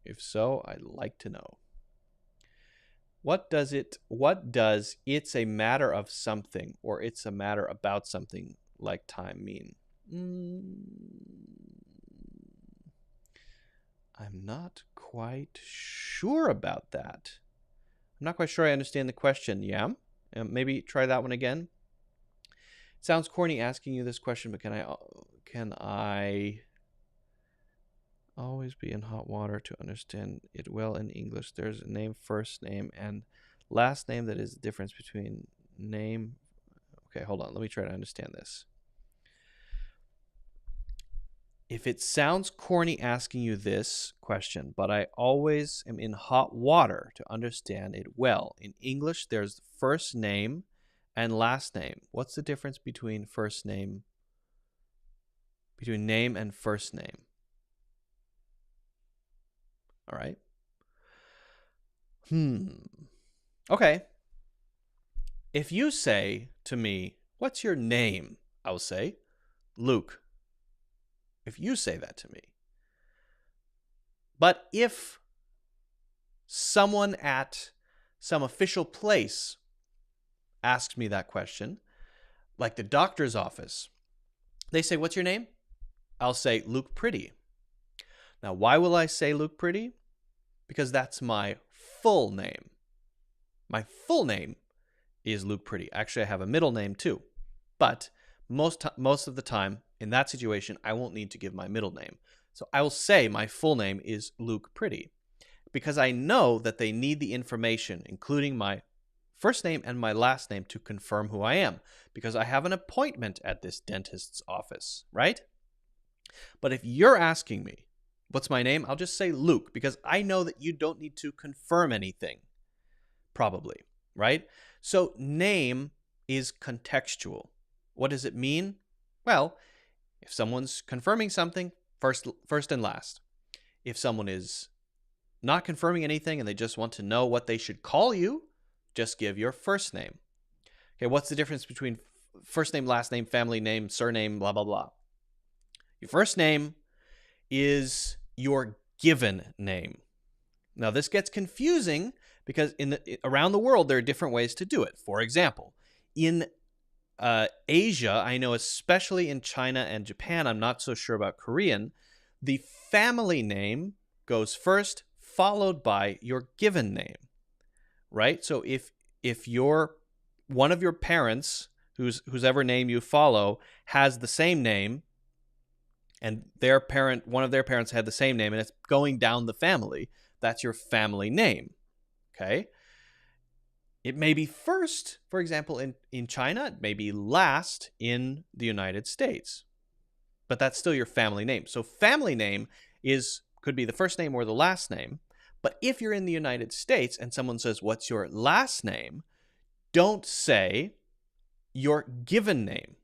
If so, I'd like to know. What does it's a matter of something or it's a matter about something like time mean? I'm not quite sure about that. I'm not quite sure I understand the question. Yeah? Maybe try that one again. It sounds corny asking you this question, but can I always be in hot water to understand it well in English? There's a name, first name, and last name that is the difference between name. Okay, hold on. Let me try to understand this. If it sounds corny asking you this question, but I always am in hot water to understand it well. In English, there's first name and last name. What's the difference between name and first name? All right. Okay. If you say to me, what's your name? I'll say, Luke. If you say that to me. But if someone at some official place asks me that question, like the doctor's office, they say, what's your name? I'll say, Luke Pretty. Now, why will I say Luke Pretty? Because that's my full name. My full name is Luke Pretty. Actually, I have a middle name too. But most of the time, in that situation, I won't need to give my middle name. So I will say my full name is Luke Pretty because I know that they need the information, including my first name and my last name, to confirm who I am because I have an appointment at this dentist's office, right? But if you're asking me, what's my name? I'll just say Luke because I know that you don't need to confirm anything, probably, right? So name is contextual. What does it mean? Well, if someone's confirming something, first and last. If someone is not confirming anything and they just want to know what they should call you, just give your first name. Okay, what's the difference between first name, last name, family name, surname, blah, blah, blah? Your first name is your given name. Now, this gets confusing because around the world, there are different ways to do it. For example, in Asia, I know especially in China and Japan, I'm not so sure about Korean, the family name goes first, followed by your given name, right? So if one of your parents, whosever name you follow, has the same name, and one of their parents had the same name, and it's going down the family, that's your family name, okay? It may be first, for example, in China. It may be last in the United States. But that's still your family name. So family name could be the first name or the last name. But if you're in the United States and someone says, what's your last name? Don't say your given name.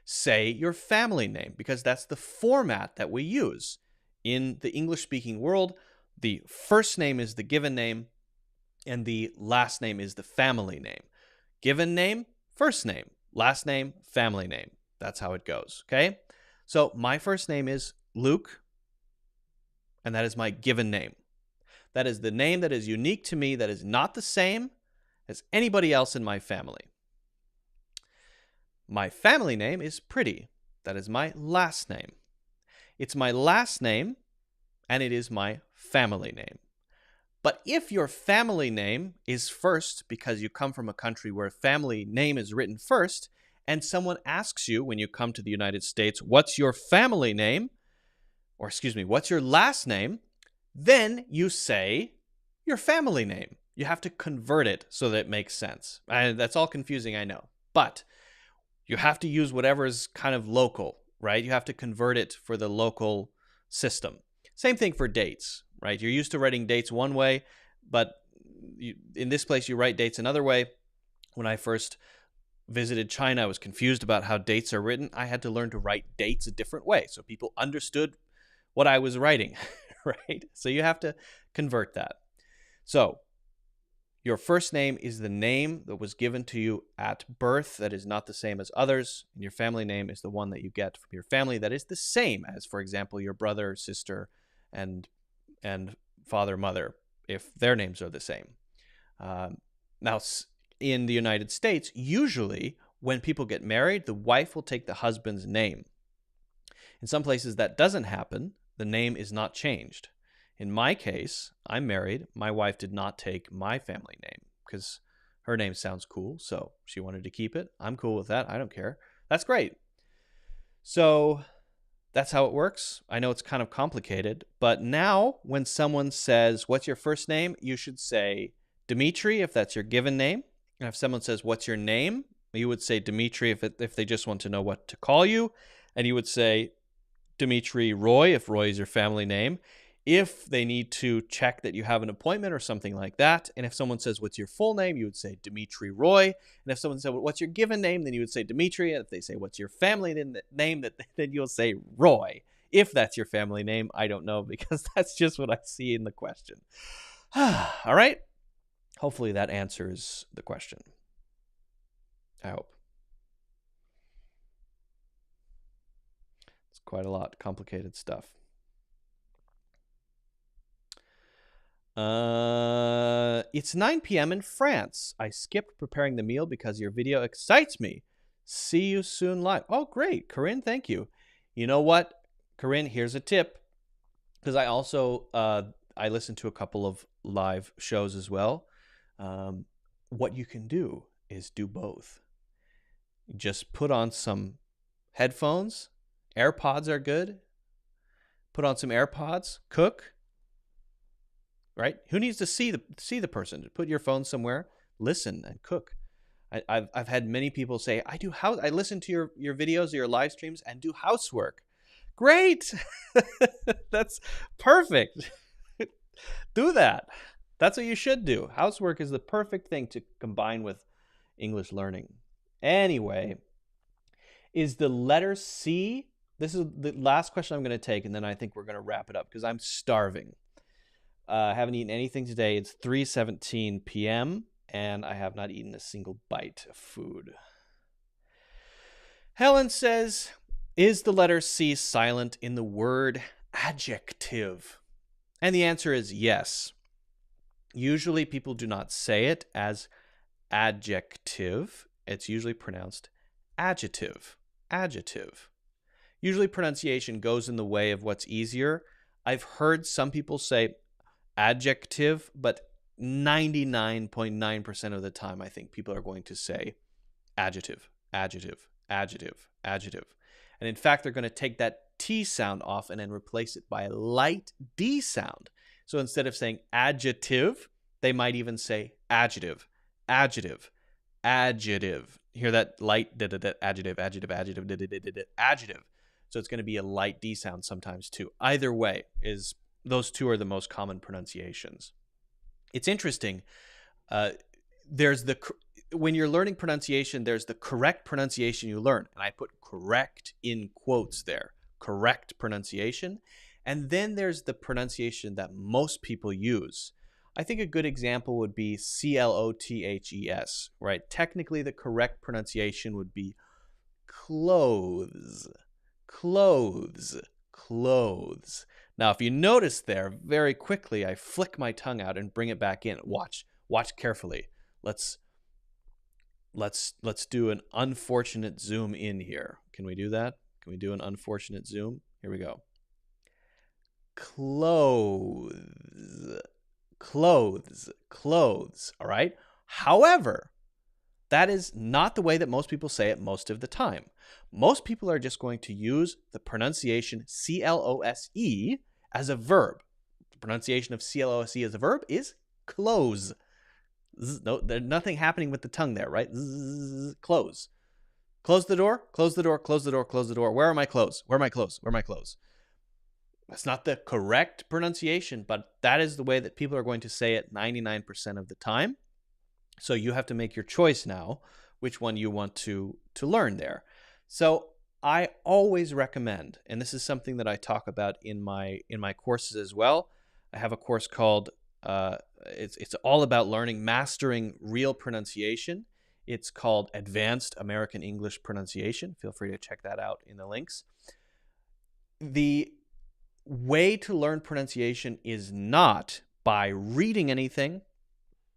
Say your family name because that's the format that we use. In the English-speaking world, the first name is the given name, and the last name is the family name. Given name, first name. Last name, family name. That's how it goes, okay? So my first name is Luke, and that is my given name. That is the name that is unique to me, that is not the same as anybody else in my family. My family name is Pretty. That is my last name. It's my last name, and it is my family name. But if your family name is first because you come from a country where family name is written first, and someone asks you when you come to the United States, what's your family name? Or excuse me, what's your last name? Then you say your family name. You have to convert it so that it makes sense. And that's all confusing, I know. But you have to use whatever is kind of local, right? You have to convert it for the local system. Same thing for dates, right? You're used to writing dates one way, but in this place, you write dates another way. When I first visited China, I was confused about how dates are written. I had to learn to write dates a different way so people understood what I was writing, right? So you have to convert that. So your first name is the name that was given to you at birth that is not the same as others, and your family name is the one that you get from your family that is the same as, for example, your brother, sister, and father, mother, if their names are the same. Now, in the United States, usually when people get married, the wife will take the husband's name. In some places that doesn't happen. The name is not changed. In my case, I'm married. My wife did not take my family name because her name sounds cool, so she wanted to keep it. I'm cool with that. I don't care. That's great. So that's how it works. I know it's kind of complicated, but now when someone says, "What's your first name?" you should say Dimitri if that's your given name. And if someone says, "What's your name?" you would say Dimitri if they just want to know what to call you. And you would say Dimitri Roy if Roy is your family name. If they need to check that you have an appointment or something like that. And if someone says, "What's your full name?" you would say Dimitri Roy. And if someone said, "What's your given name?" then you would say Dimitri. And if they say, "What's your family name?" then you'll say Roy. If that's your family name, I don't know because that's just what I see in the question. All right. Hopefully that answers the question. I hope. It's quite a lot, complicated stuff. It's 9 p.m. in France. I skipped preparing the meal because your video excites me. See you soon live. Oh, great. Corinne, thank you. You know what, Corinne, here's a tip. Because I also, I listen to a couple of live shows as well. What you can do is do both. Just put on some headphones. AirPods are good. Put on some AirPods. Cook. Right? Who needs to see the person? Put your phone somewhere. Listen and cook. I've had many people say, I listen to your videos or your live streams and do housework. Great. That's perfect. Do that. That's what you should do. Housework is the perfect thing to combine with English learning. Anyway, is the letter C? This is the last question I'm going to take, and then I think we're going to wrap it up because I'm starving. I haven't eaten anything today. It's 3:17 p.m., and I have not eaten a single bite of food. Helen says, is the letter C silent in the word adjective? And the answer is yes. Usually people do not say it as adjective. It's usually pronounced adjective. Adjective. Usually pronunciation goes in the way of what's easier. I've heard some people say adjective, but 99.9% of the time I think people are going to say adjective, adjective, adjective, adjective. And in fact, they're going to take that T sound off and then replace it by a light D sound. So instead of saying adjective, they might even say adjective, adjective, adjective. Hear that light adjective, adjective, adjective, adjective. So it's going to be a light D sound sometimes too. Either way, those two are the most common pronunciations. It's interesting. When you're learning pronunciation, there's the correct pronunciation you learn. And I put correct in quotes there. Correct pronunciation. And then there's the pronunciation that most people use. I think a good example would be clothes, right? Technically, the correct pronunciation would be clothes, clothes, clothes. Now, if you notice there, very quickly, I flick my tongue out and bring it back in. Watch carefully. Let's do an unfortunate zoom in here. Can we do that? Can we do an unfortunate zoom? Here we go. Clothes, clothes, clothes. All right. However, that is not the way that most people say it most of the time. Most people are just going to use the pronunciation CLOSE as a verb. The pronunciation of CLOSE as a verb is close. No, there's nothing happening with the tongue there, right? Close. Close the door, close the door, close the door, close the door. Where are my clothes? Where are my clothes? Where are my clothes? That's not the correct pronunciation, but that is the way that people are going to say it 99% of the time. So you have to make your choice now, which one you want to learn there. So I always recommend, and this is something that I talk about in my courses as well. I have a course called it's all about mastering real pronunciation. It's called Advanced American English Pronunciation. Feel free to check that out in the links. The way to learn pronunciation is not by reading anything.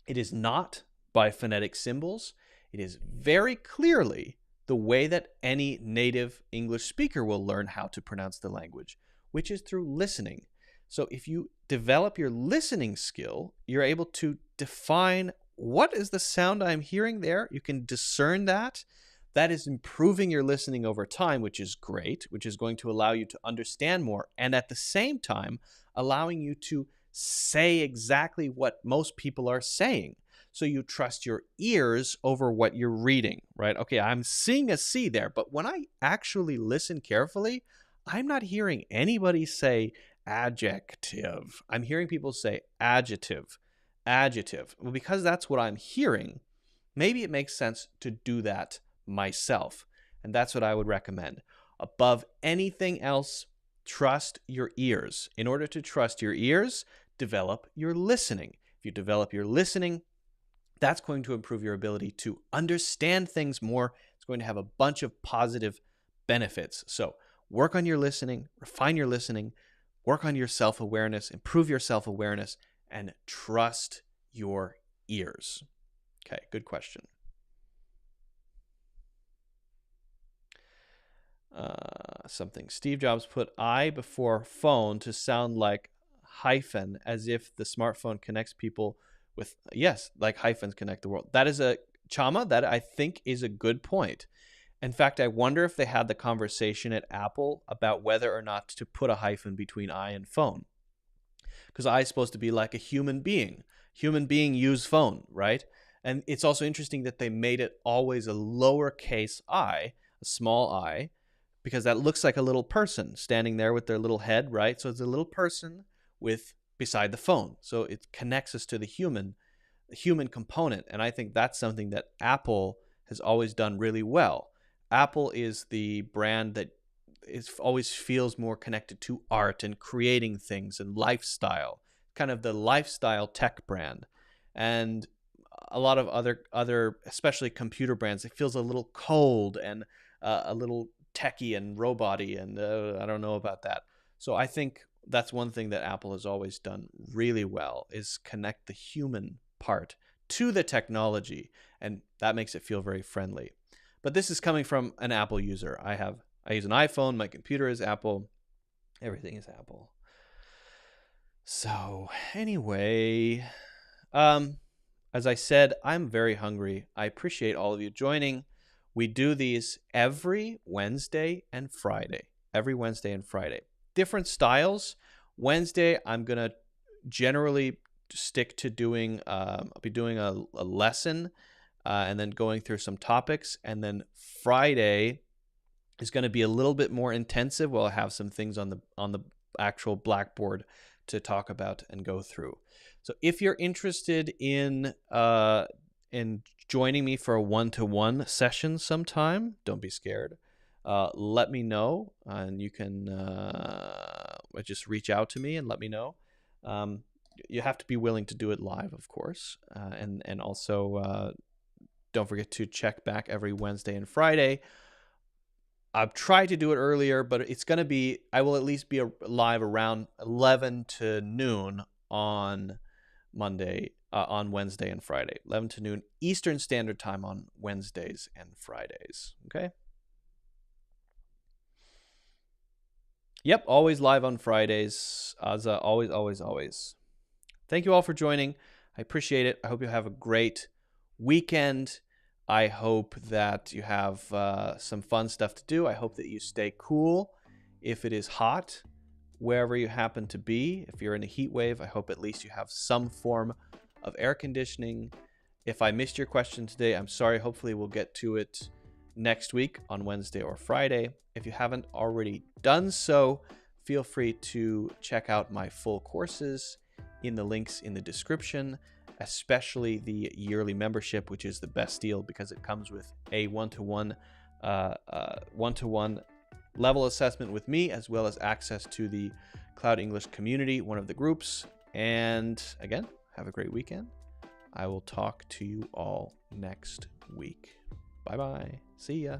It is not by phonetic symbols. It is very clearly the way that any native English speaker will learn how to pronounce the language, which is through listening. So if you develop your listening skill, you're able to define what is the sound I'm hearing there. You can discern that. That is improving your listening over time, which is great, which is going to allow you to understand more, and at the same time, allowing you to say exactly what most people are saying. So you trust your ears over what you're reading, right? Okay, I'm seeing a C there, but when I actually listen carefully, I'm not hearing anybody say adjective. I'm hearing people say adjective. Well, because that's what I'm hearing, maybe it makes sense to do that myself. And that's what I would recommend. Above anything else, trust your ears. In order to trust your ears, develop your listening. If you develop your listening, that's going to improve your ability to understand things more. It's going to have a bunch of positive benefits. So work on your listening, refine your listening, work on your self-awareness, improve your self-awareness, and trust your ears. Okay, good question. Something. Steve Jobs put I before phone to sound like hyphen, as if the smartphone connects people with, yes, like hyphens connect the world. That is a, Chama, that I think is a good point. In fact, I wonder if they had the conversation at Apple about whether or not to put a hyphen between I and phone. Because I is supposed to be like a human being. Human being use phone, right? And it's also interesting that they made it always a lowercase I, a small I, because that looks like a little person standing there with their little head, right? So it's a little person with beside the phone. So it connects us to the human component. And I think that's something that Apple has always done really well. Apple is the brand that always feels more connected to art and creating things and lifestyle, kind of the lifestyle tech brand. And a lot of other, especially computer brands, it feels a little cold and a little techie and robot-y, and I don't know about that. So I think that's one thing that Apple has always done really well, is connect the human part to the technology, and that makes it feel very friendly. But this is coming from an Apple user. I use an iPhone, my computer is Apple, everything is Apple. So anyway, as I said, I'm very hungry. I appreciate all of you joining. We do these every Wednesday and Friday. Different styles. Wednesday, I'm going to generally stick to doing, I'll be doing a lesson and then going through some topics. And then Friday is going to be a little bit more intensive. We'll have some things on the actual blackboard to talk about and go through. So if you're interested in joining me for a one-to-one session sometime, don't be scared. Let me know, and you can just reach out to me and let me know. You have to be willing to do it live, of course, and also don't forget to check back every Wednesday and Friday. I've tried to do it earlier, but it's going to be, I will at least be live around 11 to noon on Wednesday and Friday. 11 to noon Eastern Standard Time on Wednesdays and Fridays. Okay? Yep, always live on Fridays. Always. Thank you all for joining. I appreciate it. I hope you have a great weekend. I hope that you have some fun stuff to do. I hope that you stay cool if it is hot, wherever you happen to be. If you're in a heat wave, I hope at least you have some form of air conditioning. If I missed your question today, I'm sorry. Hopefully we'll get to it next week on Wednesday or Friday. If you haven't already done so, feel free to check out my full courses in the links in the description, especially the yearly membership, which is the best deal because it comes with a one-to-one level assessment with me, as well as access to the Cloud English community, one of the groups. And again, have a great weekend. I will talk to you all next week. Bye-bye. See ya.